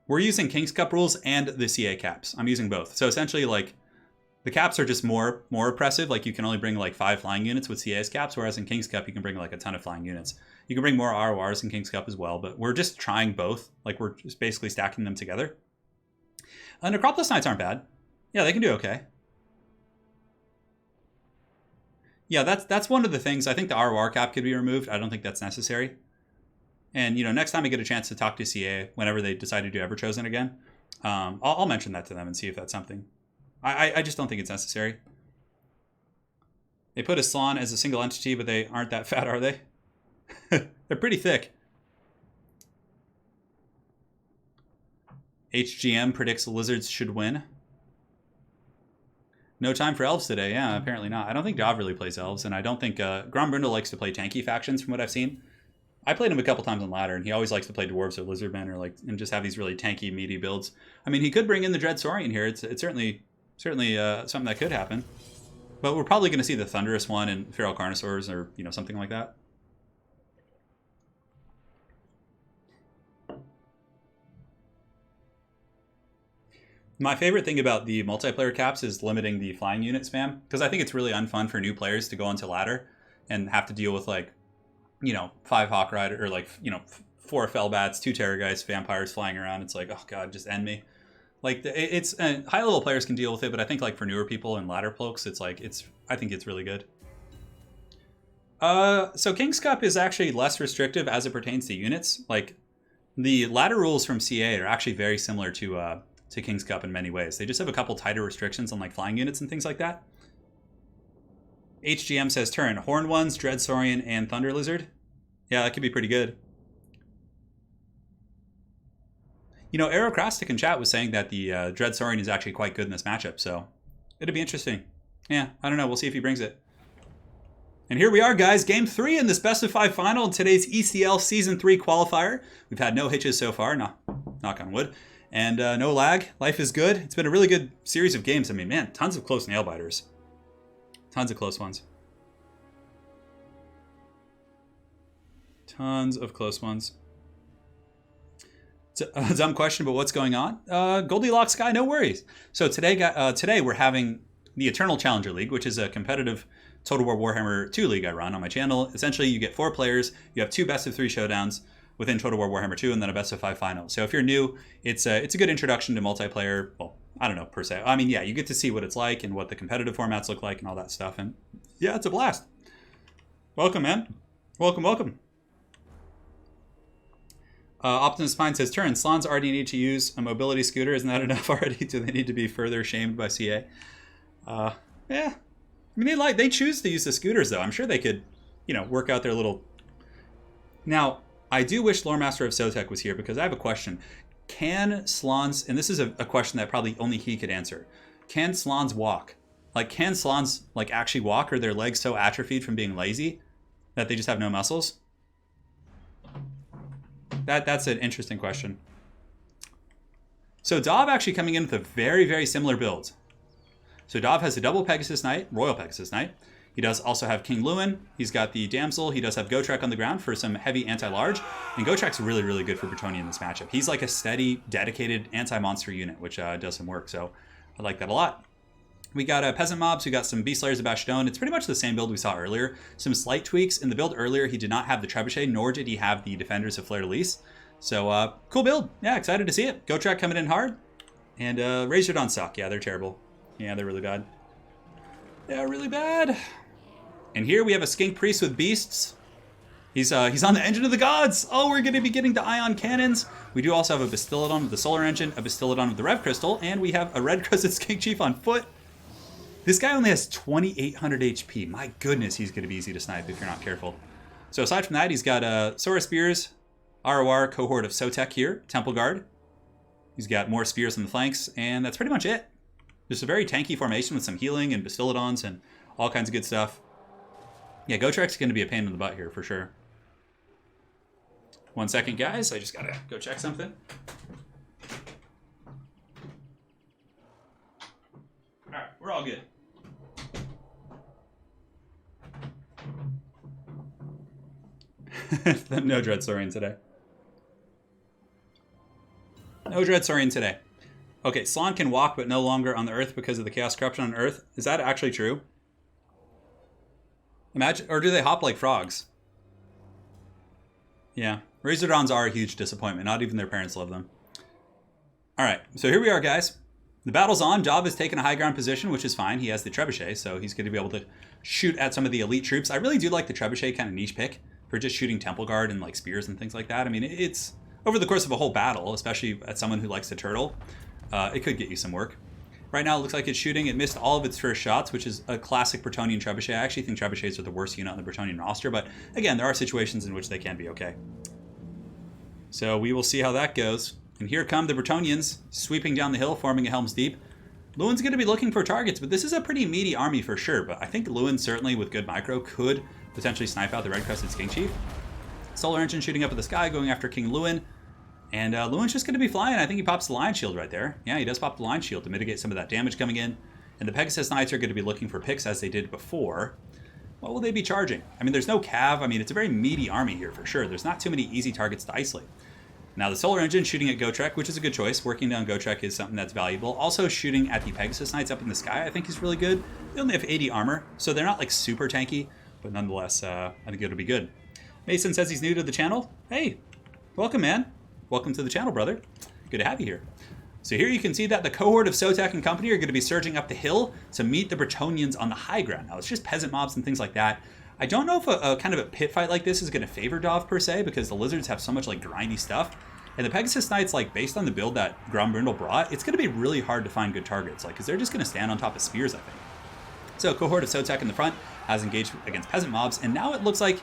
We're using King's Cup rules and the CA caps. I'm using both. So essentially, like, the caps are just more oppressive. Like, you can only bring, like, 5 flying units with CA's caps, whereas in King's Cup, you can bring, like, a ton of flying units. You can bring more RORs in King's Cup as well, but we're just trying both. Like, we're just basically stacking them together. Necropolis Knights aren't bad. Yeah, they can do okay. Yeah, that's one of the things. I think the ROR cap could be removed. I don't think that's necessary. And, you know, next time I get a chance to talk to CA, whenever they decide to do Everchosen again, I'll mention that to them and see if that's something. I just don't think it's necessary. They put a Slan as a single entity, but they aren't that fat, are they? They're pretty thick. HGM predicts the Lizards should win. No time for Elves today. Yeah, apparently not. I don't think Dov really plays Elves, and I don't think Grombrindle likes to play tanky factions from what I've seen. I played him a couple times on ladder, and he always likes to play Dwarves or Lizardmen or like and just have these really tanky, meaty builds. I mean, he could bring in the Dread Saurian here. It's certainly something that could happen. But we're probably going to see the Thunderous one and Feral Carnosaurs or, you know, something like that. My favorite thing about the multiplayer caps is limiting the flying unit spam, because I think it's really unfun for new players to go into ladder and have to deal with, like, you know, 5 Hawk Rider or, like, you know, 4 Fellbats, 2 Terrorgeist, vampires flying around. It's like, oh god, just end me. Like, it's high level players can deal with it, but I think like for newer people and ladder folks, it's like I think it's really good. So King's Cup is actually less restrictive as it pertains to units. Like, the ladder rules from CA are actually very similar to King's Cup in many ways. They just have a couple tighter restrictions on like flying units and things like that. HGM says Turin, Horned Ones, Dread Saurian, and Thunder Lizard. Yeah, that could be pretty good. You know, Aerocrastic in chat was saying that the Dread Saurian is actually quite good in this matchup, so it'll be interesting. Yeah, I don't know. We'll see if he brings it. And here we are, guys. Game 3 in this best of 5 final in today's ECL Season 3 qualifier. We've had no hitches so far, knock on wood, and no lag. Life is good. It's been a really good series of games. I mean, man, tons of close nail biters. Tons of close ones. Tons of close ones. It's a dumb question, but what's going on? Goldilocks guy, no worries. So today we're having the Eternal Challenger League, which is a competitive Total War Warhammer 2 league I run on my channel. Essentially, you get 4 players. You have 2 best of 3 showdowns within Total War Warhammer 2, and then a best of 5 final. So if you're new, it's a good introduction to multiplayer. Well, I don't know per se. I mean, yeah, you get to see what it's like and what the competitive formats look like and all that stuff. And yeah, it's a blast. Welcome, man. Welcome. Optimus Pine says, Turin, Slans already need to use a mobility scooter. Isn't that enough already? Do they need to be further shamed by CA? Yeah. I mean, they choose to use the scooters, though. I'm sure they could, you know, work out their little... Now, I do wish Lore Master of Sotek was here because I have a question. Can Slans, and this is a question that probably only he could answer, can Slans walk? Like, can Slans, like, actually walk? Or are their legs so atrophied from being lazy that they just have no muscles? That's an interesting question. So Dov actually coming in with a very, very similar build. So Dov has a double Pegasus Knight, Royal Pegasus Knight. He does also have King Lewin. He's got the Damsel. He does have Gotrek on the ground for some heavy anti-large. And Gotrek's really, really good for Bretonnia in this matchup. He's like a steady, dedicated anti-monster unit, which does some work. So I like that a lot. We got Peasant Mobs, we got some Beast Slayers of Bastion. It's pretty much the same build we saw earlier. Some slight tweaks. In the build earlier, he did not have the Trebuchet, nor did he have the Defenders of Fleur de Lis. So, cool build. Yeah, excited to see it. Gotrek coming in hard. And Razordon suck. Yeah, they're terrible. Yeah, they're really bad. Yeah, really bad. And here we have a Skink Priest with Beasts. He's on the Engine of the Gods. Oh, we're going to be getting the Ion Cannons. We do also have a Bastillodon with the Solar Engine, a Bastillodon with the Rev Crystal, and we have a Red-Crested Skink Chief on foot. This guy only has 2,800 HP. My goodness, he's going to be easy to snipe if you're not careful. So aside from that, he's got Sora Spears, ROR, Cohort of Sotek here, Temple Guard. He's got more Spears on the flanks, and that's pretty much it. Just a very tanky formation with some healing and Bastillodons and all kinds of good stuff. Yeah, Gotrek's going to be a pain in the butt here for sure. 1 second, guys. I just got to go check something. All right, we're all good. No Dread Saurian today. No Dread Saurian today. Okay, Slann can walk but no longer on the Earth because of the Chaos Corruption on Earth. Is that actually true? Imagine, or do they hop like frogs? Yeah, Razordons are a huge disappointment. Not even their parents love them. All right, so here we are, guys. The battle's on. Job has taken a high ground position, which is fine. He has the Trebuchet, so he's going to be able to shoot at some of the elite troops. I really do like the Trebuchet kind of niche pick for just shooting Temple Guard and like spears and things like that. I mean, it's over the course of a whole battle, especially at someone who likes to turtle, it could get you some work. Right now, it looks like it's shooting. It missed all of its first shots, which is a classic Bretonnian Trebuchet. I actually think Trebuchets are the worst unit on the Bretonnian roster, but again, there are situations in which they can be okay. So we will see how that goes. And here come the Bretonnians sweeping down the hill, forming a Helm's Deep. Lewin's going to be looking for targets, but this is a pretty meaty army for sure. But I think Lewin, certainly with good micro, could potentially snipe out the Red-Crested Skink Chief. Solar Engine shooting up at the sky, going after King Lewin. And Lewin's just going to be flying. I think he pops the Lion Shield right there. Yeah, he does pop the Lion Shield to mitigate some of that damage coming in. And the Pegasus Knights are going to be looking for picks as they did before. What will they be charging? I mean, there's no cav. I mean, it's a very meaty army here for sure. There's not too many easy targets to isolate. Now, the Solar Engine shooting at Gotrek, which is a good choice. Working down Gotrek is something that's valuable. Also, shooting at the Pegasus Knights up in the sky, I think is really good. They only have 80 armor, so they're not like super tanky, but nonetheless, I think it'll be good. Mason says he's new to the channel. Hey, welcome, man. Welcome to the channel, brother. Good to have you here. So here you can see that the cohort of Sotek and company are going to be surging up the hill to meet the Bretonnians on the high ground. Now, it's just peasant mobs and things like that. I don't know if a kind of a pit fight like this is going to favor Dov per se, because the lizards have so much like grindy stuff. And the Pegasus Knights, like based on the build that Grombrindle brought, it's going to be really hard to find good targets, like because they're just going to stand on top of spears, I think. So cohort of Sotek in the front has engaged against peasant mobs, and now it looks like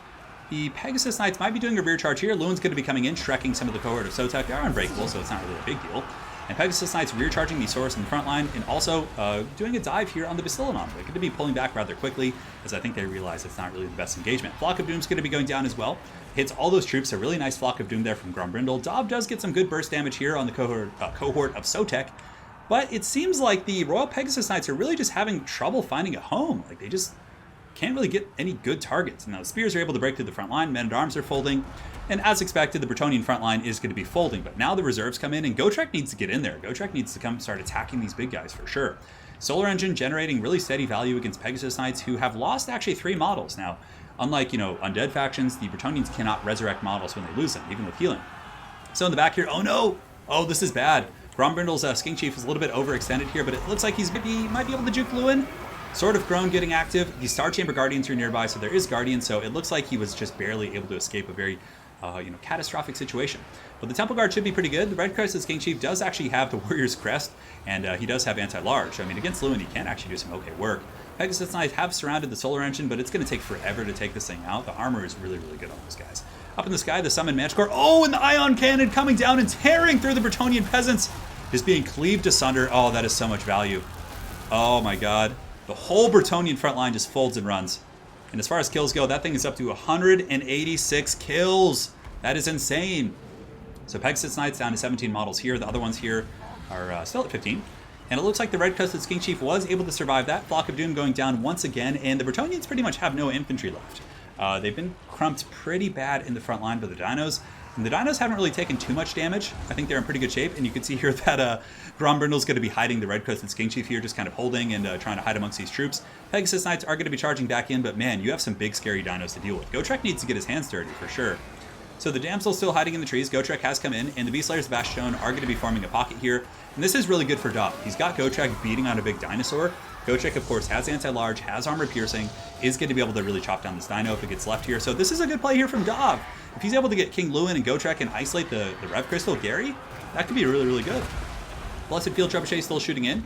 the Pegasus Knights might be doing a rear charge here. Lewin's going to be coming in, shrekking some of the cohort of Sotek. They are unbreakable, so it's not really a big deal. And Pegasus Knights rear charging the Saurus in the front line, and also doing a dive here on the Bastillodon. They're going to be pulling back rather quickly, as I think they realize it's not really the best engagement. Flock of Doom's going to be going down as well. Hits all those troops. A really nice Flock of Doom there from Grombrindle. Dob does get some good burst damage here on the cohort of Sotek, but it seems like the Royal Pegasus Knights are really just having trouble finding a home. Like, they just can't really get any good targets. Now, the spears are able to break through the front line. Men-at-Arms are folding. And as expected, the Bretonnian front line is going to be folding. But now the reserves come in, and Gotrek needs to get in there. Gotrek needs to come start attacking these big guys for sure. Solar Engine generating really steady value against Pegasus Knights, who have lost actually 3 models. Now, unlike, undead factions, the Bretonnians cannot resurrect models when they lose them, even with healing. So in the back here, oh no! Oh, this is bad. Grombrindle's Skink Chief is a little bit overextended here, but it looks like he might be able to juke Lewin. Sword of Crone getting active. The Star Chamber Guardians are nearby, so there is Guardian, so it looks like he was just barely able to escape a very catastrophic situation. But the Temple Guard should be pretty good. The Red-Crested Skink Chief does actually have the Warrior's Crest, and he does have anti-large. I mean, against Lewin, he can actually do some okay work. Pegasus Knights have surrounded the Solar Engine, but it's going to take forever to take this thing out. The armor is really, really good on those guys. Up in the sky, the Summoned Manticore. Oh, and the Ion Cannon coming down and tearing through the Bretonnian peasants. Is being cleaved asunder. Oh, that is so much value. Oh my god. The whole Bretonnian front line just folds and runs. And as far as kills go, that thing is up to 186 kills. That is insane. So Pegasus Knights down to 17 models here. The other ones here are still at 15. And it looks like the Red-Crested Skink Chief was able to survive that. Flock of Doom going down once again. And the Bretonnians pretty much have no infantry left. They've been crumped pretty bad in the front line by the dinos. And the dinos haven't really taken too much damage. I think they're in pretty good shape. And you can see here that Grombrindle's going to be hiding the red-crested Skink Chief here, just kind of holding and trying to hide amongst these troops. Pegasus Knights are going to be charging back in, but man, you have some big scary dinos to deal with. Gotrek needs to get his hands dirty for sure. So the Damsel's still hiding in the trees. Gotrek has come in, and the Beast Slayers of Bastion are going to be forming a pocket here. And this is really good for Dov. He's got Gotrek beating on a big dinosaur. Gotrek, of course, has anti-large, has armor piercing, is going to be able to really chop down this dino if it gets left here. So this is a good play here from Dov. If he's able to get King Lewin and Gotrek and isolate the Rev Crystal Gary, that could be really, really good. Blessed Field Trebuchet still shooting in.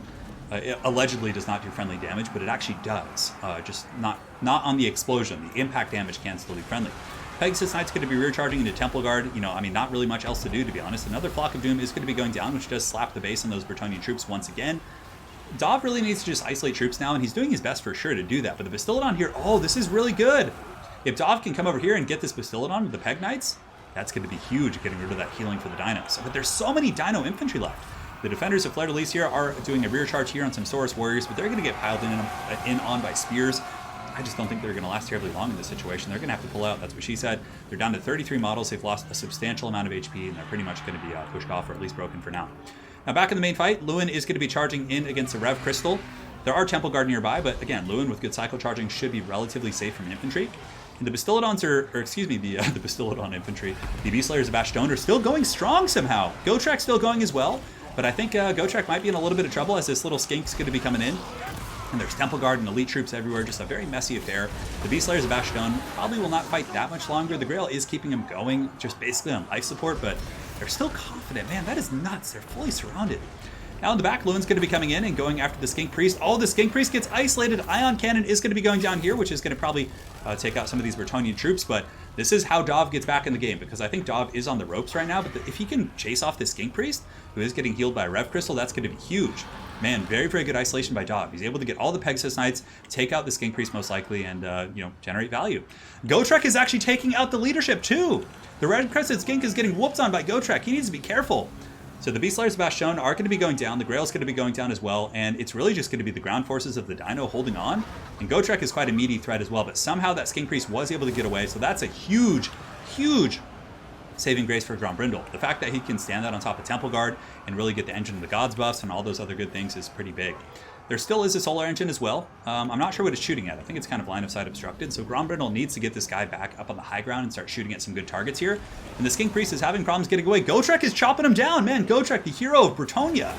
It allegedly does not do friendly damage, but it actually does. Just not on the explosion. The impact damage can still be friendly. Pegasus Knight's going to be rear charging into Temple Guard. You know, I mean, not really much else to do, to be honest. Another Flock of Doom is going to be going down, which does slap the base on those Bretonnian troops once again. Dov really needs to just isolate troops now, and he's doing his best for sure to do that. But the Bastillodon here, oh, this is really good. If Dov can come over here and get this Bastillodon with the Peg Knights, that's going to be huge, getting rid of that healing for the dinos. But there's so many dino infantry left. The defenders of Fleur de Lis here are doing a rear charge here on some Saurus warriors, but they're going to get piled in on by spears. I just don't think they're going to last terribly long in this situation. They're going to have to pull out. That's what she said. They're down to 33 models. They've lost a substantial amount of HP, and they're pretty much going to be pushed off, or at least broken for now. Now back in the main fight, Lewin is going to be charging in against the Rev Crystal. There are Temple Guard nearby, but again, Lewin with good cycle charging should be relatively safe from infantry. And the Bastillodons the Bastillodon infantry, the Beast Slayers of Bastion are still going strong somehow. Gotrek's still going as well, but I think Gotrek might be in a little bit of trouble as this little skink's going to be coming in. And there's Temple Guard and elite troops everywhere, just a very messy affair. The Beast Slayers of Bastion probably will not fight that much longer. The Grail is keeping them going, just basically on life support, but they're still confident. Man, that is nuts. They're fully surrounded. Now in the back, Lewin's going to be coming in and going after the Skink Priest. Oh, the Skink Priest gets isolated. Ion Cannon is going to be going down here, which is going to probably take out some of these Bretonnian troops, but this is how Dov gets back in the game, because I think Dov is on the ropes right now, but if he can chase off this Skink Priest, who is getting healed by a Rev Crystal, that's going to be huge. Man, very, very good isolation by Dov. He's able to get all the Pegasus Knights, take out the Skink Priest most likely, and generate value. Gotrek is actually taking out the leadership too. The Red Crested Skink is getting whooped on by Gotrek. He needs to be careful. So the Beast Slayers of Bastion are going to be going down. The Grail's going to be going down as well, and it's really just going to be the ground forces of the Dino holding on. And Gotrek is quite a meaty threat as well, but somehow that Skink Priest was able to get away, so that's a huge, huge saving grace for Grombrindle. The fact that he can stand that on top of Temple Guard and really get the Engine of the Gods buffs and all those other good things is pretty big. There still is a solar engine as well. I'm not sure what it's shooting at. I think it's kind of line of sight obstructed. So Grombrindle needs to get this guy back up on the high ground and start shooting at some good targets here. And the Skink Priest is having problems getting away. Gotrek is chopping him down. Man, Gotrek, the hero of Bretonnia,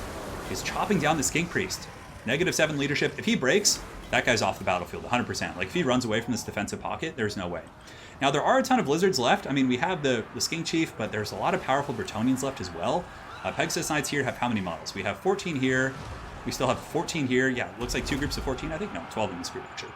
is chopping down the Skink Priest. -7 leadership. If he breaks, that guy's off the battlefield 100%. Like if he runs away from this defensive pocket, there's no way. Now there are a ton of lizards left. I mean, we have the Skink Chief, but there's a lot of powerful Bretonnians left as well. Pegasus Knights here have how many models? We have 14 here. We still have 14 here. Yeah, looks like 2 groups of 14, I think. No, 12 in this group, actually.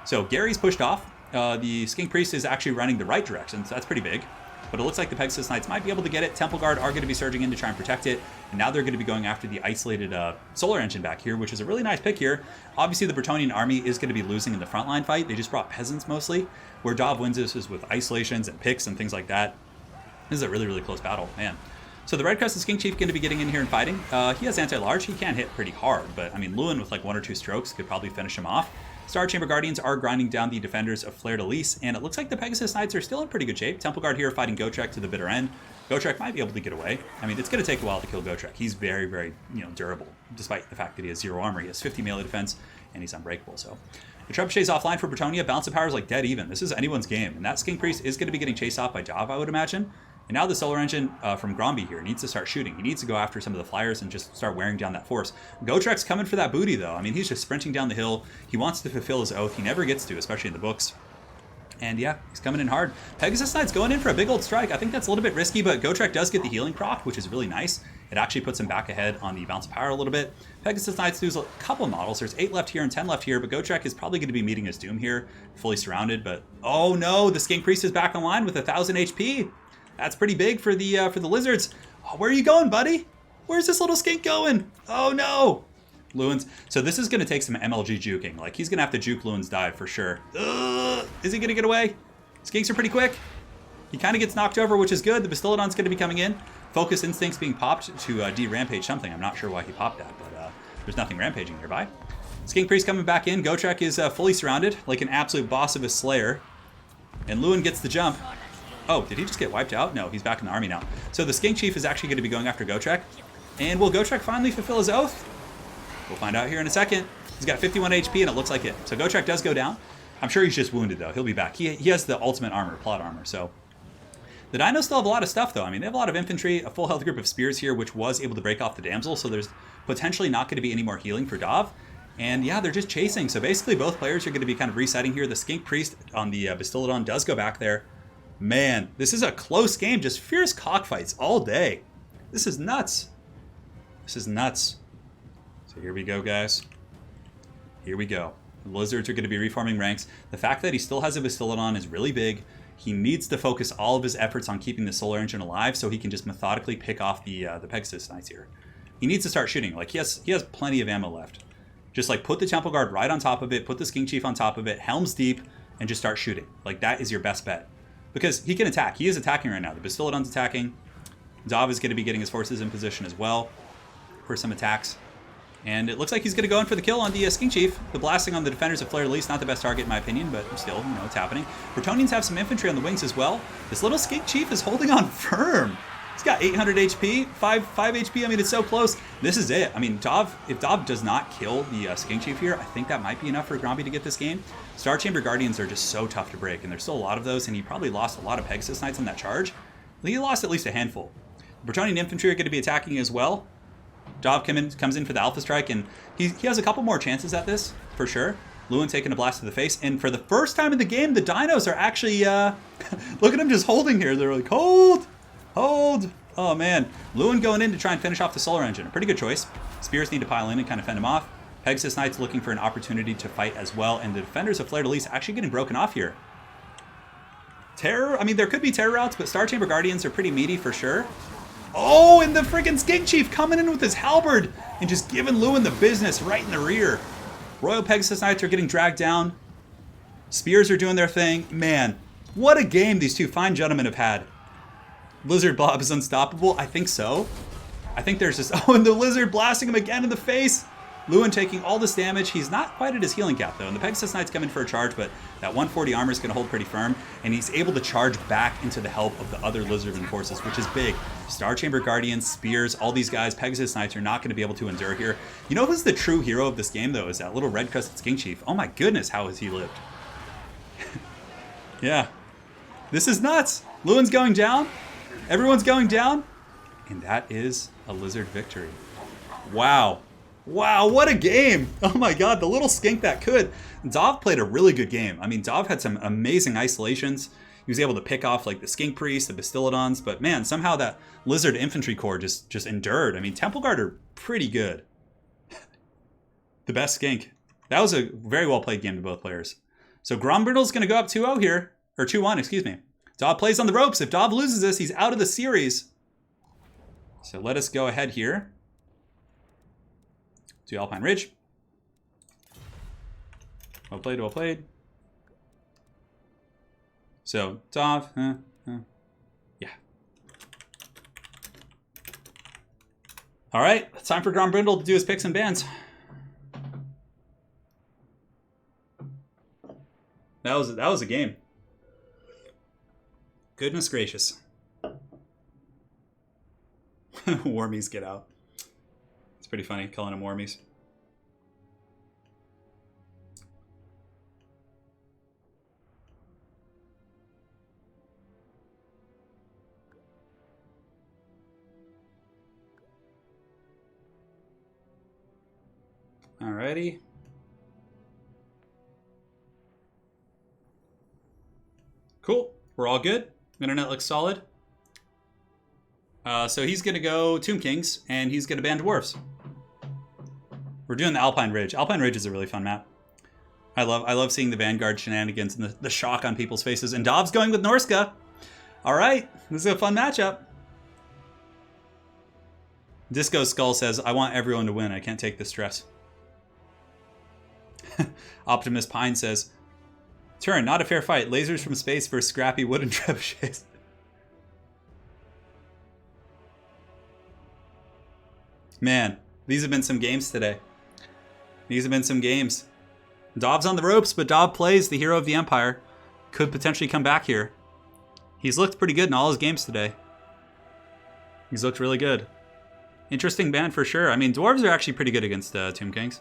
So Gary's pushed off. The Skink Priest is actually running the right direction, so that's pretty big. But it looks like the Pegasus Knights might be able to get it. Temple Guard are going to be surging in to try and protect it. And now they're going to be going after the isolated solar engine back here, which is a really nice pick here. Obviously, the Bretonnian army is going to be losing in the frontline fight. They just brought peasants mostly. Where Dov wins this is with isolations and picks and things like that. This is a really, really close battle, man. So the Red Crested Skink Chief going to be getting in here and fighting. He has anti-large. He can hit pretty hard, but I mean, Lewin with like 1 or 2 strokes could probably finish him off. Star Chamber Guardians are grinding down the defenders of Fleur de Lis, and it looks like the Pegasus Knights are still in pretty good shape. Temple Guard here fighting Gotrek to the bitter end. Gotrek might be able to get away. I mean, it's going to take a while to kill Gotrek. He's very, very durable, despite the fact that he has 0 armor. He has 50 melee defense, and he's unbreakable. So the Trebuchet's offline for Bretonnia. Balance of power is like dead even. This is anyone's game, and that Skink Priest is going to be getting chased off by Dov, I would imagine. And now the solar engine from Gromby here needs to start shooting. He needs to go after some of the flyers and just start wearing down that force. Gotrek's coming for that booty, though. I mean, he's just sprinting down the hill. He wants to fulfill his oath. He never gets to, especially in the books. And yeah, he's coming in hard. Pegasus Knight's going in for a big old strike. I think that's a little bit risky, but Gotrek does get the healing proc, which is really nice. It actually puts him back ahead on the bounce of power a little bit. Pegasus Knights lose a couple models. There's 8 left here and 10 left here, but Gotrek is probably going to be meeting his doom here, fully surrounded. But oh no, the Skink Priest is back online with 1,000 HP. That's pretty big for the lizards. Oh, where are you going, buddy? Where's this little skink going? Oh no! Lewin's. So this is going to take some MLG juking. Like he's going to have to juke Lewin's dive for sure. Is he going to get away? Skinks are pretty quick. He kind of gets knocked over, which is good. The Bastillodon's going to be coming in. Focus Instinct's being popped to de-rampage something. I'm not sure why he popped that, but there's nothing rampaging nearby. Skink Priest coming back in. Gotrek is fully surrounded, like an absolute boss of a slayer. And Lewin gets the jump. Oh, did he just get wiped out? No, he's back in the army now. So the Skink Chief is actually going to be going after Gotrek. And will Gotrek finally fulfill his oath? We'll find out here in a second. He's got 51 HP, and it looks like it. So Gotrek does go down. I'm sure he's just wounded, though. He'll be back. He has the ultimate armor, plot armor. So the Dinos still have a lot of stuff, though. I mean, they have a lot of infantry, a full health group of spears here, which was able to break off the damsel. So there's potentially not going to be any more healing for Dov. And yeah, they're just chasing. So basically, both players are going to be kind of resetting here. The Skink Priest on the Bastillodon does go back there. Man, this is a close game. Just fierce cockfights all day. This is nuts. This is nuts. So here we go, guys. Here we go. The Lizards are going to be reforming ranks. The fact that he still has a Bastillodon is really big. He needs to focus all of his efforts on keeping the Solar Engine alive so he can just methodically pick off the Pegasus Knights here. He needs to start shooting. Like, he has plenty of ammo left. Just, like, put the Temple Guard right on top of it, put the Skink Chief on top of it, helms deep, and just start shooting. Like, that is your best bet. Because he can attack. He is attacking right now. The Bastillodon's attacking. Dov is going to be getting his forces in position as well for some attacks. And it looks like he's going to go in for the kill on the Skink Chief. The blasting on the defenders of Fleur-de-Lis, not the best target in my opinion, but still, you know, it's happening. Bretonians have some infantry on the wings as well. This little Skink Chief is holding on firm. He's got 800 HP, 5 HP. I mean, it's so close. This is it. I mean, if Dov does not kill the Skink Chief here, I think that might be enough for Gromby to get this game. Star Chamber Guardians are just so tough to break, and there's still a lot of those, and he probably lost a lot of Pegasus Knights on that charge. He lost at least a handful. The Bretonian infantry are going to be attacking as well. Dov comes in for the Alpha Strike, and he has a couple more chances at this, for sure. Lewin taking a blast to the face, and for the first time in the game, the Dinos are actually, look at him just holding here. They're like, hold! Oh, man. Lewin going in to try and finish off the Solar Engine. A pretty good choice. Spears need to pile in and kind of fend him off. Pegasus Knights looking for an opportunity to fight as well, and the defenders of Fleur-de-Lis actually getting broken off here. Terror, I mean, there could be terror routes, but Star Chamber Guardians are pretty meaty for sure. Oh, and the freaking Skink Chief coming in with his halberd and just giving Lewin the business right in the rear. Royal Pegasus Knights are getting dragged down. Spears are doing their thing. Man, what a game these two fine gentlemen have had. Lizard Blob is unstoppable? I think so. I think there's just... Oh, and the Lizard blasting him again in the face. Lewin taking all this damage. He's not quite at his healing cap, though. And the Pegasus Knights come in for a charge, but that 140 armor is going to hold pretty firm. And he's able to charge back into the help of the other Lizardmen forces, which is big. Star Chamber Guardians, Spears, all these guys, Pegasus Knights are not going to be able to endure here. You know who's the true hero of this game, though, is that little red-crested Skink Chief. Oh my goodness, how has he lived? Yeah. This is nuts. Lewin's going down. Everyone's going down. And that is a Lizard victory. Wow. Wow, what a game. Oh my god, the little skink that could. Dov played a really good game. I mean, Dov had some amazing isolations. He was able to pick off like the Skink Priest, the Bastillodons, but man, somehow that Lizard Infantry Corps just endured. I mean, Temple Guard are pretty good. The best skink. That was a very well played game to both players. So Grombrindle's going to go up 2-0 here, or 2-1, excuse me. Dov plays on the ropes. If Dov loses this, he's out of the series. So let us go ahead here to Alpine Ridge. Well played, well played. So, Dov, yeah. All right, it's time for Grombrindle to do his picks and bans. That was a game. Goodness gracious. Wormies get out. It's pretty funny calling them wormies. Alrighty. Cool. We're all good. Internet looks solid. So he's going to go Tomb Kings, and he's going to ban Dwarfs. We're doing the Alpine Ridge. Alpine Ridge is a really fun map. I love seeing the Vanguard shenanigans and the shock on people's faces. And Dov's going with Norska. All right. This is a fun matchup. Disco Skull says, I want everyone to win. I can't take the stress. Optimus Pine says, Turin, not a fair fight. Lasers from space versus scrappy wooden trebuchets. Man, these have been some games today. These have been some games. Dov's on the ropes, but Dov plays the hero of the Empire. Could potentially come back here. He's looked pretty good in all his games today. He's looked really good. Interesting band for sure. I mean, Dwarves are actually pretty good against Tomb Kings.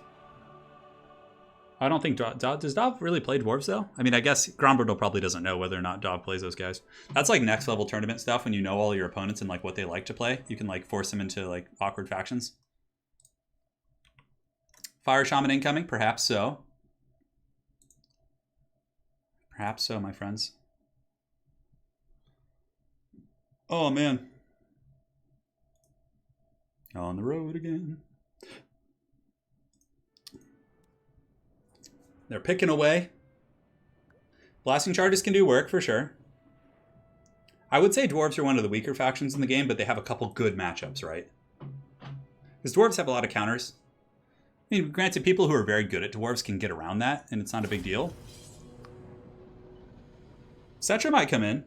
I don't think... does Dov really play Dwarves, though? I mean, I guess Grombrindle probably doesn't know whether or not Dov plays those guys. That's like next level tournament stuff when you know all your opponents and like what they like to play. You can like force them into like awkward factions. Fire Shaman incoming? Perhaps so. Perhaps so, my friends. Oh, man. On the road again. They're picking away. Blasting charges can do work for sure. I would say Dwarves are one of the weaker factions in the game, but they have a couple good matchups, right? Because Dwarves have a lot of counters. I mean, granted, people who are very good at Dwarves can get around that, and it's not a big deal. Cetra might come in.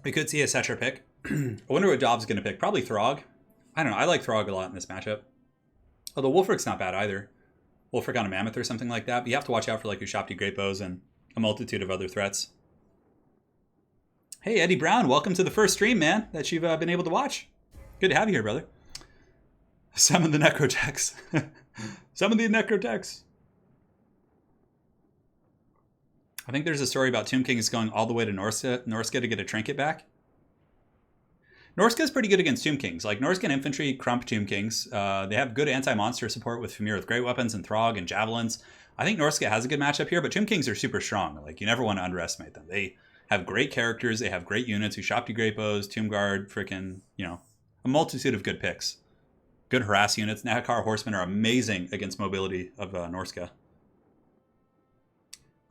We could see a Cetra pick. I wonder what Dov's going to pick. Probably Throg. I don't know. I like Throg a lot in this matchup. Although Wolfric's not bad either. Wolfric on a Mammoth or something like that. But you have to watch out for like Ushapti Great Bows and a multitude of other threats. Hey, Eddie Brown. Welcome to the first stream, man, that you've been able to watch. Good to have you here, brother. Summon the Necrotex. Summon the Necrotex. I think there's a story about Tomb Kings going all the way to Norska to get a trinket back. Norska is pretty good against Tomb Kings. Like, Norscan infantry crump Tomb Kings. They have good anti-monster support with Famir with great weapons and Throg and Javelins. I think Norska has a good matchup here, but Tomb Kings are super strong. Like, you never want to underestimate them. They have great characters. They have great units. Ushapti Great Bows, Tomb Guard, freaking, you know, a multitude of good picks. Good harass units. Nahakar Horsemen are amazing against mobility of Norska.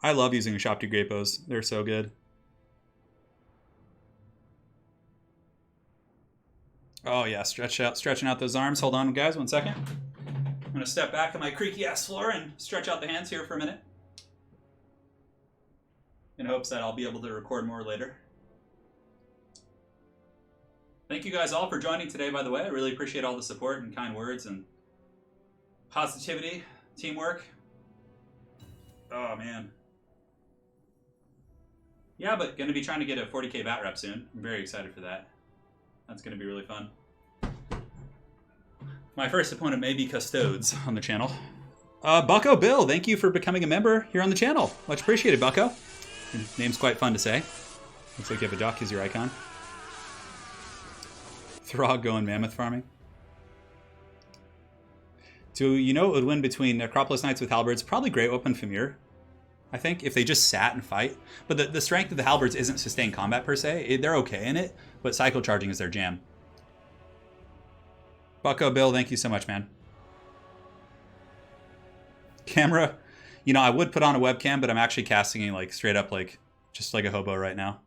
I love using Ushapti Great Bows. They're so good. Oh yeah, stretching out those arms. Hold on, guys, 1 second. I'm gonna step back on my creaky ass floor and stretch out the hands here for a minute. In hopes that I'll be able to record more later. Thank you guys all for joining today, by the way. I really appreciate all the support and kind words and positivity, teamwork. Oh man. Yeah, but gonna be trying to get a 40k bat rep soon. I'm very excited for that. That's going to be really fun. My first opponent may be Custodes on the channel. Bucko Bill, thank you for becoming a member here on the channel. Much appreciated, Bucko. Your name's quite fun to say. Looks like you have a duck as your icon. Throg going mammoth farming. So you know it would win between Necropolis Knights with Halberds. Probably Great Weapon Famir, I think, if they just sat and fight. But the strength of the Halberds isn't sustained combat per se. They're okay in it, but cycle charging is their jam. Bucko Bill, thank you so much, man. Camera, you know, I would put on a webcam, but I'm actually casting it like straight up, like just like a hobo right now.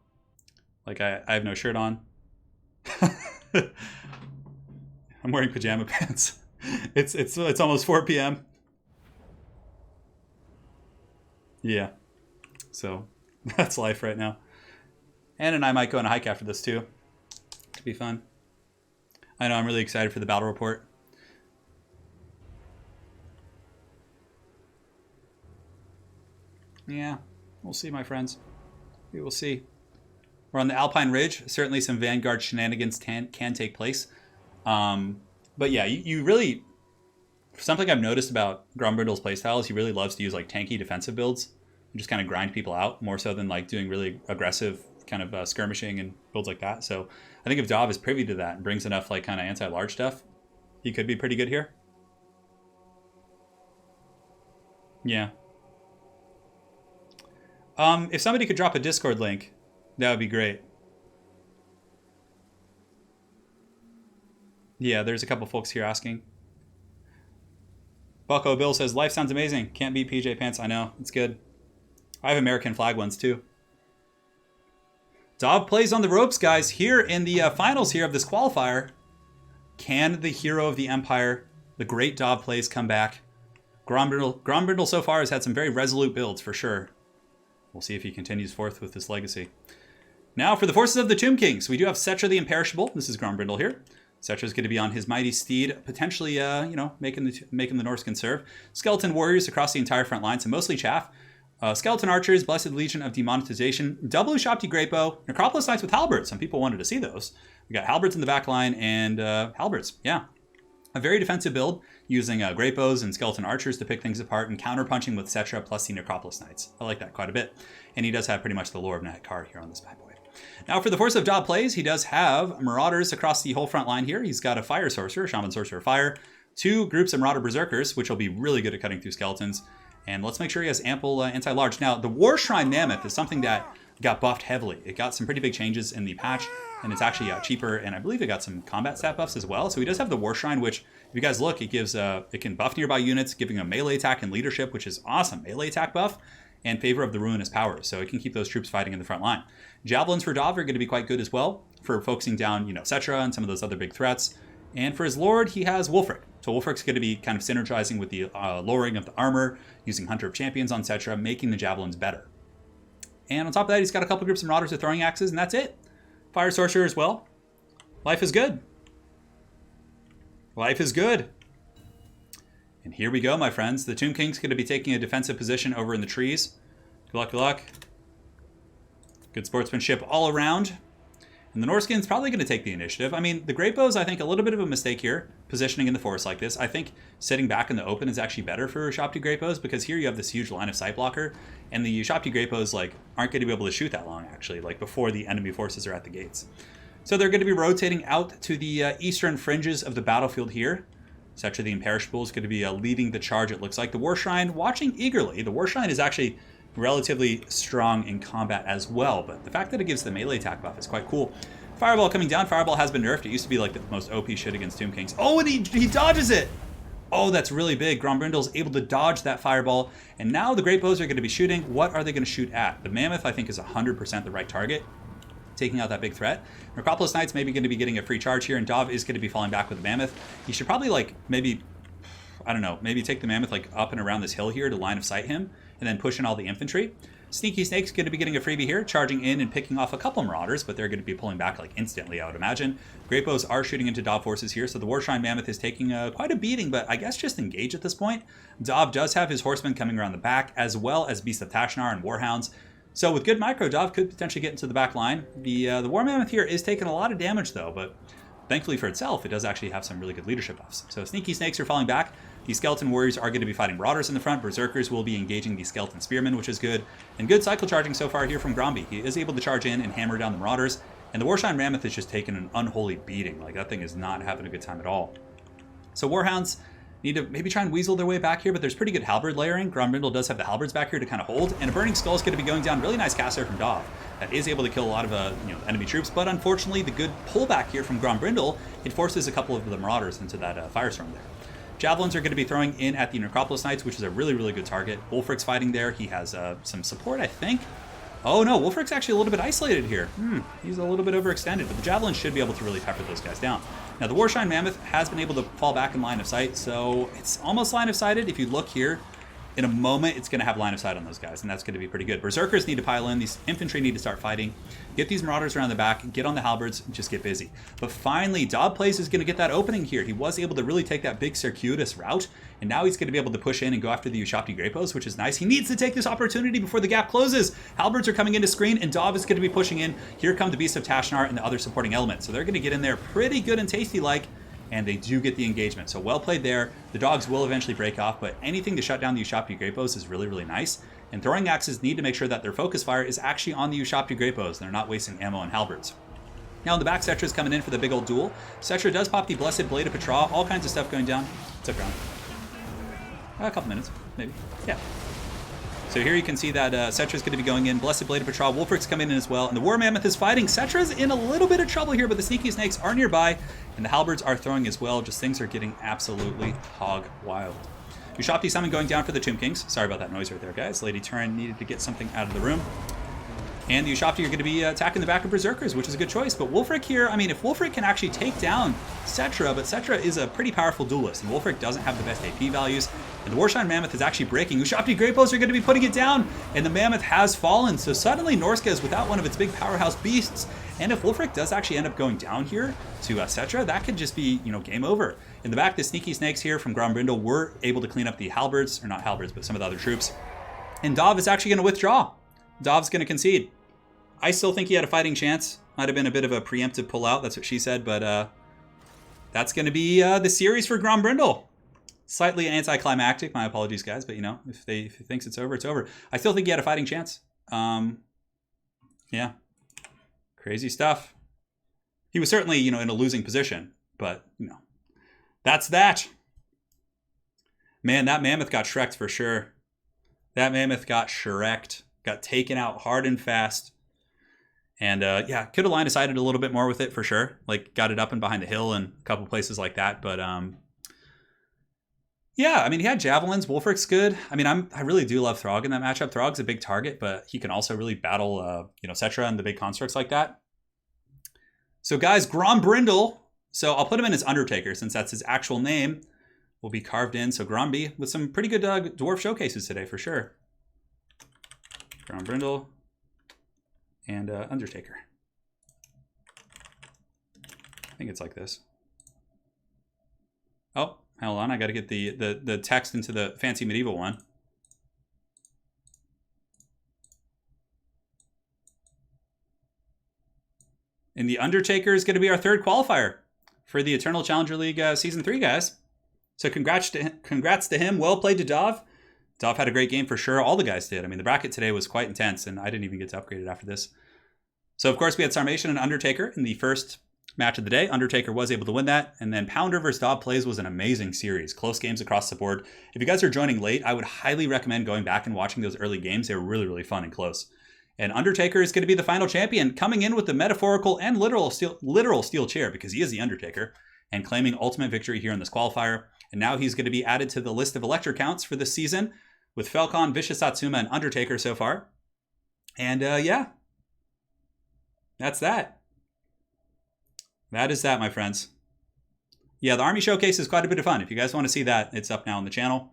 Like I have no shirt on. I'm wearing pajama pants. It's almost 4 p.m. Yeah, so that's life right now. Ann and I might go on a hike after this too. It'd be fun. I know, I'm really excited for the battle report. Yeah, we'll see, my friends. We will see. We're on the Alpine Ridge. Certainly some Vanguard shenanigans can take place. But yeah, you really... Something I've noticed about Grombrindle's playstyle is he really loves to use like tanky defensive builds and just kind of grind people out more so than like doing really aggressive kind of skirmishing and builds like that. So I think if Dov is privy to that and brings enough like kind of anti-large stuff, he could be pretty good here. Yeah. If somebody could drop a Discord link, that would be great. Yeah, there's a couple folks here asking. Bucko Bill says, life sounds amazing. Can't beat PJ Pants. I know. It's good. I have American flag ones too. Dov plays on the ropes, guys. Here in the finals here of this qualifier. Can the hero of the Empire, the great Dov plays, come back? Grombrindle so far has had some very resolute builds for sure. We'll see if he continues forth with this legacy. Now for the forces of the Tomb Kings. We do have Cetra the Imperishable. This is Grombrindle here. Cetra's going to be on his mighty steed, potentially, you know, making the Norse conserve. Skeleton warriors across the entire front line, so mostly chaff. Skeleton Archers, Blessed Legion of Demonetization, double Ushabti Great Bow, Necropolis Knights with Halberds. Some people wanted to see those. We got Halberds in the back line and Halberds. Yeah. A very defensive build using Great Bows and Skeleton Archers to pick things apart and counter-punching with Cetra plus the Necropolis Knights. I like that quite a bit. And he does have pretty much the Lore of Night card here on this bad boy. Now for the Force of Dob plays, he does have Marauders across the whole front line here. He's got a Fire Sorcerer, Shaman Sorcerer Fire, 2 groups of Marauder Berserkers, which will be really good at cutting through skeletons. And let's make sure he has ample anti-large. Now, the War Shrine Mammoth is something that got buffed heavily. It got some pretty big changes in the patch, and it's actually cheaper, and I believe it got some combat stat buffs as well. So he does have the War Shrine, which, if you guys look, it gives it can buff nearby units, giving a melee attack and leadership, which is awesome. Melee attack buff, and favor of the Ruinous Powers, so it can keep those troops fighting in the front line. Javelins for Dov are going to be quite good as well, for focusing down, Cetra and some of those other big threats. And for his Lord, he has Wulfric. So Wulfric's going to be kind of synergizing with the lowering of the armor, using Hunter of Champions on Cetra, making the Javelins better. And on top of that, he's got a couple groups of Marauders with throwing axes, and that's it. Fire Sorcerer as well. Life is good. Life is good. And here we go, my friends. The Tomb King's going to be taking a defensive position over in the trees. Good luck, good luck. Good sportsmanship all around. And the Norskin's probably going to take the initiative. I mean, the Great Bow's, I think, a little bit of a mistake here, positioning in the forest like this. I think sitting back in the open is actually better for Ushabti Great Bows, because here you have this huge line of sight blocker, and the Ushabti Great Bows, aren't going to be able to shoot that long, actually, before the enemy forces are at the gates. So they're going to be rotating out to the eastern fringes of the battlefield here. Cetra the Imperishable is going to be leading the charge, it looks like. The War Shrine watching eagerly. The War Shrine is actually relatively strong in combat as well, but the fact that it gives the melee attack buff is quite cool. Fireball coming down. Fireball has been nerfed. It used to be the most OP shit against Tomb Kings. Oh, and he dodges it! Oh, that's really big. Grombrindle's able to dodge that fireball, and now the Great Bows are going to be shooting. What are they going to shoot at? The Mammoth, I think, is 100% the right target, taking out that big threat. Necropolis Knights maybe going to be getting a free charge here, and Dov is going to be falling back with the Mammoth. He should probably, maybe take the Mammoth, up and around this hill here to line of sight him, and then push in all the infantry. Sneaky Snake's going to be getting a freebie here, charging in and picking off a couple Marauders, but they're going to be pulling back instantly, I would imagine. Great Bows are shooting into Dov forces here, so the War Shrine Mammoth is taking quite a beating, but I guess just engage at this point. Dov does have his horsemen coming around the back, as well as Beasts of Tashnar and Warhounds. So with good micro, Dov could potentially get into the back line. The War Mammoth here is taking a lot of damage, though, but thankfully for itself, it does actually have some really good leadership buffs. So Sneaky Snakes are falling back. The Skeleton Warriors are going to be fighting Marauders in the front. Berserkers will be engaging the Skeleton Spearmen, which is good. And good cycle charging so far here from Gromby. He is able to charge in and hammer down the Marauders. And the War Shrine Mammoth is just taking an unholy beating. That thing is not having a good time at all. So Warhounds need to maybe try and weasel their way back here, but there's pretty good halberd layering. Grombrindle does have the halberds back here to kind of hold. And a Burning Skull is going to be going down. Really nice cast there from Dov. That is able to kill a lot of enemy troops. But unfortunately, the good pullback here from Grombrindle, it forces a couple of the Marauders into that Firestorm there. Javelins are going to be throwing in at the Necropolis Knights, which is a really, really good target. Wulfric's fighting there. He has some support, I think. Oh, no. Wulfric's actually a little bit isolated here. He's a little bit overextended, but the Javelins should be able to really pepper those guys down. Now, the War Shrine Mammoth has been able to fall back in line of sight, so it's almost line of sighted. If you look here, in a moment, it's going to have line of sight on those guys, and that's going to be pretty good. Berserkers need to pile in. These infantry need to start fighting. Get these Marauders around the back. Get on the halberds. Just get busy. But finally, Dob Plays is going to get that opening here. He was able to really take that big circuitous route, and now he's going to be able to push in and go after the Ushabti Great Bows, which is nice. He needs to take this opportunity before the gap closes. Halberds are coming into screen, and Dob is going to be pushing in. Here come the Beasts of Tashnar and the other supporting elements. So they're going to get in there pretty good and tasty-like, and they do get the engagement. So well played there. The dogs will eventually break off, but anything to shut down the Ushabti Great Bows is really, really nice. And throwing axes need to make sure that their focus fire is actually on the Ushabti Great Bows. They're not wasting ammo on halberds. Now in the back, Cetra's coming in for the big old duel. Cetra does pop the Blessed Blade of Petra. All kinds of stuff going down. It's up around. A couple minutes, maybe. Yeah. So here you can see that Cetra's going to be going in. Blessed Blade of Petra. Wulfric's coming in as well. And the War Mammoth is fighting. Cetra's in a little bit of trouble here, but the Sneaky Snakes are nearby. And the halberds are throwing as well. Just things are getting absolutely hog wild. Ushabti Summon going down for the Tomb Kings. Sorry about that noise right there, guys. Lady Turin needed to get something out of the room. And the Ushabti are going to be attacking the back of Berserkers, which is a good choice. But Wulfric here, I mean, if Wulfric can actually take down Cetra, but Cetra is a pretty powerful duelist, and Wulfric doesn't have the best AP values. And the War Shrine Mammoth is actually breaking. Ushabti Great Bows are going to be putting it down, and the Mammoth has fallen. So suddenly Norska is without one of its big powerhouse beasts. And if Wulfric does actually end up going down here to Cetra, that could just be, game over. In the back, the Sneaky Snakes here from Grombrindle were able to clean up the halberds, or not halberds, but some of the other troops. And Dov is actually going to withdraw. Dov's going to concede. I still think he had a fighting chance. Might have been a bit of a preemptive pullout. That's what she said. But that's going to be the series for Grombrindle. Slightly anticlimactic. My apologies, guys. But, you know, if he thinks it's over, it's over. I still think he had a fighting chance. Yeah. Crazy stuff. He was certainly, you know, in a losing position. But, you know, that's that. Man, that mammoth got Shrek'd for sure. That mammoth got Shrek'd. Got taken out hard and fast. And, yeah, could have line of sighted a little bit more with it for sure. Like, got it up and behind the hill and a couple places like that. But, yeah, I mean, he had javelins. Wolfric's good. I mean, I really do love Throg in that matchup. Throg's a big target, but he can also really battle, you know, Cetra and the big constructs like that. So, guys, Grombrindle. So, I'll put him in as Undertaker since that's his actual name. Will be carved in. So, Gromby with some pretty good dwarf showcases today for sure. Grombrindle and Undertaker. I think it's like this. Oh, hold on. I got to get the text into the fancy medieval one. And the Undertaker is going to be our third qualifier for the Eternal Challenger League Season 3, guys. So congrats to him. Well played to Dov. Dov had a great game for sure. All the guys did. I mean, the bracket today was quite intense, and I didn't even get to upgrade it after this. So, of course, we had Sarmatian and Undertaker in the first match of the day. Undertaker was able to win that. And then Pounder versus Dov Plays was an amazing series. Close games across the board. If you guys are joining late, I would highly recommend going back and watching those early games. They were really, really fun and close. And Undertaker is going to be the final champion, coming in with the metaphorical and literal steel chair, because he is the Undertaker, and claiming ultimate victory here in this qualifier. And now he's going to be added to the list of Elector counts for this season with Falcon, Vicious Satsuma, and Undertaker so far. And yeah, that's that. That is that, my friends. Yeah, the Army Showcase is quite a bit of fun. If you guys want to see that, it's up now on the channel.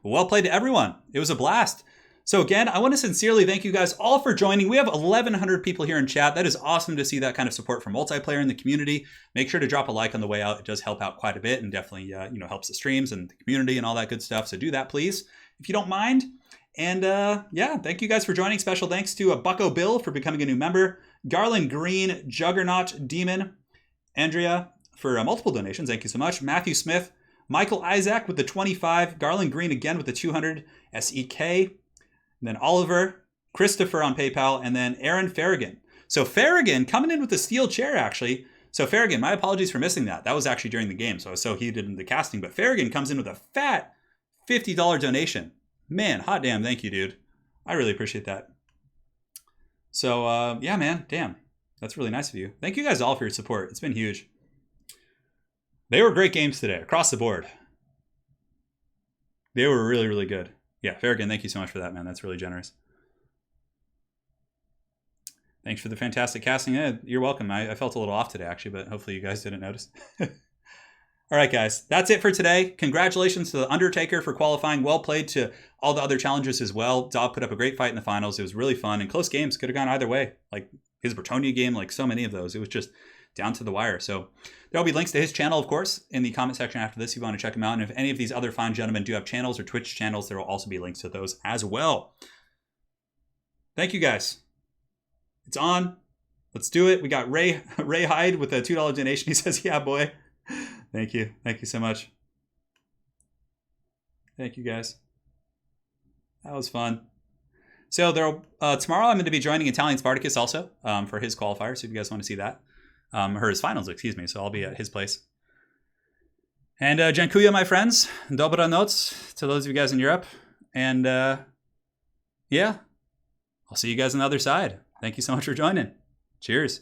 Well played to everyone. It was a blast. So again, I want to sincerely thank you guys all for joining. We have 1,100 people here in chat. That is awesome to see that kind of support from multiplayer in the community. Make sure to drop a like on the way out. It does help out quite a bit and definitely you know, helps the streams and the community and all that good stuff. So do that, please, if you don't mind. And yeah, thank you guys for joining. Special thanks to Bucko Bill for becoming a new member. Garland Green, Juggernaut Demon, Andrea for multiple donations. Thank you so much. Matthew Smith, Michael Isaac with the 25, Garland Green again with the 200, SEK. And then Oliver, Christopher on PayPal, and then Aaron Farragon. So Farragon coming in with the steel chair, actually. So Farragon, my apologies for missing that. That was actually during the game, so I was so heated in the casting. But Farragon comes in with a fat $50 donation. Man, hot damn, thank you, dude. I really appreciate that. So, yeah, man, damn. That's really nice of you. Thank you guys all for your support. It's been huge. They were great games today, across the board. They were really, really good. Yeah, Farragon, thank you so much for that, man. That's really generous. Thanks for the fantastic casting. Yeah, you're welcome. I felt a little off today, actually, but hopefully you guys didn't notice. All right, guys. That's it for today. Congratulations to the Undertaker for qualifying. Well played to all the other challengers as well. Dov put up a great fight in the finals. It was really fun, and close games could have gone either way. Like his Bretonnia game, like so many of those. It was just down to the wire. So there'll be links to his channel, of course, in the comment section after this if you want to check him out. And if any of these other fine gentlemen do have channels or Twitch channels, there will also be links to those as well. Thank you, guys. It's on. Let's do it. We got Ray Hyde with a $2 donation. He says, yeah, boy. Thank you. Thank you so much. Thank you, guys. That was fun. So tomorrow I'm going to be joining Italian Spartacus also for his qualifier. So if you guys want to see that. Or his finals, excuse me. So I'll be at his place. And Jankuya, my friends. Dobra noc to those of you guys in Europe. And yeah, I'll see you guys on the other side. Thank you so much for joining. Cheers.